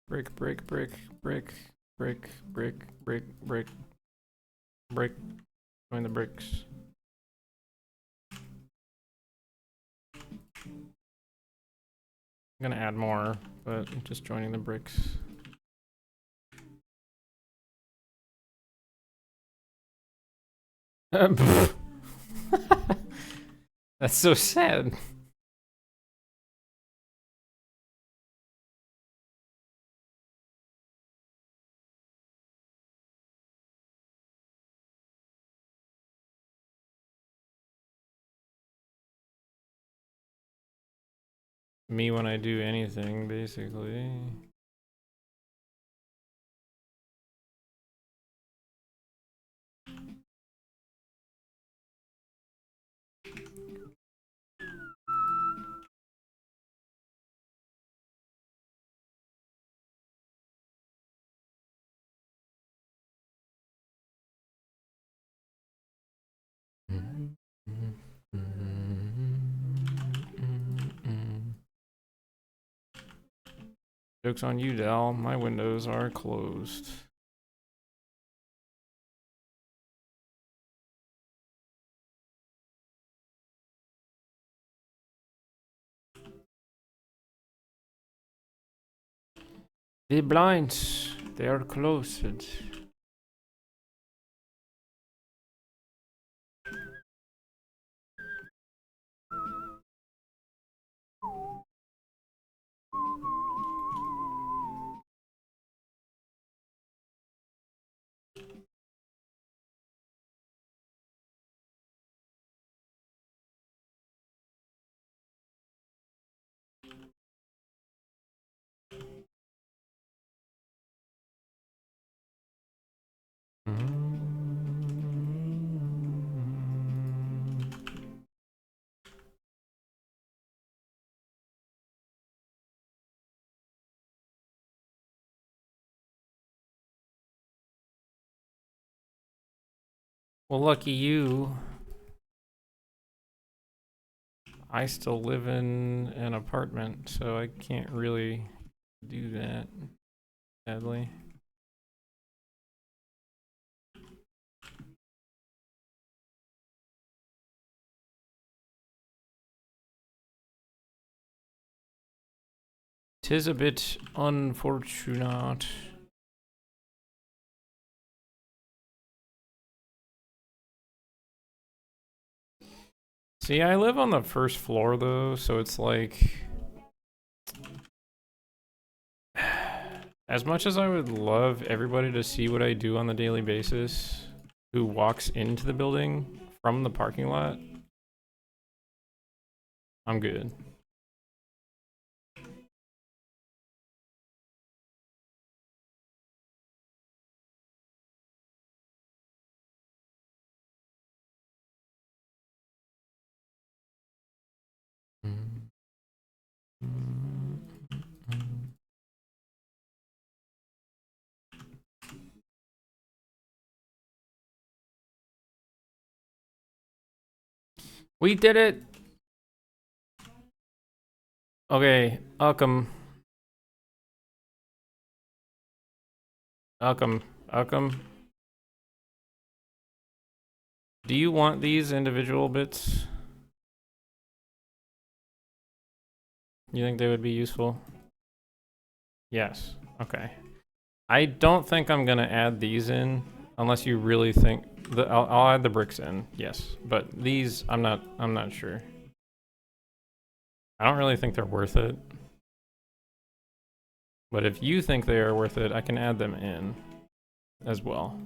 Brick, brick, brick, brick, brick, brick, brick, brick, brick. Join the bricks. I'm gonna add more, but I'm just joining the bricks. That's so sad. Me when I do anything, basically. Joke's on you, Dal. My windows are closed. The blinds, they are closed. Well, lucky you. I still live in an apartment, so I can't really do that, sadly. Tis a bit unfortunate. See, I live on the first floor though, so it's like... As much as I would love everybody to see what I do on the daily basis, who walks into the building from the parking lot, I'm good. We did it! Okay, Welcome. Do you want these individual bits? You think they would be useful? Yes. Okay. I don't think I'm gonna add these in unless you really think I'll add the bricks in. Yes, but these I'm not sure. I don't really think they're worth it. But if you think they are worth it, I can add them in as well.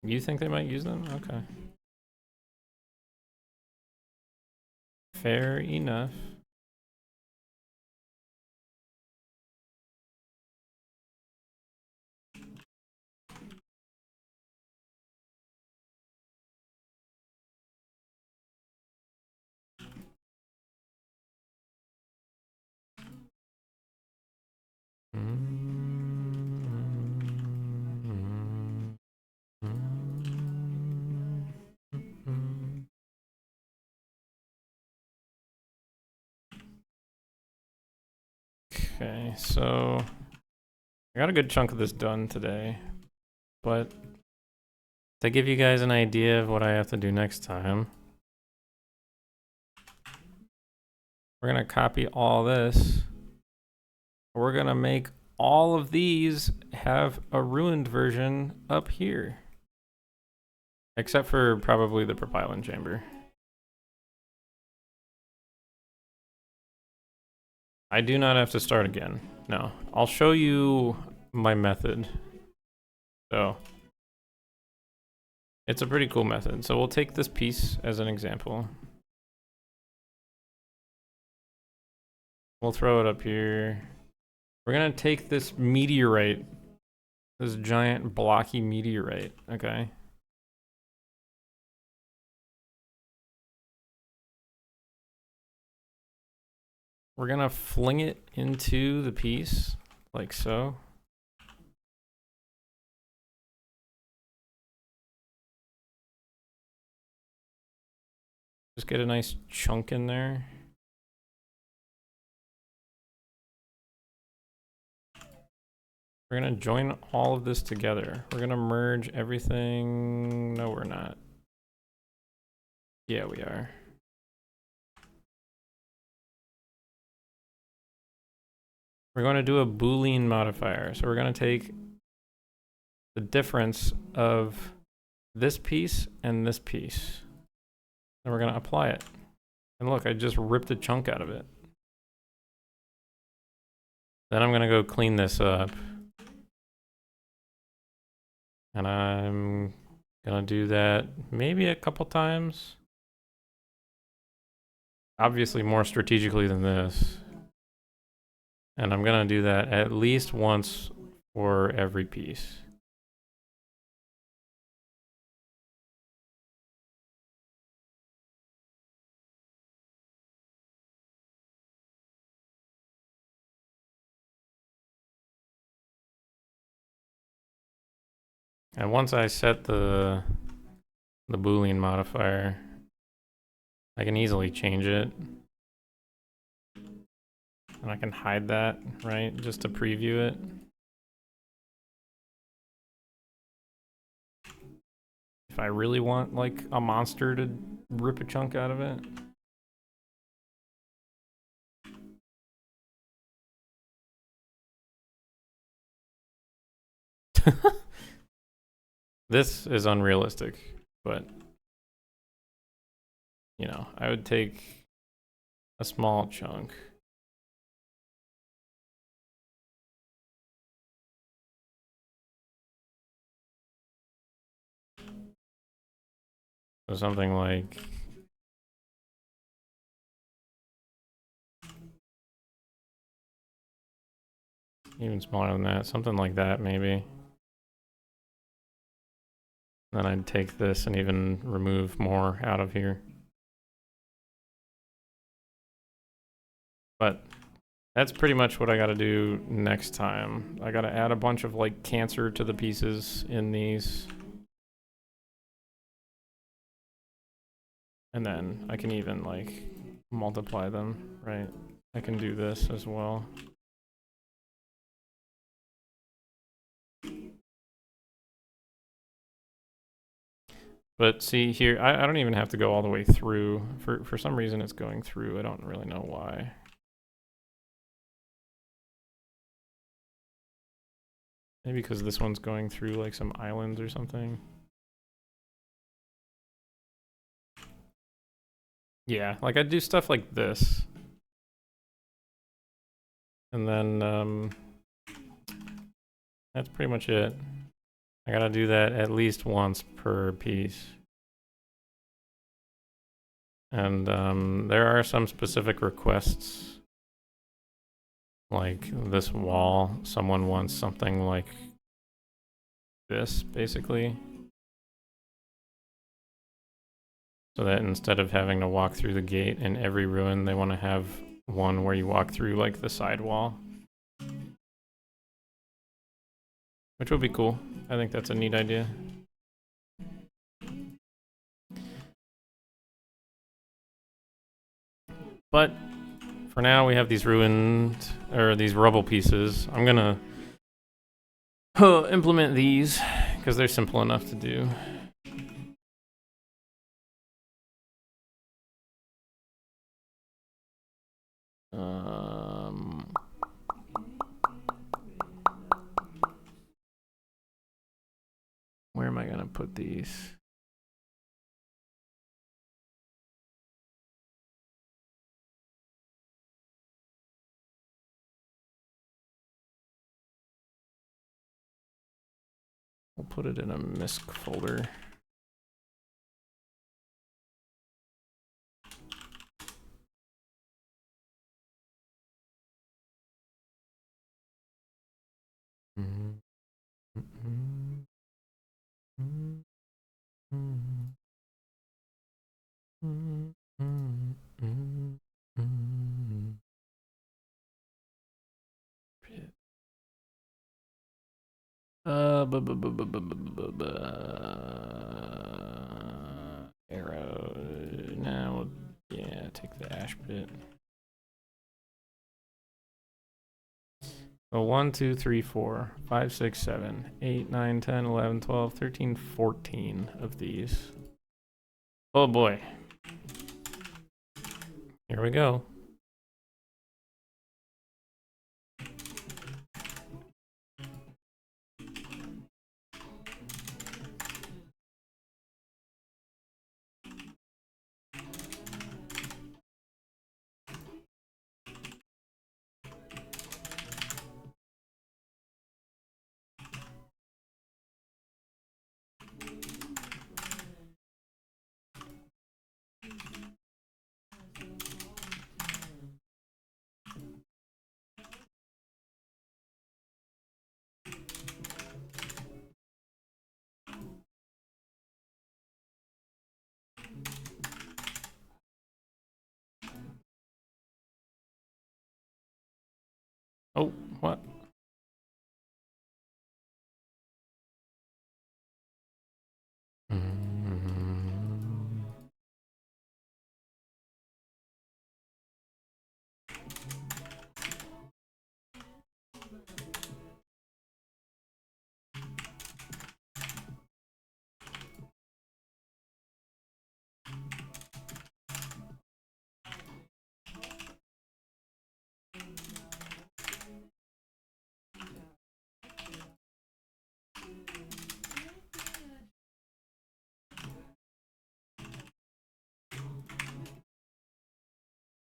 You think they might use them? Okay. Fair enough. Okay, so I got a good chunk of this done today, but to give you guys an idea of what I have to do next time, we're gonna copy all this. We're gonna make all of these have a ruined version up here. Except for probably the propylene chamber. I do not have to start again. No, I'll show you my method. So, it's a pretty cool method. So we'll take this piece as an example. We'll throw it up here. We're gonna take this meteorite, this giant blocky meteorite, okay? We're gonna fling it into the piece, like so. Just get a nice chunk in there. We're gonna join all of this together. We're gonna merge everything. No, we're not. Yeah, we are. We're going to do a Boolean modifier. So we're going to take the difference of this piece and this piece, and we're going to apply it. And look, I just ripped a chunk out of it. Then I'm going to go clean this up. And I'm going to do that maybe a couple times. Obviously more strategically than this. And I'm going to do that at least once for every piece. And once I set the Boolean modifier, I can easily change it. And I can hide that, right? Just to preview it. If I really want like a monster to rip a chunk out of it. This is unrealistic, but you know, I would take a small chunk. So something like even smaller than that, something like that maybe. Then I'd take this and even remove more out of here. But that's pretty much what I gotta do next time. I gotta add a bunch of like cancer to the pieces in these. And then I can even like multiply them, right? I can do this as well. But see here, I don't even have to go all the way through. For some reason it's going through. I don't really know why. Maybe because this one's going through like some islands or something. Yeah, like I do stuff like this. And then that's pretty much it. I gotta do that at least once per piece. And there are some specific requests. Like this wall, someone wants something like this, basically. So that instead of having to walk through the gate in every ruin, they want to have one where you walk through like the side wall. Which would be cool. I think that's a neat idea. But for now, we have these ruined, or these rubble pieces. I'm gonna implement these because they're simple enough to do. Where am I gonna put these? We'll put it in a MISC folder. Arrow. Now, yeah, take the ash pit. So 1, 2, 3, 4, 5, 6, 7, 8, 9, 10, 11, 12, 13, 14 of these. Oh boy. Here we go. Oh, what?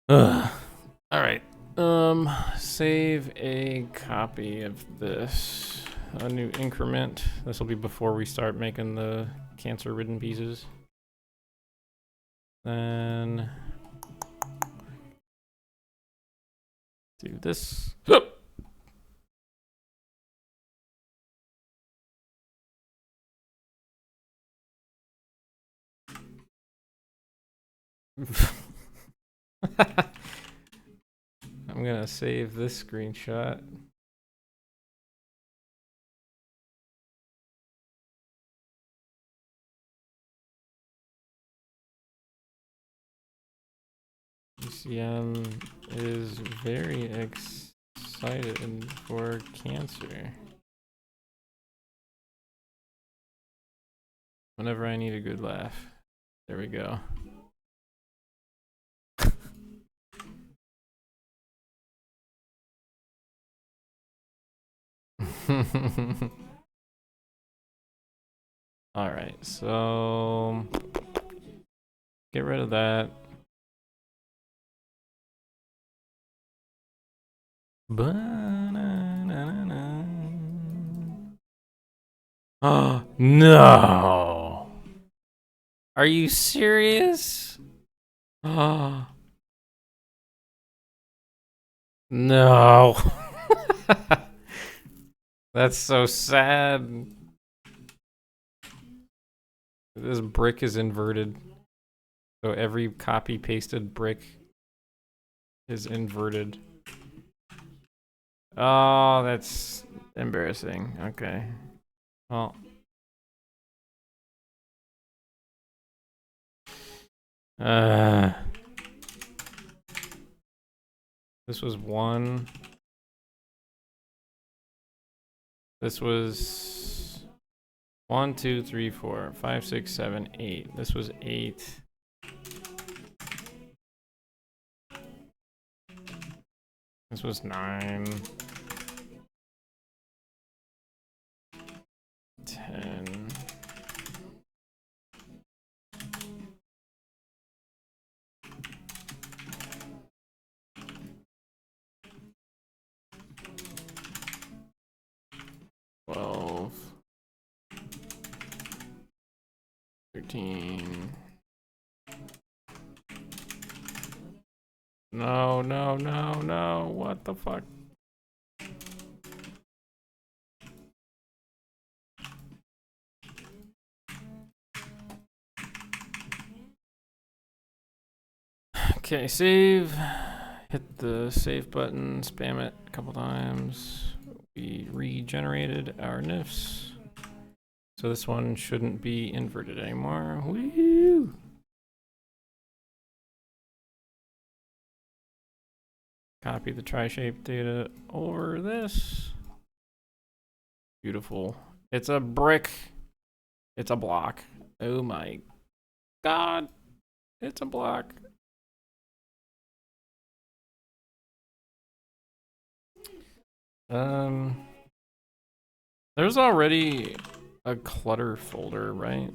Ugh. All right. Save a copy of this. A new increment. This will be before we start making the cancer-ridden pieces. Then do this. I'm gonna save this screenshot. ECM is very excited for cancer. Whenever I need a good laugh. There we go. All right, so get rid of that. Oh, no. Are you serious? Oh. No. That's so sad. This brick is inverted. So every copy pasted brick is inverted. Oh, that's embarrassing. Okay. Well. This was 1. This was 1, 2, 3, 4, 5, 6, 7, 8. This was 8. This was 9. 10. 12. 13. No, no, no, no. What the fuck? Okay, save. Hit the save button, spam it a couple times. We regenerated our nifs. So this one shouldn't be inverted anymore. Woo! Copy the tri-shape data over this. Beautiful. It's a brick. It's a block. Oh my god. It's a block. There's already a clutter folder, right?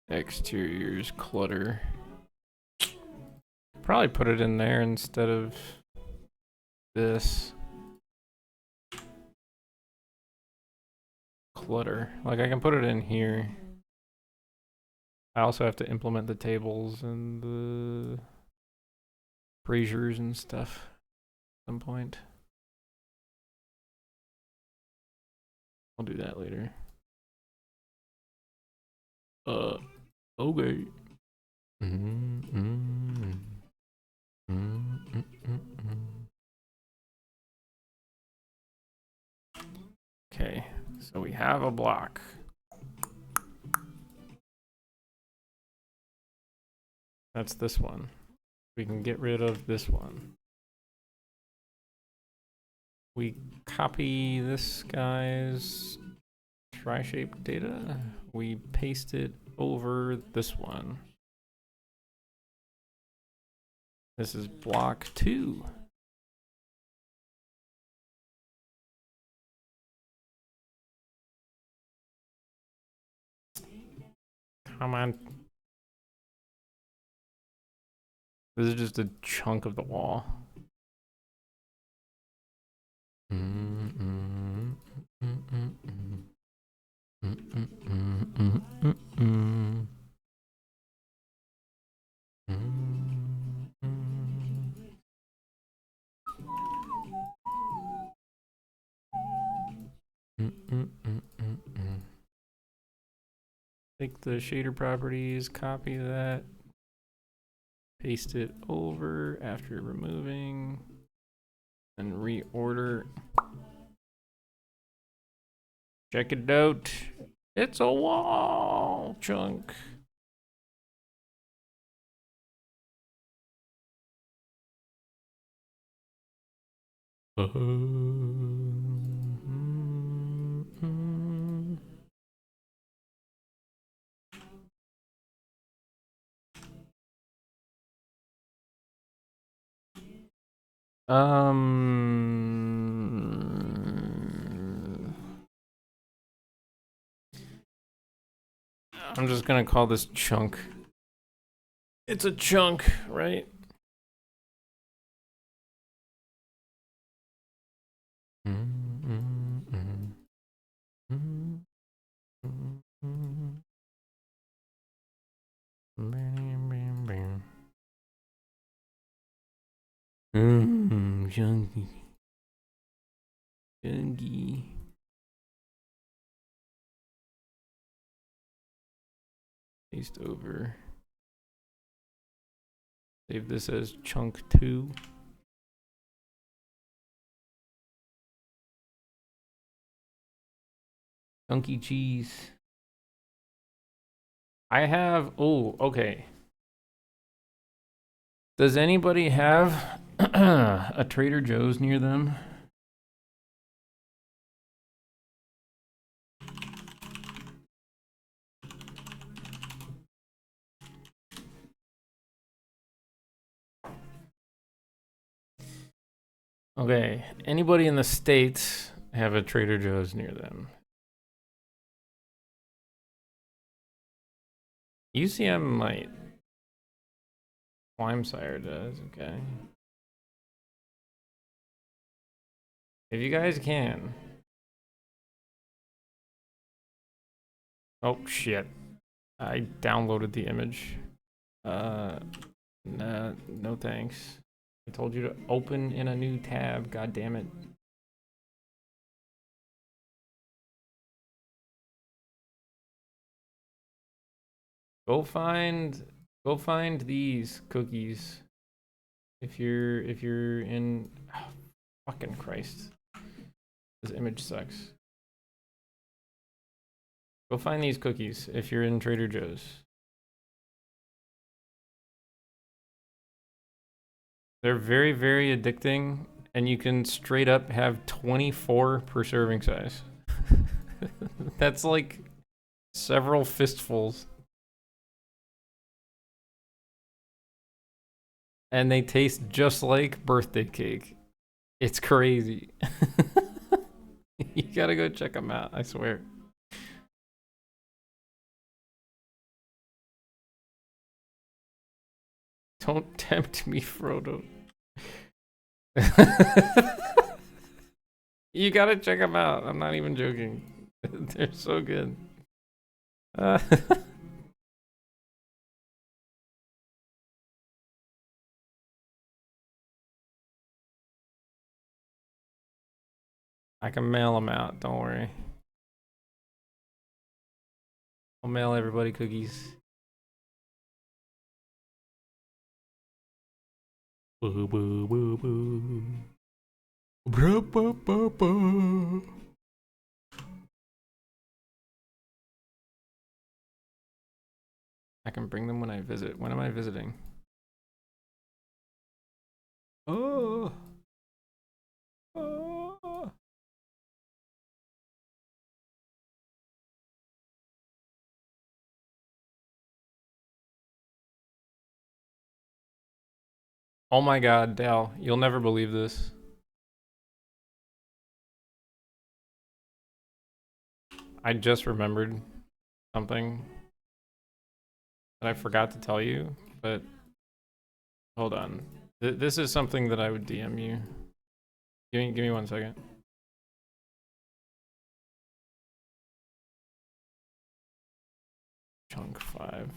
Exteriors clutter. Probably put it in there instead of this. Clutter. Like I can put it in here. I also have to implement the tables and the braziers and stuff at some point. I'll do that later. Okay. Okay, so we have a block. That's this one. We can get rid of this one. We copy this guy's tri-shape data. We paste it over this one. This is block 2. Come on. This is just a chunk of the wall. Take the shader properties, copy that, paste it over after removing, and reorder. Check it out. It's a wall chunk. I'm just gonna call this chunk. It's a chunk, right? Chunky. Chunky. Paste over. Save this as chunk 2. Chunky cheese. I have, oh, okay. Does anybody have a Trader Joe's near them? Okay, anybody in the States have a Trader Joe's near them? UCM might. Slimesire does, okay. If you guys can. Oh, shit. I downloaded the image. Nah, no thanks. I told you to open in a new tab, god damn it. Go find these cookies. If you're in, oh, fucking Christ. This image sucks. Go find these cookies if you're in Trader Joe's. They're very, very addicting, and you can straight up have 24 per serving size. That's like several fistfuls. And they taste just like birthday cake. It's crazy. You gotta go check them out, I swear. Don't tempt me, Frodo. You gotta check them out. I'm not even joking. They're so good. I can mail them out, don't worry. I'll mail everybody cookies. Boo boo boo boo. Bro, boo, boo, boo. I can bring them when I visit. When am I visiting? Oh. Oh. Oh my god, Dal, you'll never believe this. I just remembered something. that I forgot to tell you, but hold on. This is something that I would DM you. Give me 1 second. Chunk 5.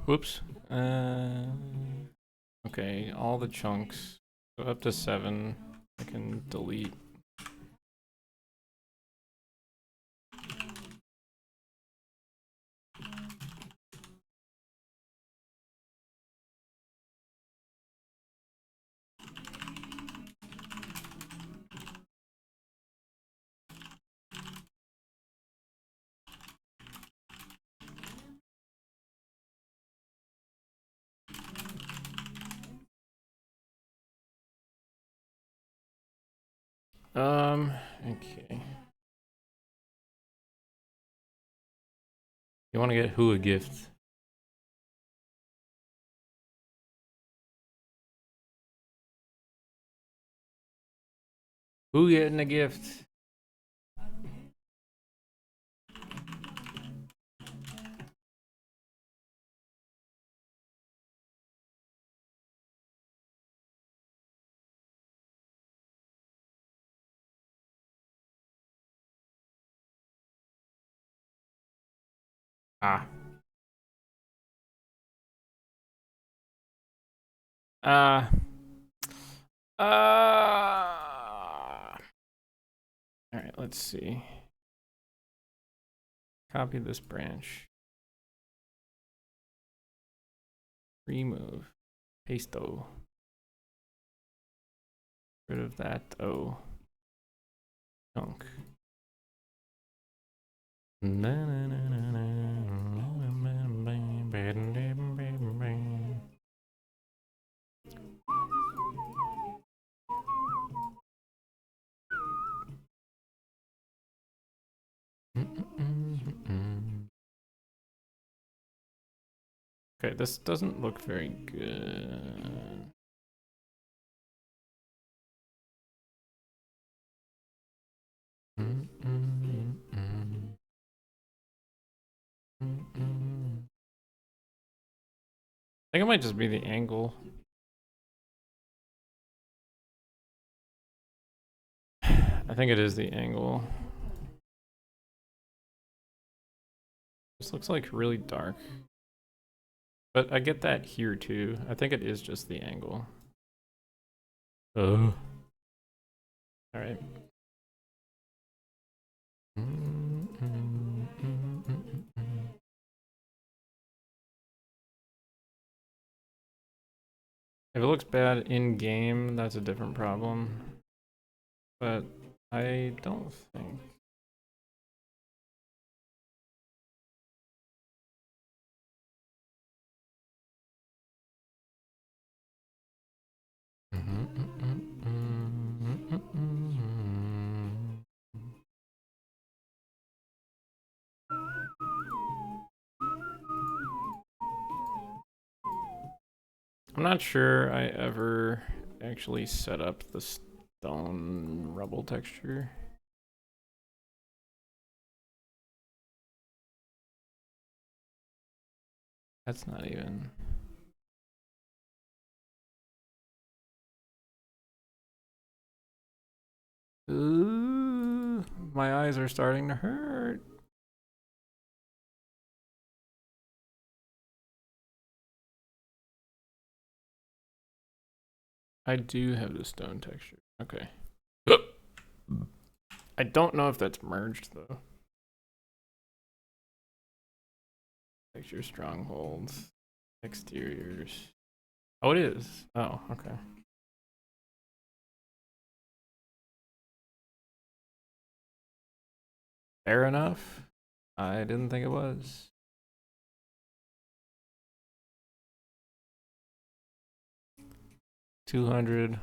Whoops. Okay, all the chunks. So up to 7. I can delete. Okay. You want to get who a gift? Who getting a gift? Ah. Uh. Alright, let's see. Copy this branch. Remove. Paste O. Rid of that O. Chunk. Okay, this doesn't look very good. I think it might just be the angle. I think it is the angle. This looks like really dark. But I get that here too. I think it is just the angle. Oh. Alright. If it looks bad in game, that's a different problem. But I don't think. I'm not sure I ever actually set up the stone rubble texture. That's not even. Ooh, my eyes are starting to hurt. I do have the stone texture. Okay. I don't know if that's merged though. Texture strongholds, exteriors. Oh, it is. Oh, okay. Fair enough. I didn't think it was. $201.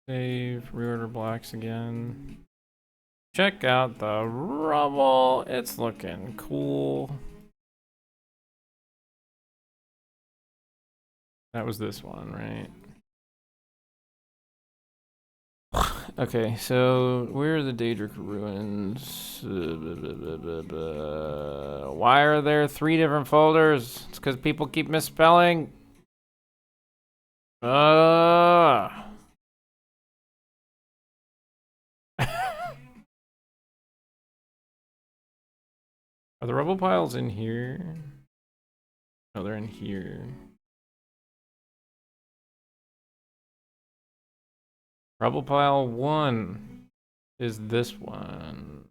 Save, reorder blocks again. Check out the rubble. It's looking cool. That was this one, right? Okay, so where are the Daedric ruins? Why are there 3 different folders? It's because people keep misspelling. Are the rubble piles in here? No, they're in here. Rubble pile 1 is this one.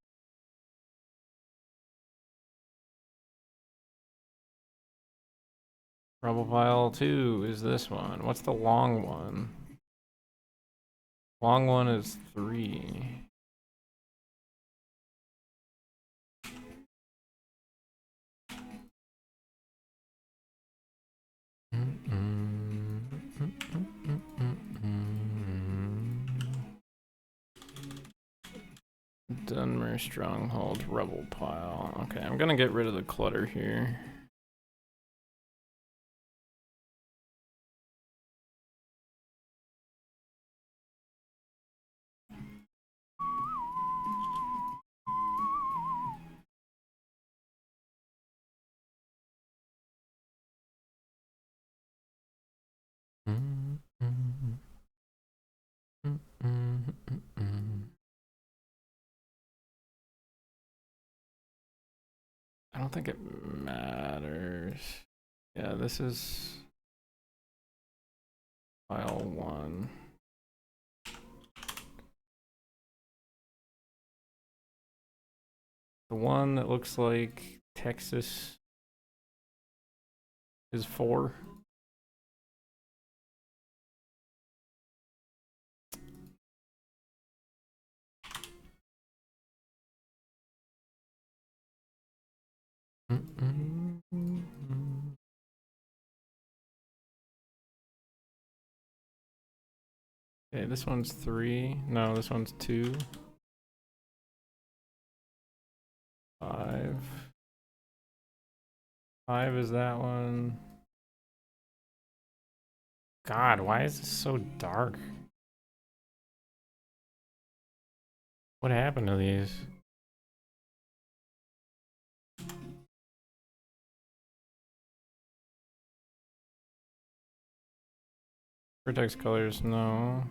Rubble pile 2 is this one. What's the long one? Long one is 3. Dunmer Strongholds, rubble pile. Okay, I'm gonna get rid of the clutter here. I don't think it matters. Yeah, this is file 1. The one that looks like Texas is 4. Okay, this one's 3. No, this one's 2. 5. 5 is that one. God, why is this so dark? What happened to these? Vertex colors, no.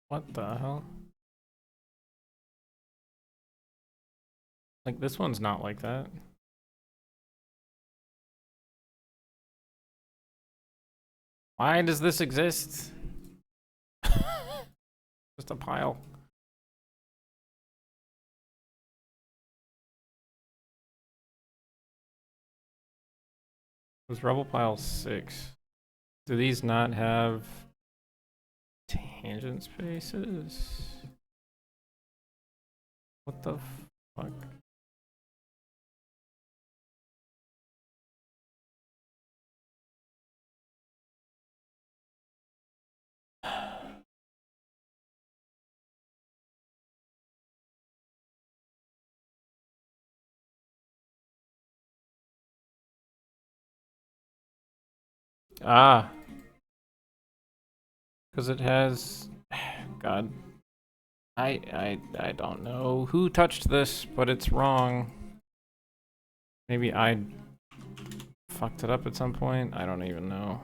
What the hell? Like, this one's not like that. Why does this exist? Just a pile. Was rubble pile 6? Do these not have tangent spaces? What the fuck? Ah, Because it has... God. I don't know who touched this, but it's wrong. Maybe I fucked it up at some point. I don't even know.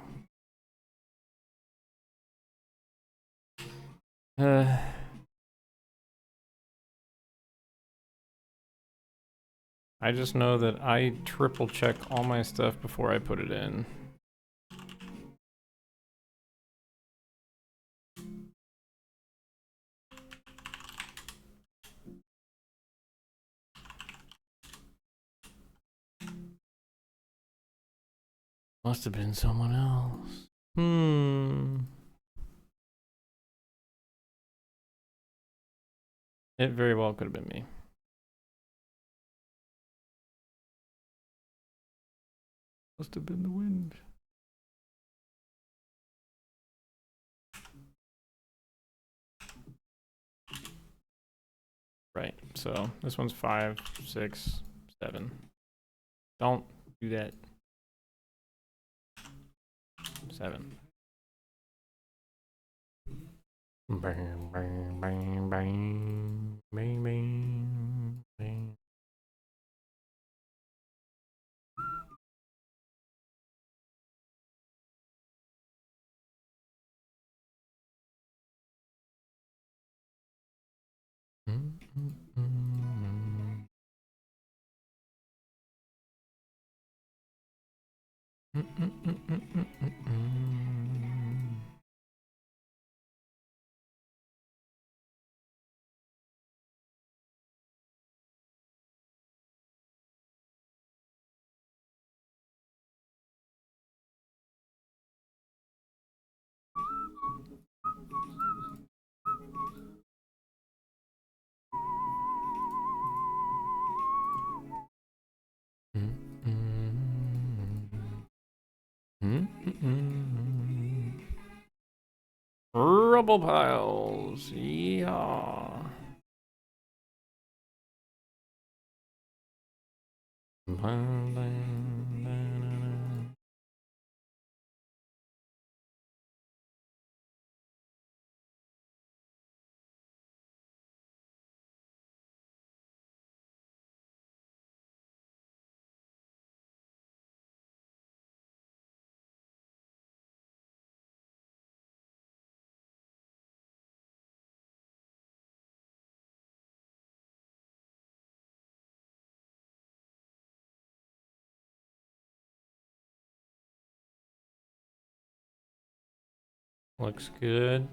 I just know that I triple check all my stuff before I put it in. Must have been someone else. It very well could have been me. Must have been the wind. Right, so this one's 5, 6, 7. Don't do that. 7. Bang, bang, bang, bang, bang, bang, bang. Rubble piles, yeah. Looks good.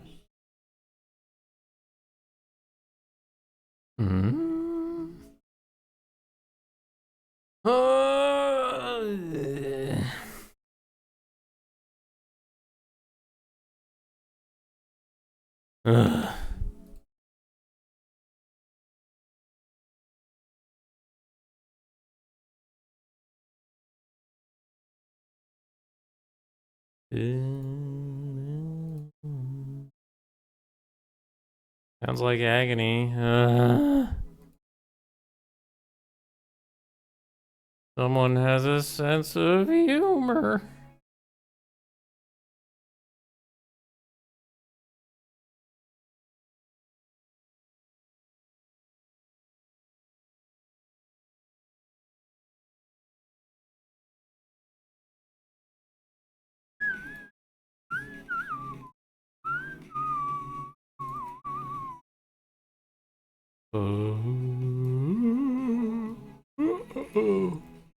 Sounds like agony. Someone has a sense of humor.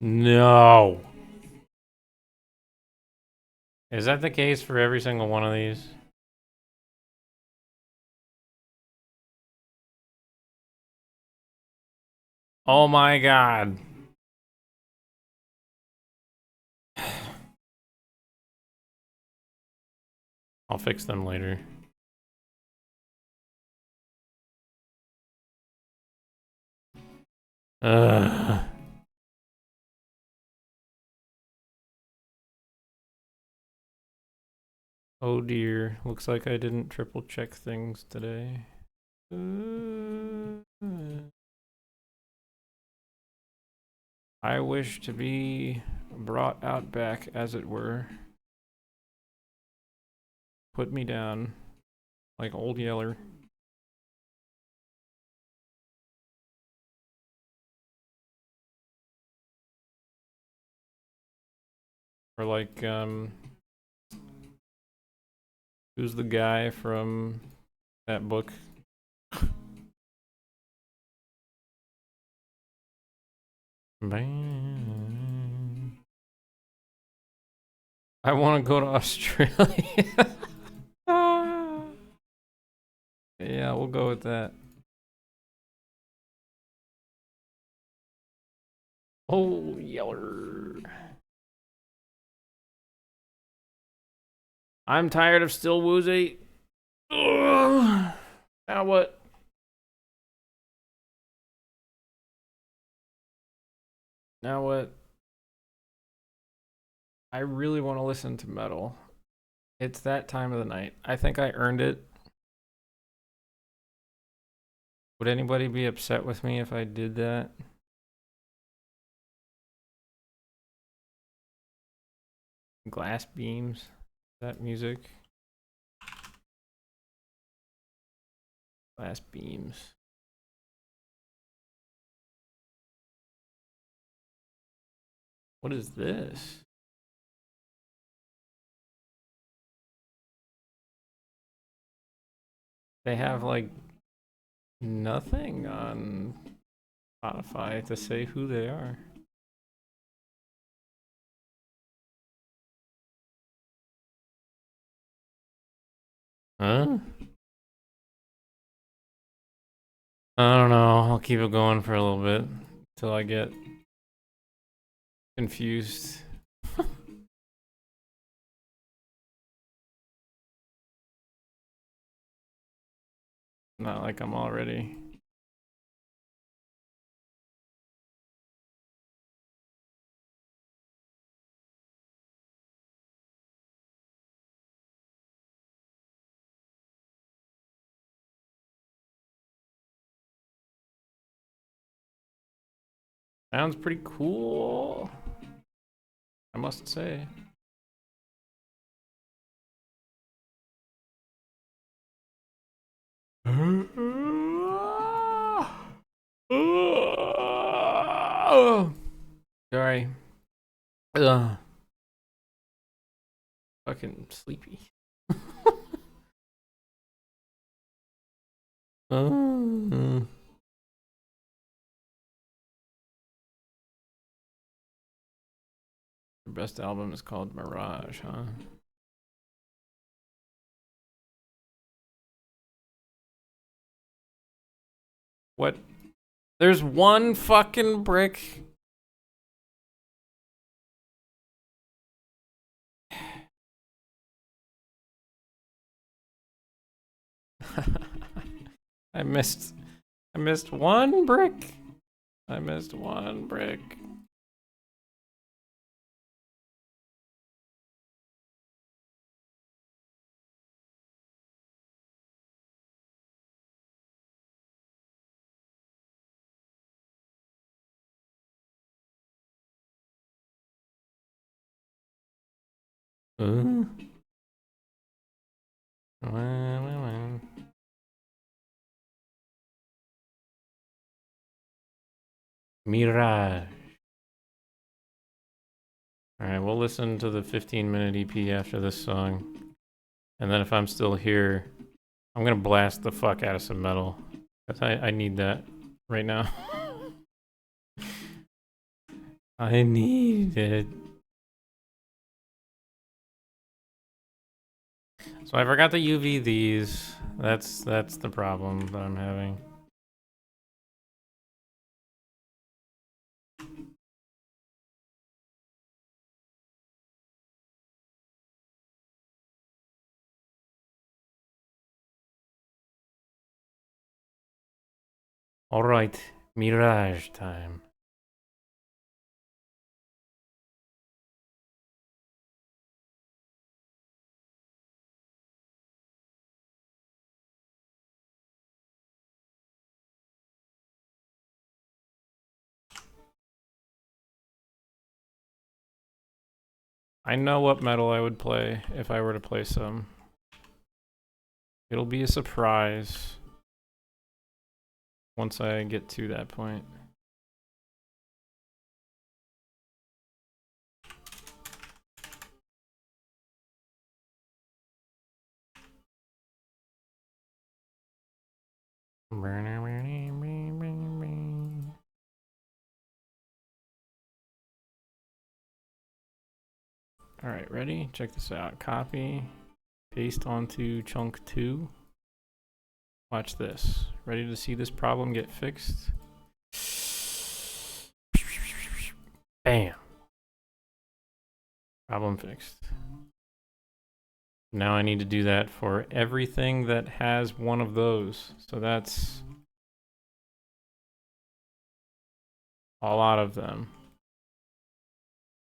No. Is that the case for every single one of these? Oh my god. I'll fix them later. Ugh. Oh dear. Looks like I didn't triple check things today. I wish to be brought out back, as it were. Put me down. Like Old Yeller. Or like, who's the guy from that book? Bang. I want to go to Australia. Yeah, we'll go with that. Oh, Yeller. I'm tired of still woozy. Ugh. Now what? Now what? I really want to listen to metal. It's that time of the night. I think I earned it. Would anybody be upset with me if I did that? Glass beams? That music? Glass beams. What is this? They have like nothing on Spotify to say who they are. Huh? I don't know. I'll keep it going for a little bit until I get confused. Not like I'm already. Sounds pretty cool, I must say. Sorry. Fucking sleepy. The best album is called Mirage, huh? What? There's one fucking brick. I missed one brick. I missed one brick. Uh. Mirage. Alright, we'll listen to the 15-minute EP after this song. And then if I'm still here, I'm gonna blast the fuck out of some metal. I need that right now. I need it. So I forgot to UV these. That's the problem that I'm having. Alright, Mirage time. I know what metal I would play if I were to play some. It'll be a surprise once I get to that point. All right, ready? Check this out. Copy, paste onto chunk 2. Watch this. Ready to see this problem get fixed? Bam. Problem fixed. Now I need to do that for everything that has one of those. So that's a lot of them.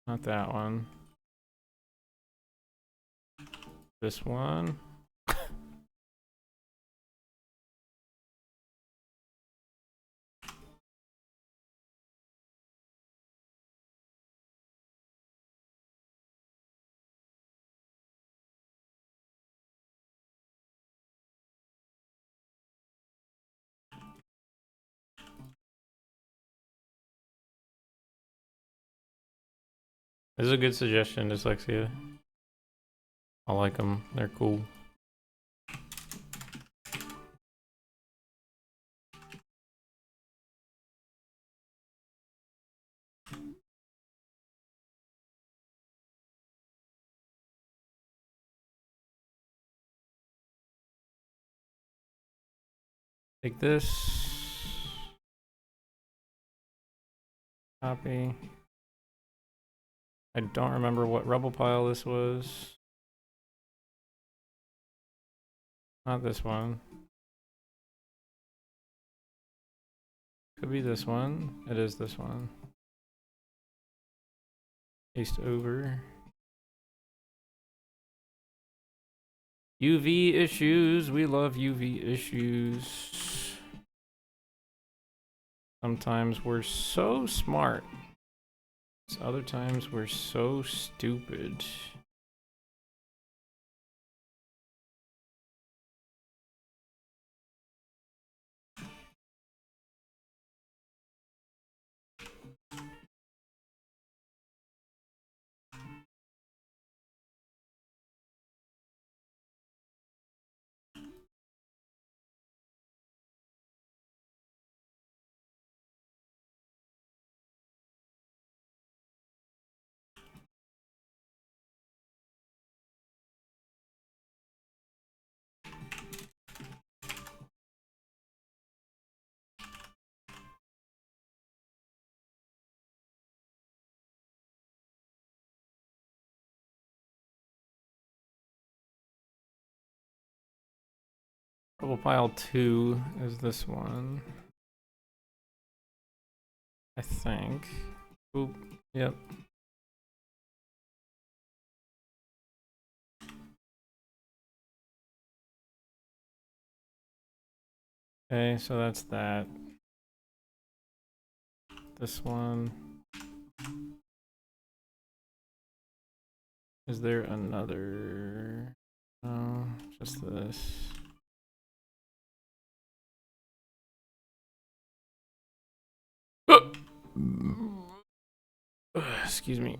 Not that one. This one. This is a good suggestion, Dyslexia. I like them. They're cool. Take this. Copy. I don't remember what rubble pile this was. Not this one. Could be this one. It is this one. Paste over. UV issues. We love UV issues. Sometimes we're so smart. Other times we're so stupid. Rubble pile 2 is this one. I think. Oop, yep. Okay, so that's that. This one. Is there another? No, just this. Excuse me.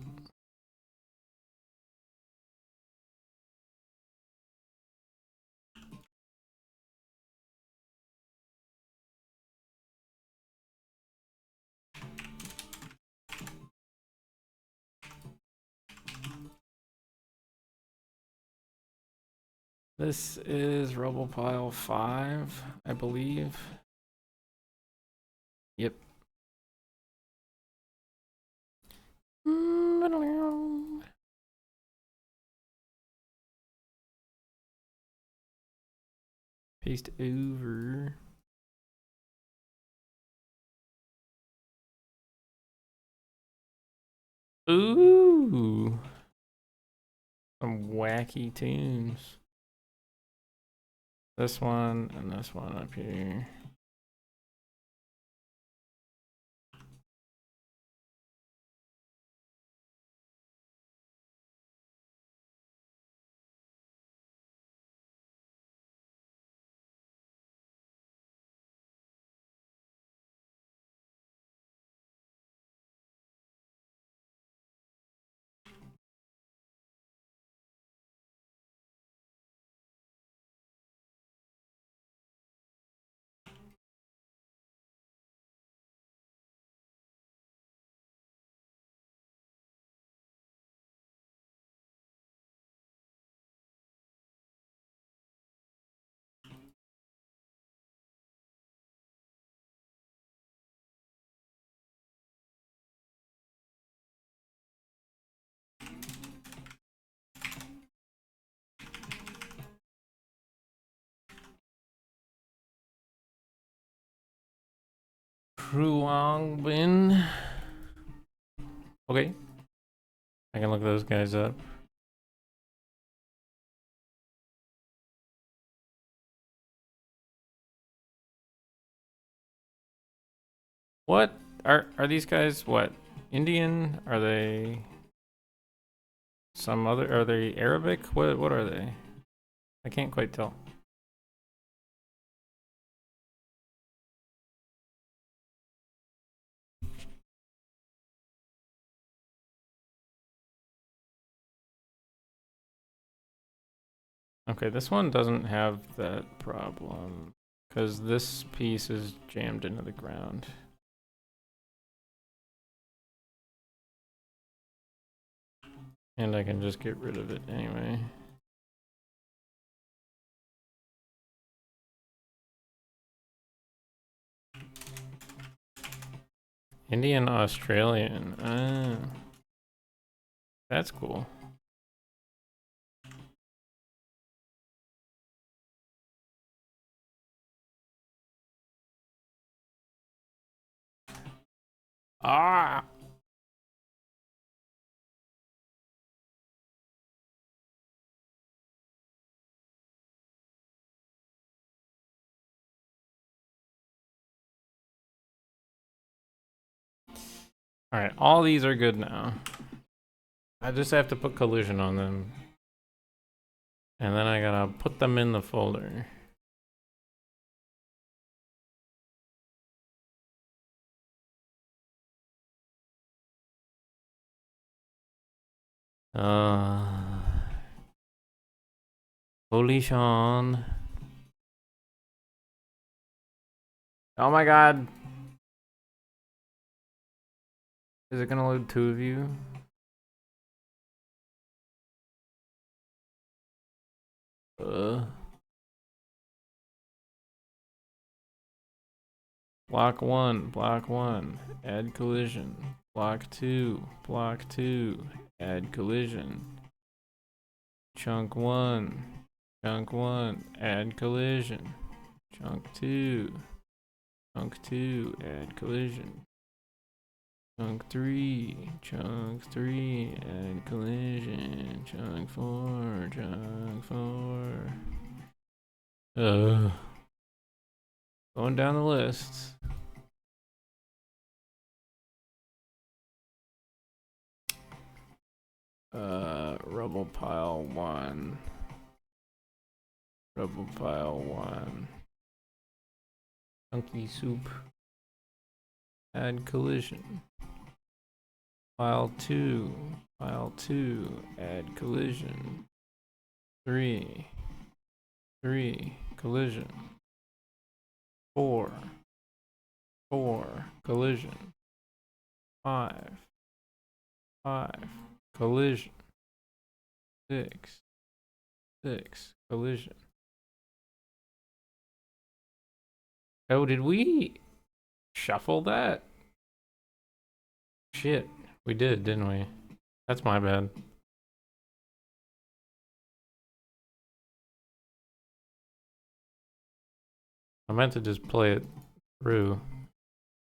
This is rubble pile 5, I believe. Yep. Paste over. Ooh. Some wacky tunes. This one and this one up here. Ruination. Okay. I can look those guys up. What? Are these guys what? Indian? Are they some other, are they Arabic? What are they? I can't quite tell. Okay, this one doesn't have that problem because this piece is jammed into the ground. And I can just get rid of it anyway. Indian Australian. Ah, that's cool. Ah! Alright, all these are good now. I just have to put collision on them. And then I gotta put them in the folder. Collision. Oh my god. Is it gonna load two of you? Block one, add collision. Block two, add collision. Chunk one, add collision. Chunk two, add collision. Chunk three, add collision. Chunk four. Going down the list. Rubble pile one. Chunky soup. Add collision. Pile two, add collision. Three, collision. Four, collision. Five, collision. Six, collision. Oh, did we shuffle that? Shit, we did, didn't we? That's my bad. I meant to just play it through,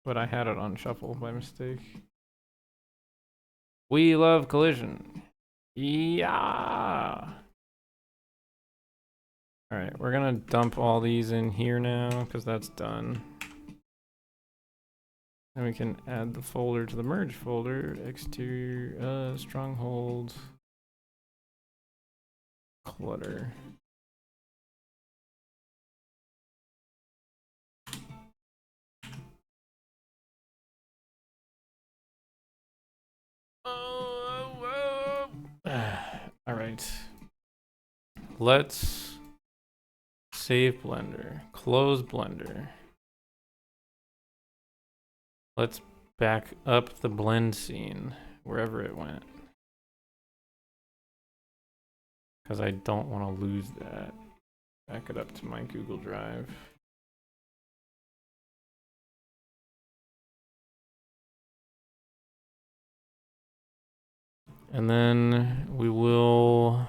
but I had it on shuffle by mistake. We love collision. Yeah. Alright, we're gonna dump all these in here now, because that's done. And we can add the folder to the merge folder. Exterior, Stronghold. Clutter. Alright. Let's save Blender. Close Blender. Let's back up the blend scene wherever it went. Because I don't want to lose that. Back it up to my Google Drive. And then we will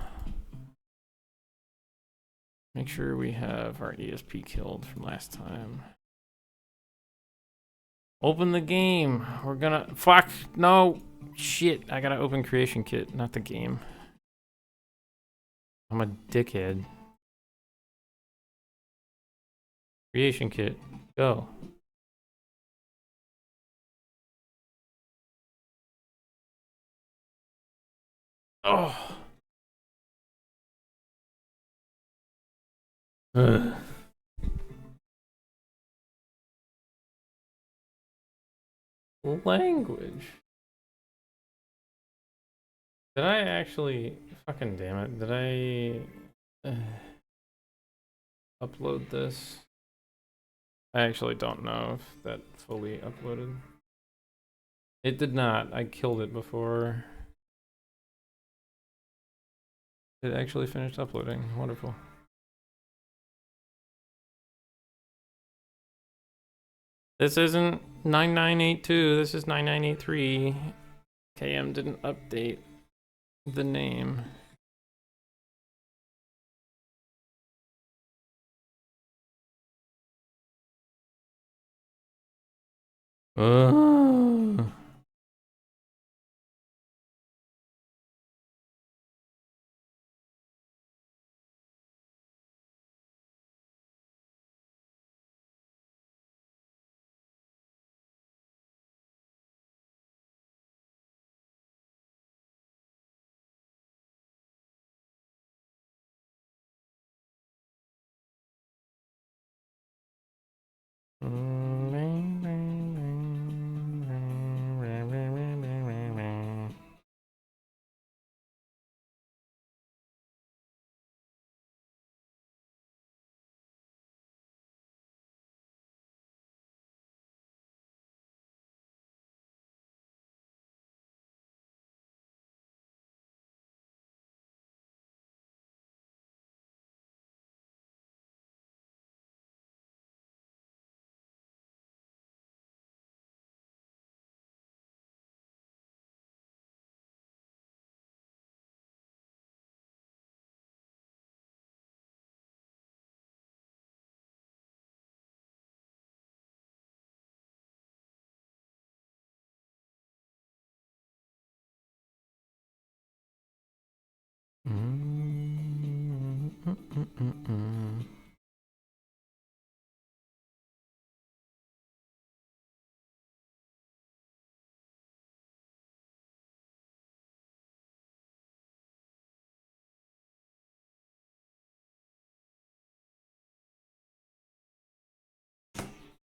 make sure we have our ESP killed from last time. Open the game. We're gonna... Fuck! No! Shit, I gotta open creation kit, not the game. I'm a dickhead. Creation kit. Go. Oh! Ugh. Language. Did I actually... Fucking damn it. Did I... upload this? I actually don't know if that fully uploaded. It did not. I killed it before it actually finished uploading. Wonderful. This isn't 9982, this is 9983. KM didn't update the name.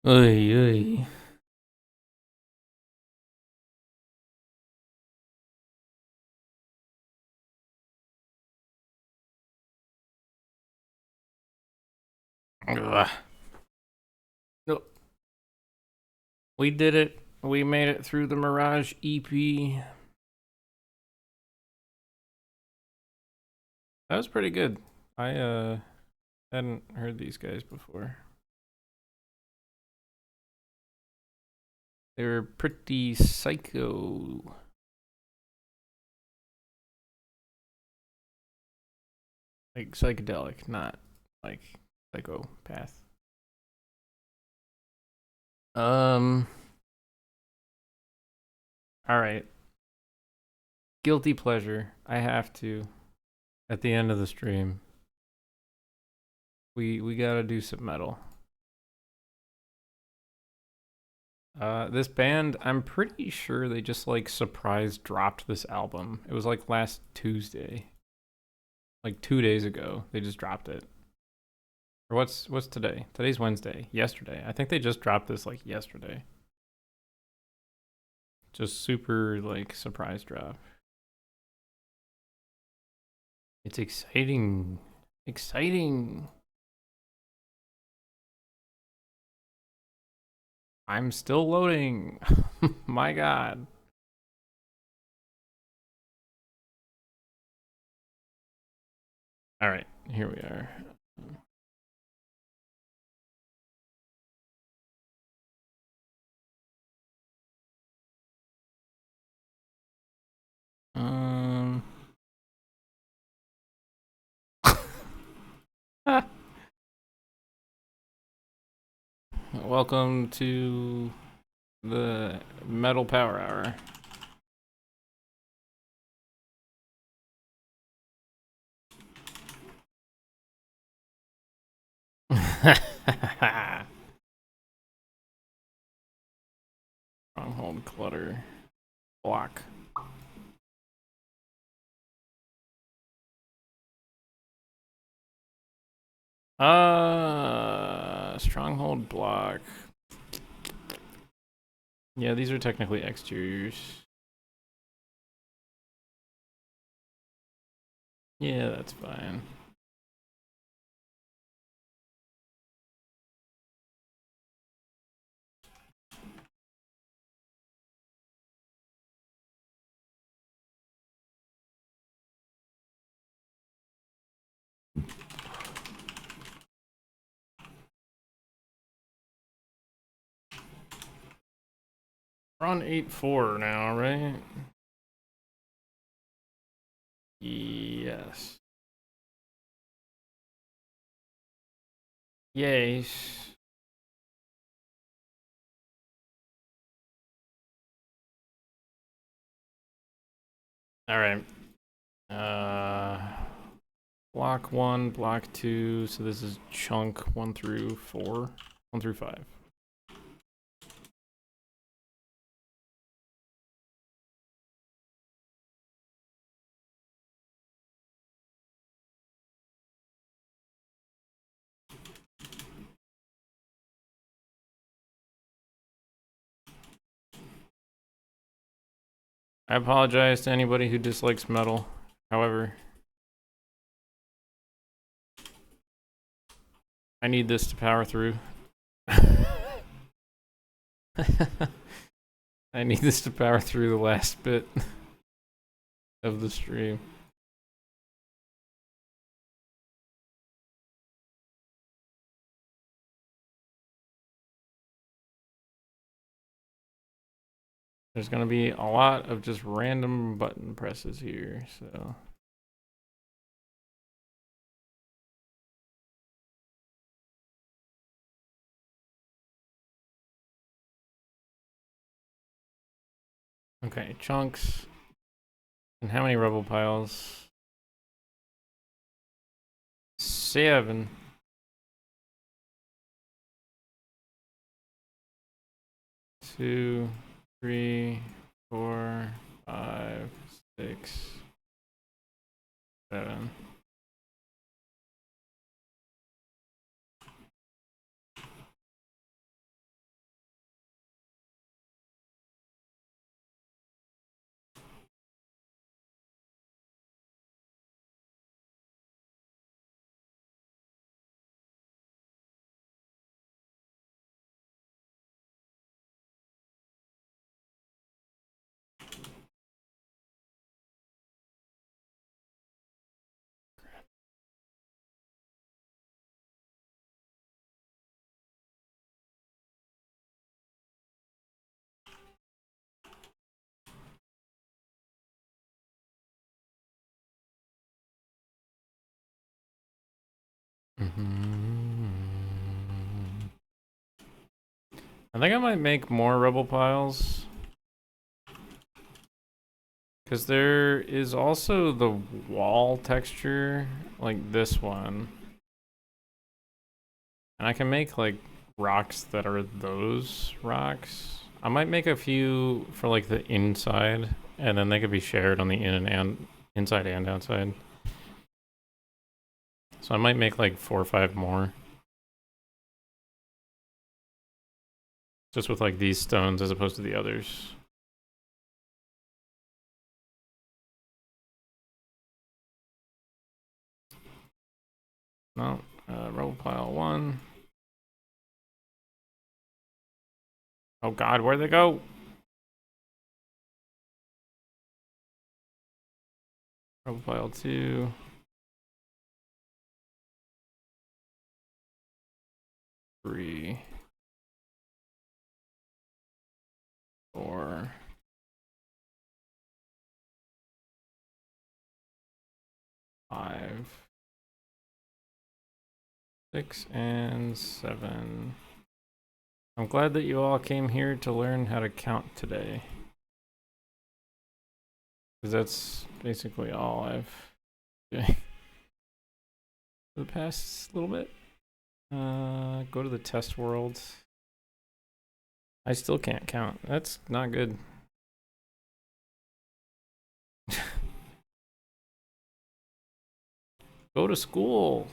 Oy, oy. Ugh. Nope. We did it. We made it through the Mirage EP. That was pretty good. I hadn't heard these guys before. They were pretty psycho. Like psychedelic, not like psychopath. All right. Guilty pleasure. I have to. At the end of the stream, we gotta do some metal. This band, I'm pretty sure they just like surprise dropped this album. It was like last Tuesday, like 2 days ago. They just dropped it. Or what's today? Today's Wednesday. Yesterday, I think they just dropped this like yesterday. Just super like surprise drop. It's exciting. Exciting. I'm still loading. My god. All right, here we are. Welcome to the metal power hour. Stronghold clutter block. Stronghold block. Yeah, these are technically exteriors. Yeah, that's fine. We're on 8-4 now, right? Yes. Yes. All right. Block 1, block 2. So this is chunk 1 through 4, 1 through 5. I apologize to anybody who dislikes metal. However, I need this to power through. I need this to power through the last bit of the stream. There's gonna be a lot of just random button presses here, so. Okay, chunks. And how many rubble piles? 7. 2, 3, 4, 5, 6, 7. I think I might make more rubble piles. Because there is also the wall texture, like this one. And I can make like rocks that are those rocks. I might make a few for like the inside, and then they could be shared on the inside and outside. So I might make like 4 or 5 more. Just with like these stones as opposed to the others. No, rubble pile 1. Oh god, where'd they go? Rubble pile 2. 3. 4. 5. 6 and 7. I'm glad that you all came here to learn how to count today. Because that's basically all I've been doing for the past little bit. Go to the test world. I still can't count. That's not good. Go to school.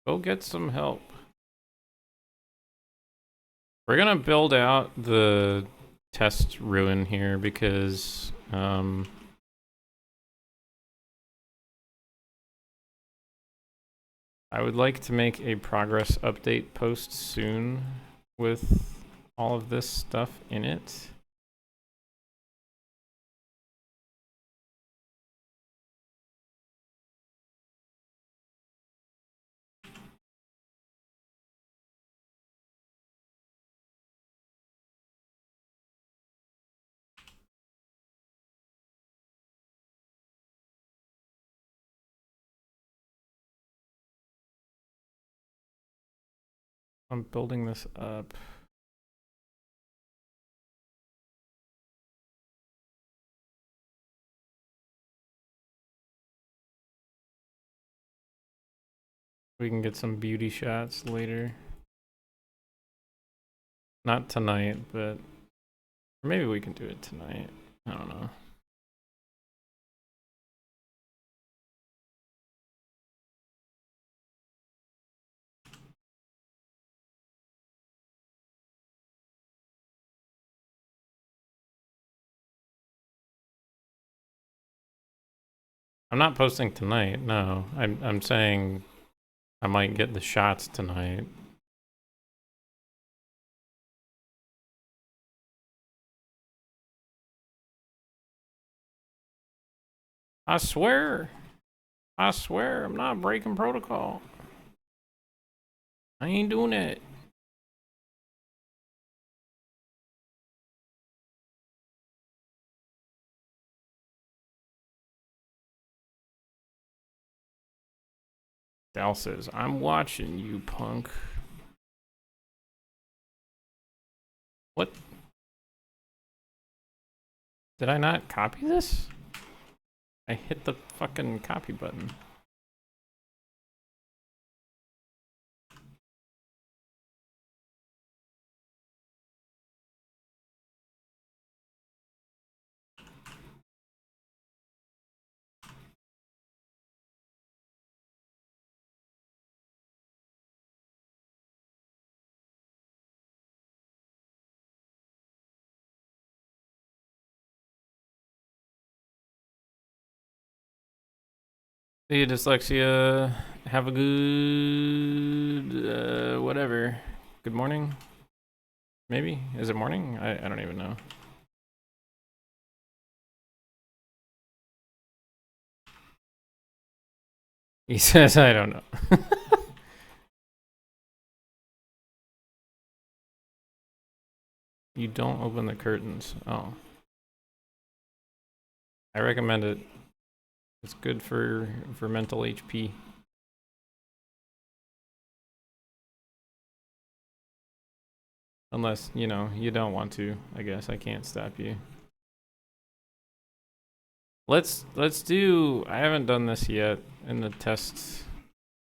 Go get some help. We're gonna build out the test ruin here because I would like to make a progress update post soon with all of this stuff in it. I'm building this up. We can get some beauty shots later. Not tonight, but maybe we can do it tonight. I don't know. I'm not posting tonight, no. I'm saying I might get the shots tonight. I swear I'm not breaking protocol. I ain't doing it. Dal says, I'm watching you, punk. What? Did I not copy this? I hit the fucking copy button. See you, dyslexia. Have a good whatever. Good morning. Maybe? Is it morning? I don't even know. He says I don't know. You don't open the curtains. Oh. I recommend it. It's good for mental HP. Unless, you know, you don't want to. I guess I can't stop you. Let's do, I haven't done this yet in the test,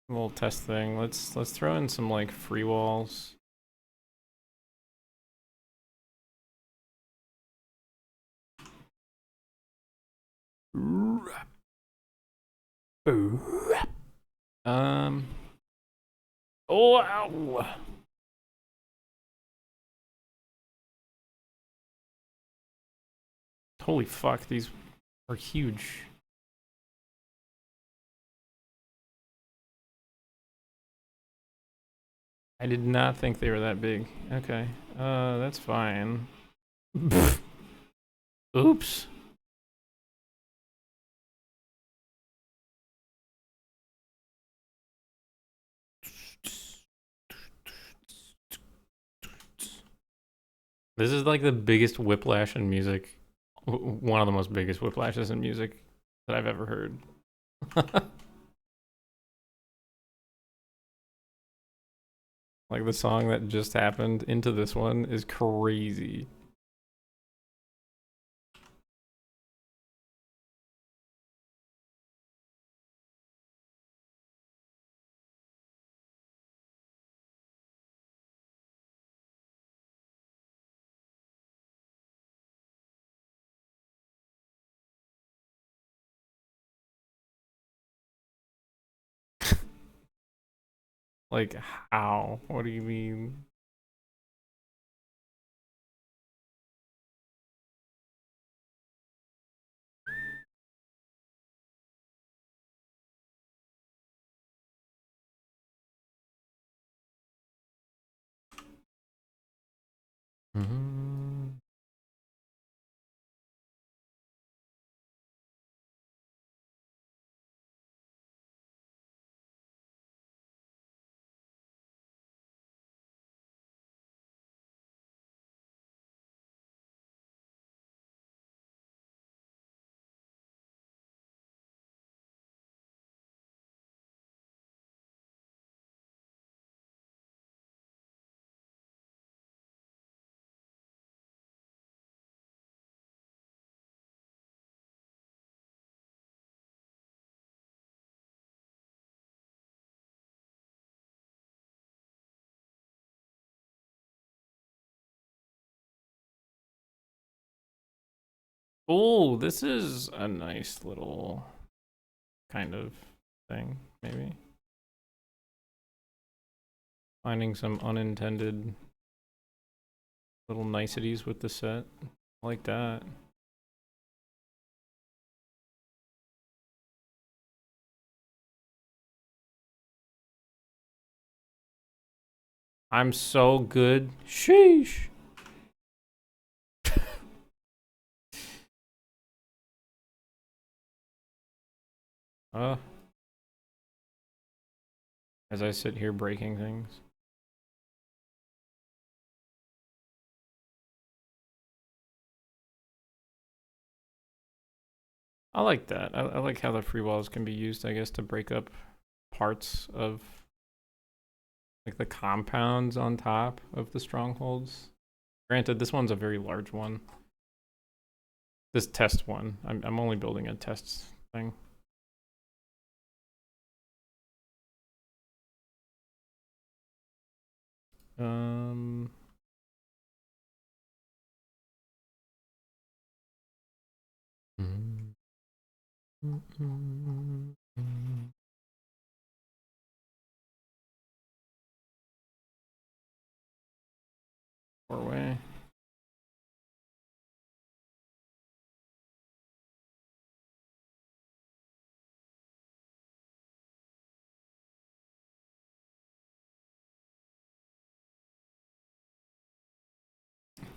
little test thing. Let's throw in some like free walls. Oh, ow. Holy fuck, these are huge. I did not think they were that big. Okay, that's fine. Oops. This is like the biggest whiplash in music. One of the most biggest whiplashes in music that I've ever heard. Like the song that just happened into this one is crazy. Like how? What do you mean? Mm-hmm. Oh, this is a nice little kind of thing, maybe. Finding some unintended little niceties with the set. I like that. I'm so good. Sheesh. Uh, as I sit here breaking things. I like that. I like how the free walls can be used, I guess, to break up parts of like the compounds on top of the strongholds. Granted, this one's a very large one. This test one. I'm only building a test thing. Um Doorway.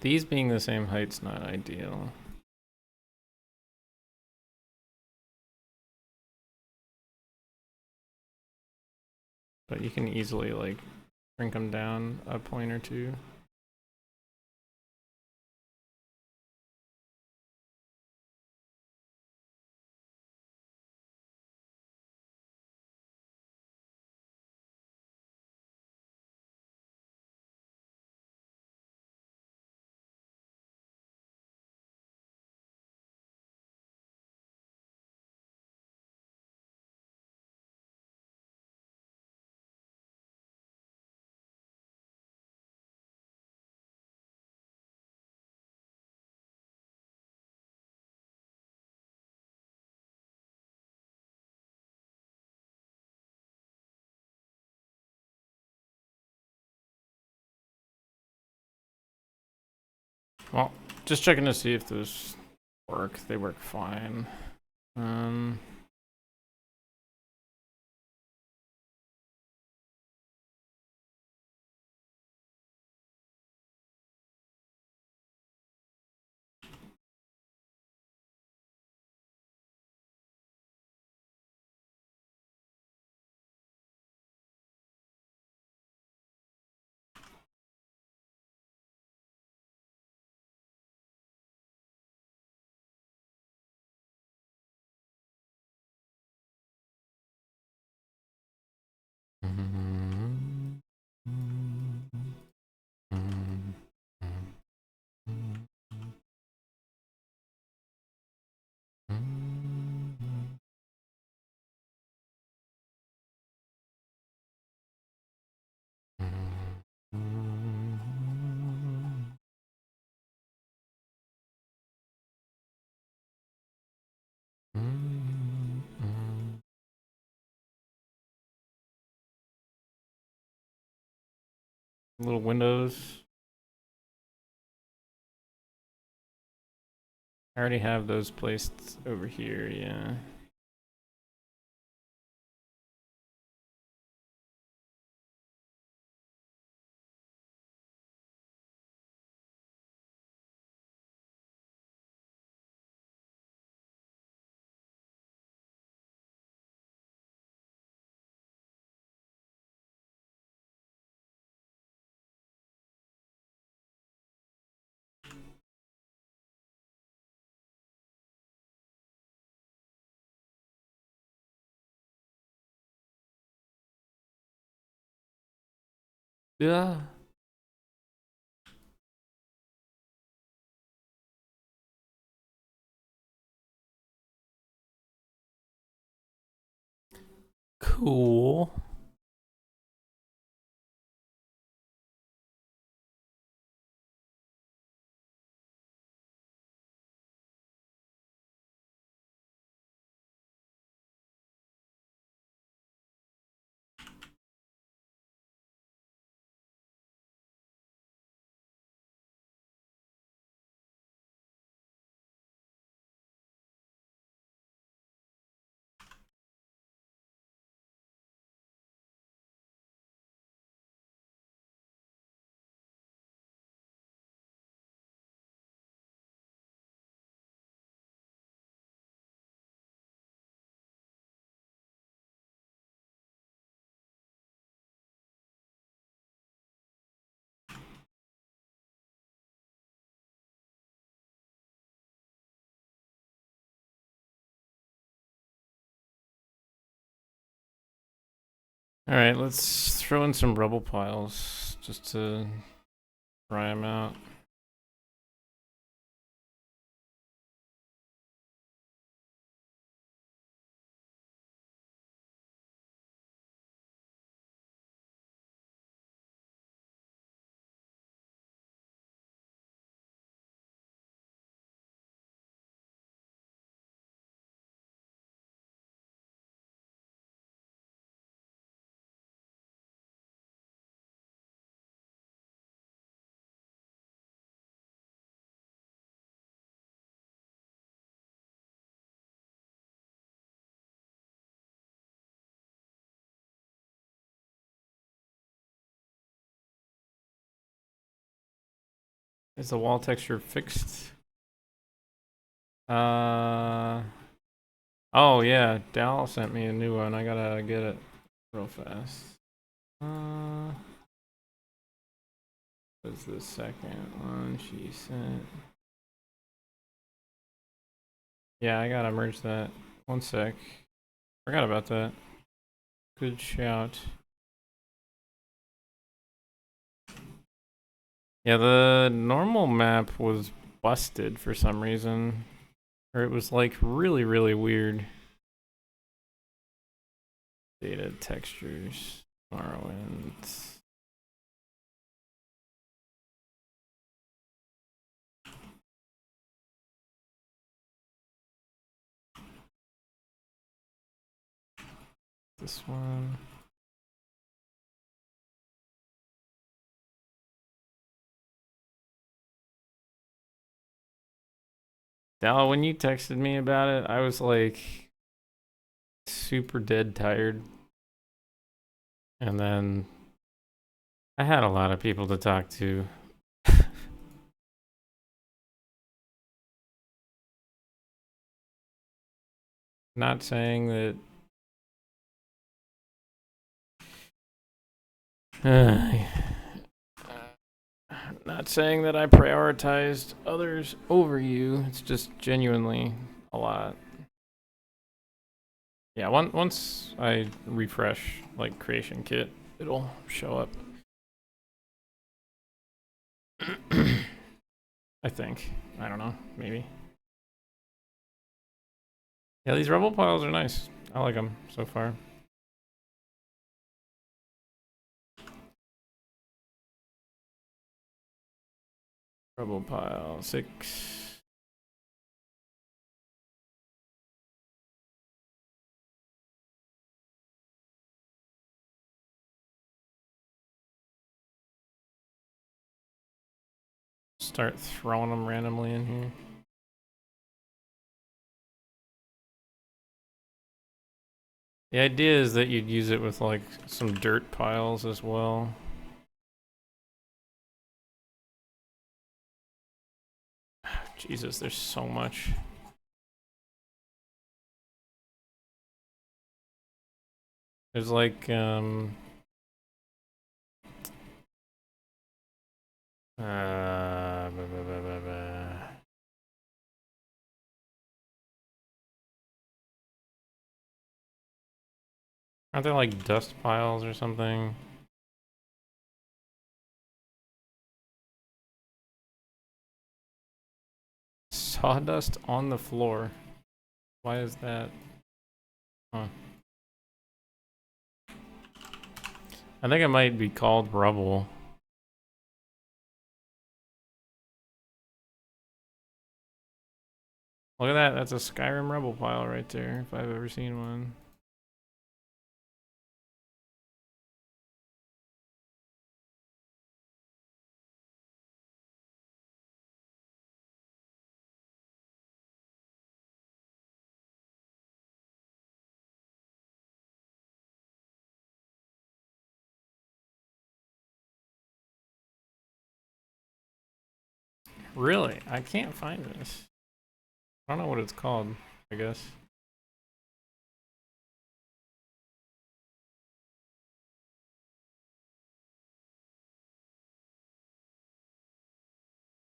These being the same height's not ideal. But you can easily like shrink them down a point or two. Well, just checking to see if those work. They work fine. Um Little windows. I already have those placed over here, yeah. Yeah. Cool. Alright, let's throw in some rubble piles just to dry them out. Is the wall texture fixed? Oh yeah, Dal sent me a new one. I gotta get it real fast. What's the second one she sent? Yeah, I gotta merge that. One sec. Forgot about that. Good shout. Yeah, the normal map was busted for some reason. Or it was like really, really weird. Data textures. Morrowind. This one. Dal, when you texted me about it, I was like super dead tired. And then I had a lot of people to talk to. Not saying that not saying that I prioritized others over you. It's just genuinely a lot. Yeah, once I refresh like creation kit, it'll show up. I think. I don't know. Maybe. Yeah, these rubble piles are nice. I like them so far. Rubble pile 6. start throwing them randomly in here. The idea is that you'd use it with like some dirt piles as well. Jesus, there's so much. There's like aren't there like dust piles or something? Sawdust on the floor. Why is that? Huh. I think it might be called rubble. Look at that, that's a Skyrim rubble pile right there, if I've ever seen one. Really? I can't find this. I don't know what it's called, I guess.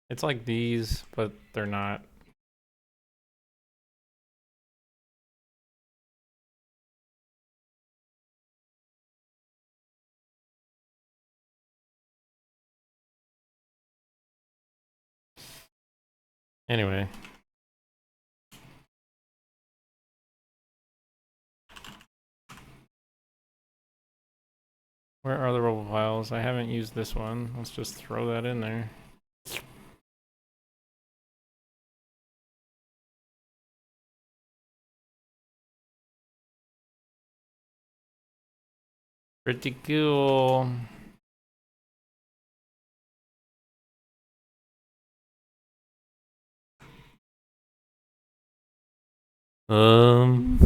It's like these, but they're not. Anyway. Where are the rubble piles? I haven't used this one. Let's just throw that in there. Pretty cool. Hmm.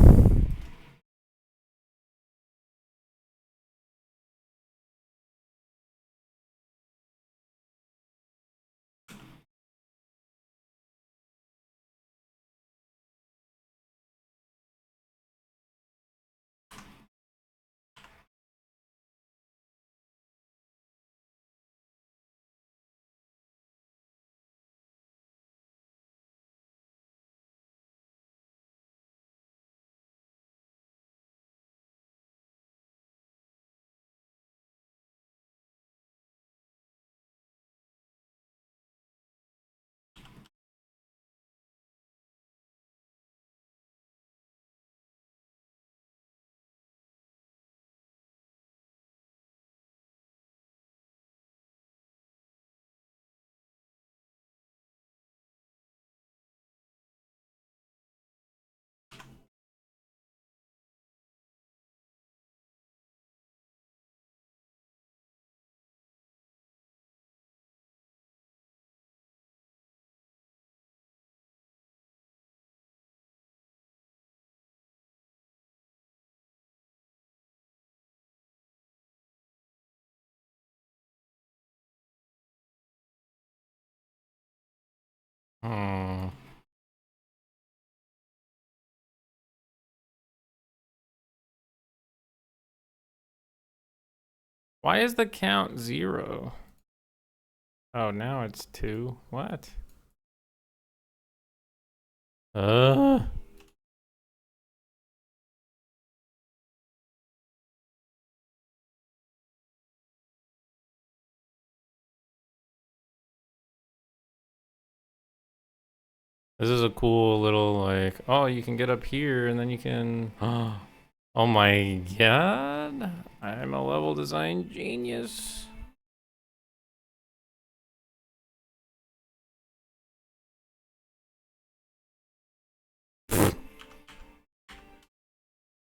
Why is the count 0? Oh, now it's 2. What? This is a cool little like, oh, you can get up here and then you can, oh my god, I'm a level design genius.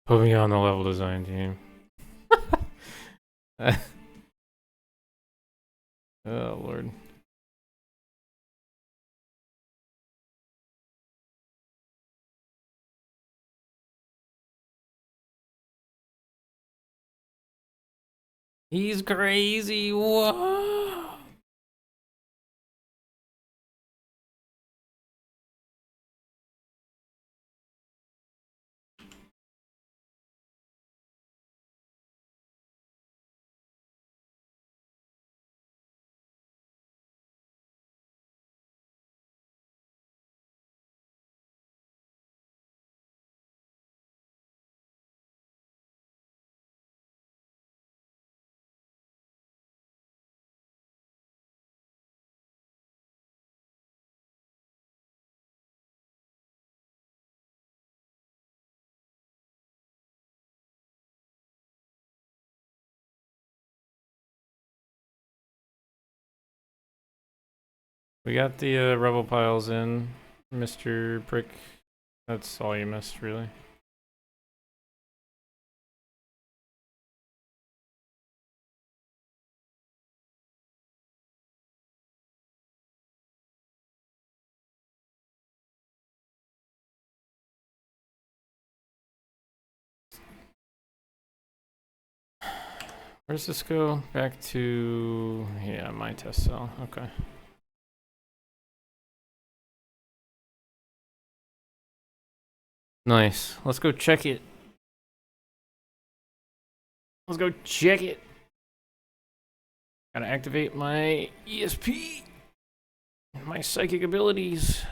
Put me on the level design team. Oh lord. He's crazy. Whoa. We got the rubble piles in, Mr. Prick. That's all you missed, really. Where's this go? Back to, yeah, my test cell. Okay. Nice. Let's go check it. Let's go check it. Gotta activate my ESP. My psychic abilities.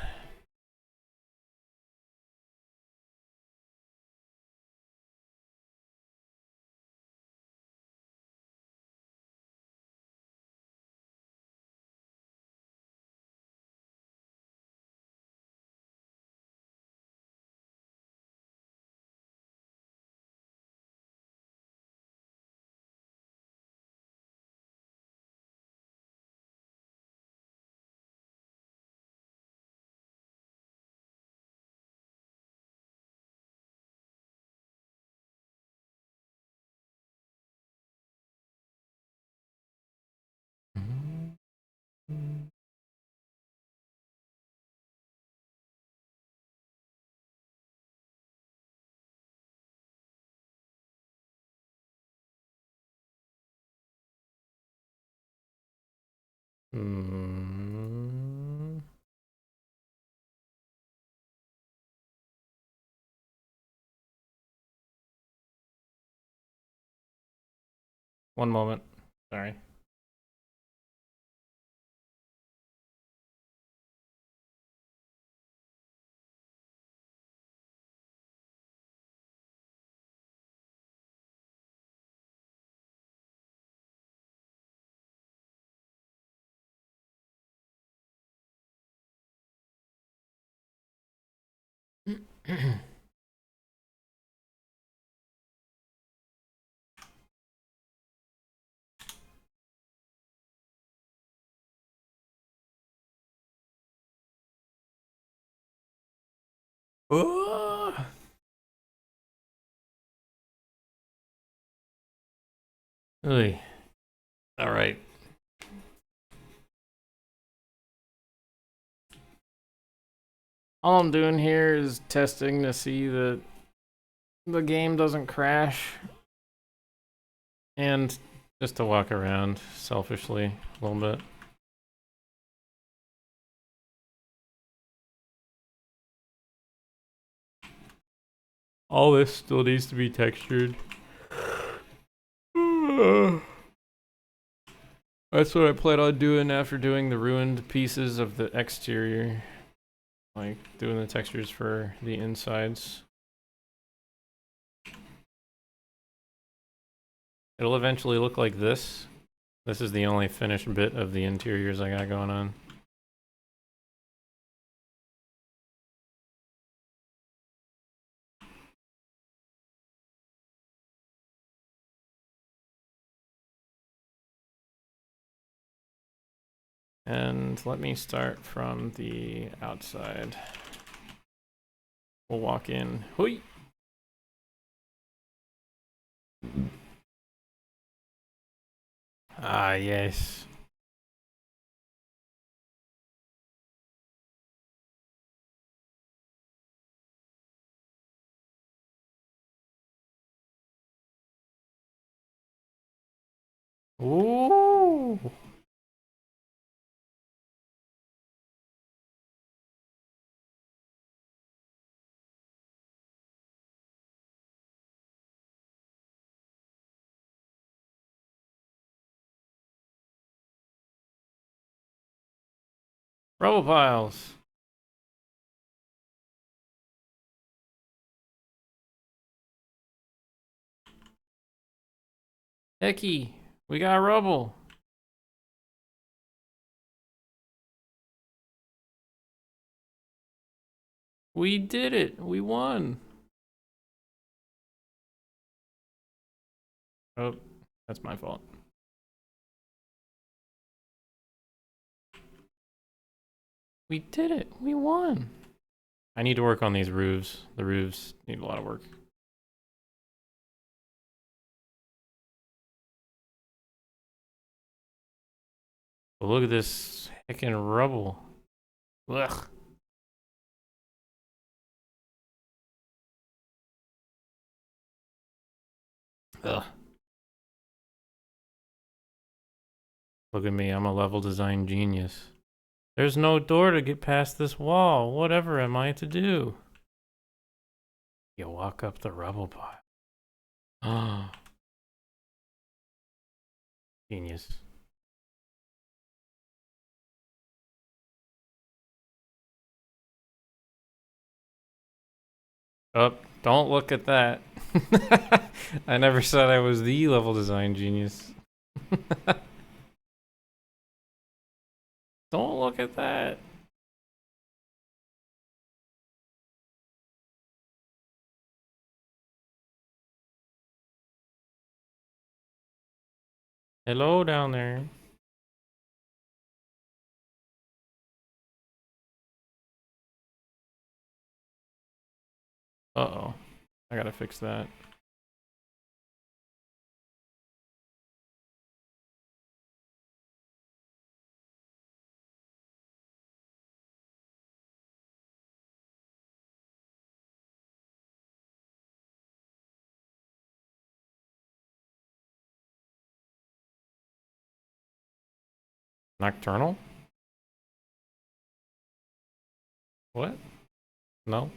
One moment. Sorry. Oh! Oy. All right. All I'm doing here is testing to see that the game doesn't crash. And just to walk around selfishly a little bit. All this still needs to be textured. That's what I plan on doing after doing the ruined pieces of the exterior. Like doing the textures for the insides. It'll eventually look like this. This is the only finished bit of the interiors I got going on. And let me start from the outside. We'll walk in. Hoi! Ah, yes. Ooh. Rubble piles. Hecky, we got rubble. We did it. We won. Oh, that's my fault. We did it. We won. I need to work on these roofs. The roofs need a lot of work. But look at this heckin' rubble. Ugh. Ugh. Look at me. I'm a level design genius. There's no door to get past this wall. Whatever am I to do? You walk up the rubble pile. Ah. Genius. Oh, don't look at that. I never said I was the level design genius. Don't look at that. Hello down there. Uh-oh. I gotta fix that. Nocturnal? What? No?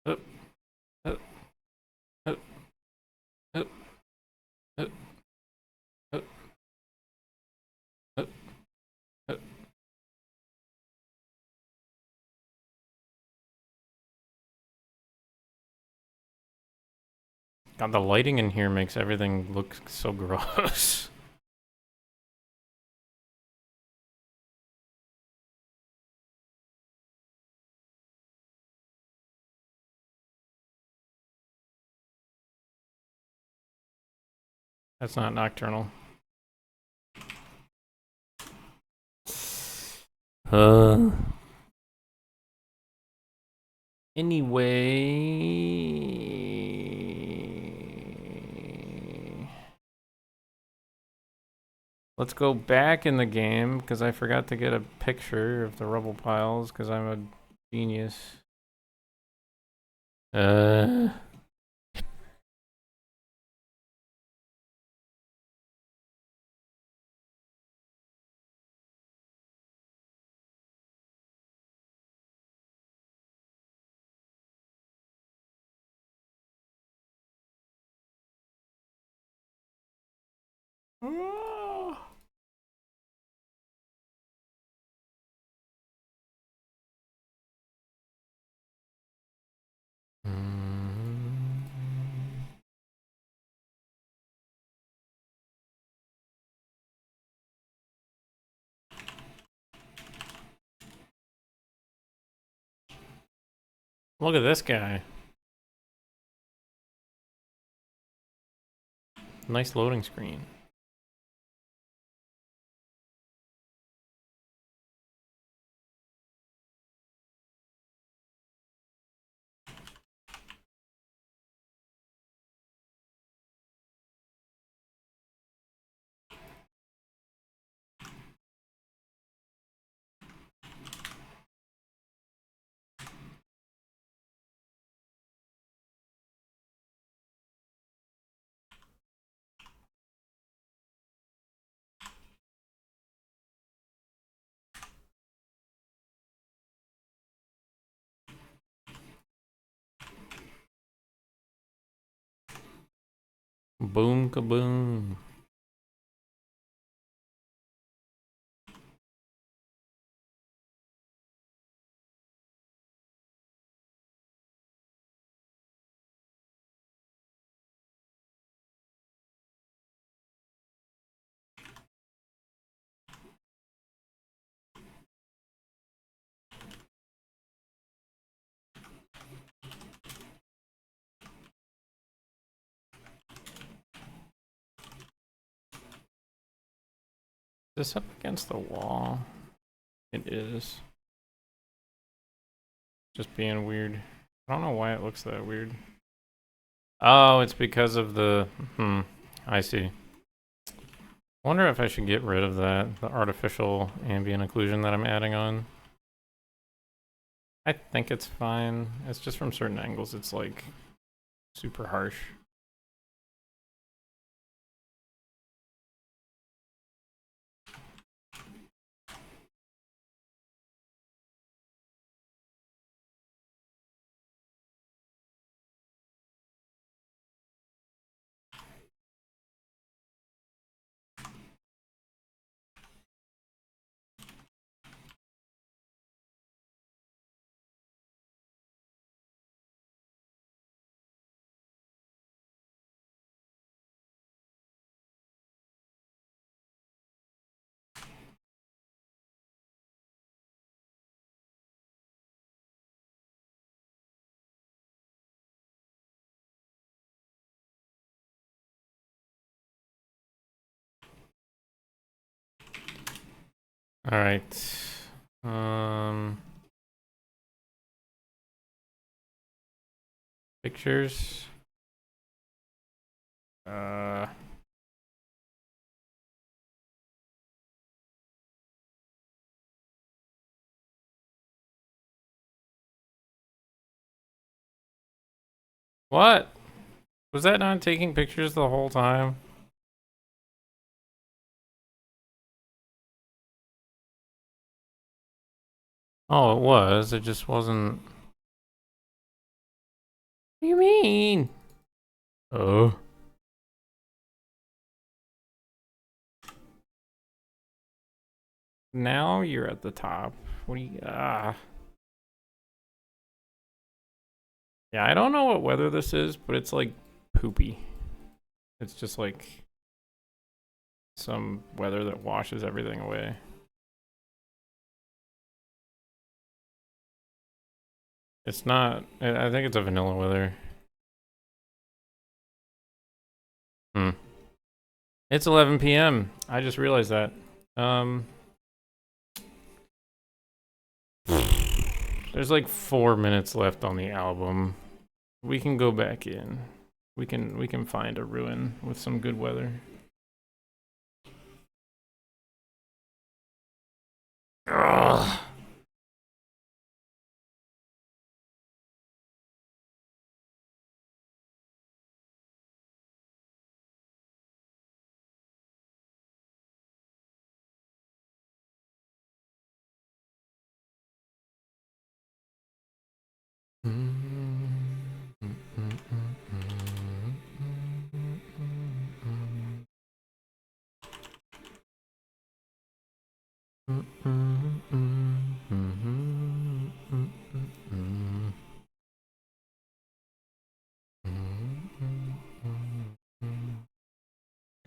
Uh, uh, uh, uh, uh, uh, uh, uh. God, the lighting in here makes everything look so gross. That's not nocturnal. Uh. Anyway, let's go back in the game because I forgot to get a picture of the rubble piles because I'm a genius. Uh. Look at this guy. Nice loading screen. Boom kaboom. Is this up against the wall? It is. Just being weird. I don't know why it looks that weird. Oh, it's because of the... I see. I wonder if I should get rid of that, the artificial ambient occlusion that I'm adding on. I think it's fine. It's just from certain angles, it's like super harsh. All right. Pictures. What? Was that not taking pictures the whole time? Oh, it was. It just wasn't. What do you mean? Oh. Now you're at the top. What do you... Yeah, I don't know what weather this is, but it's like poopy. It's just like some weather that washes everything away. It's not... I think it's a vanilla weather. It's 11 p.m. I just realized that. There's like 4 minutes left on the album. We can go back in. We can find a ruin with some good weather. Ugh.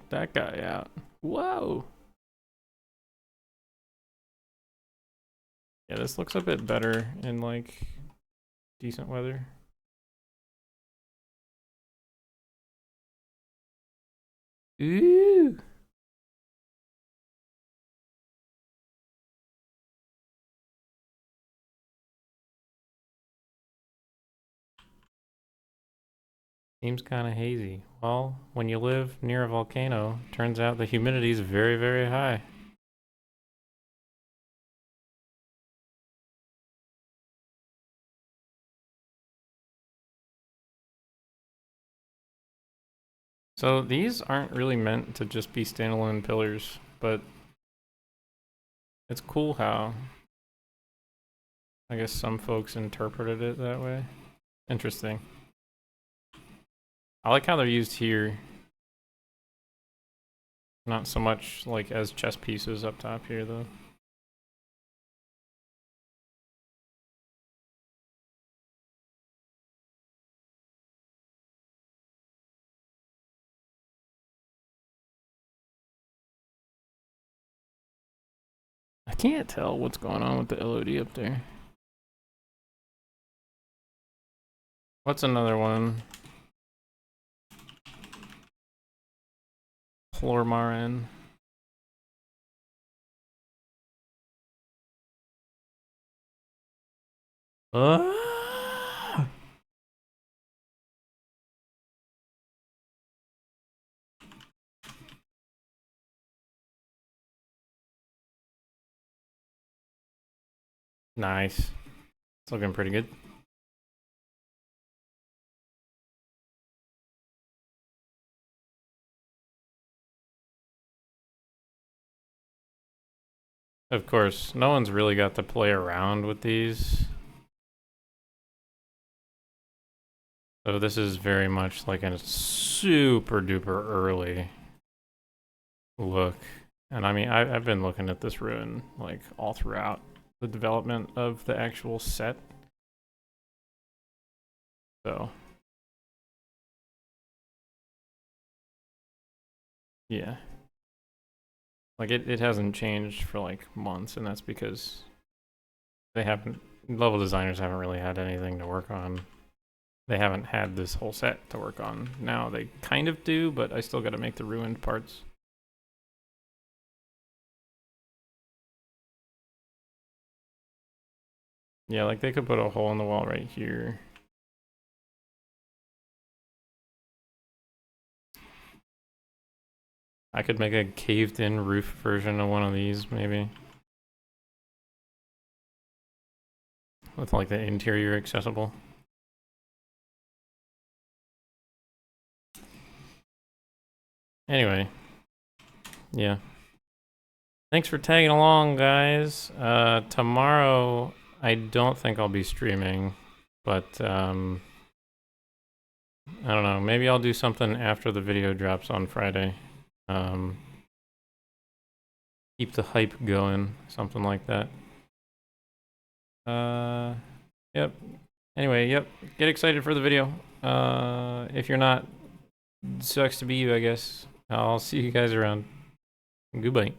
That guy out. Whoa. Yeah, this looks a bit better in like decent weather. Ooh. Seems kind of hazy. Well, when you live near a volcano, turns out the humidity is very, very high. So these aren't really meant to just be standalone pillars, but it's cool how I guess some folks interpreted it that way. Interesting. I like how they're used here. Not so much like as chess pieces up top here though. I can't tell what's going on with the LOD up there. What's another one? Flormarin. Nice. It's looking pretty good. Of course, no one's really got to play around with these. So this is very much like a super duper early look. And I mean, I've been looking at this ruin like all throughout the development of the actual set. So yeah. Like it hasn't changed for like months, and that's because they haven't, level designers haven't really had anything to work on. They haven't had this whole set to work on. Now they kind of do, but I still gotta make the ruined parts. Yeah, like they could put a hole in the wall right here. I could make a caved in roof version of one of these, maybe. With like the interior accessible. Anyway. Yeah. Thanks for tagging along, guys. Tomorrow, I don't think I'll be streaming, but I don't know. Maybe I'll do something after the video drops on Friday. Keep the hype going, something like that. Yep. Anyway, yep. Get excited for the video. If you're not, sucks to be you, I guess. I'll see you guys around. Goodbye.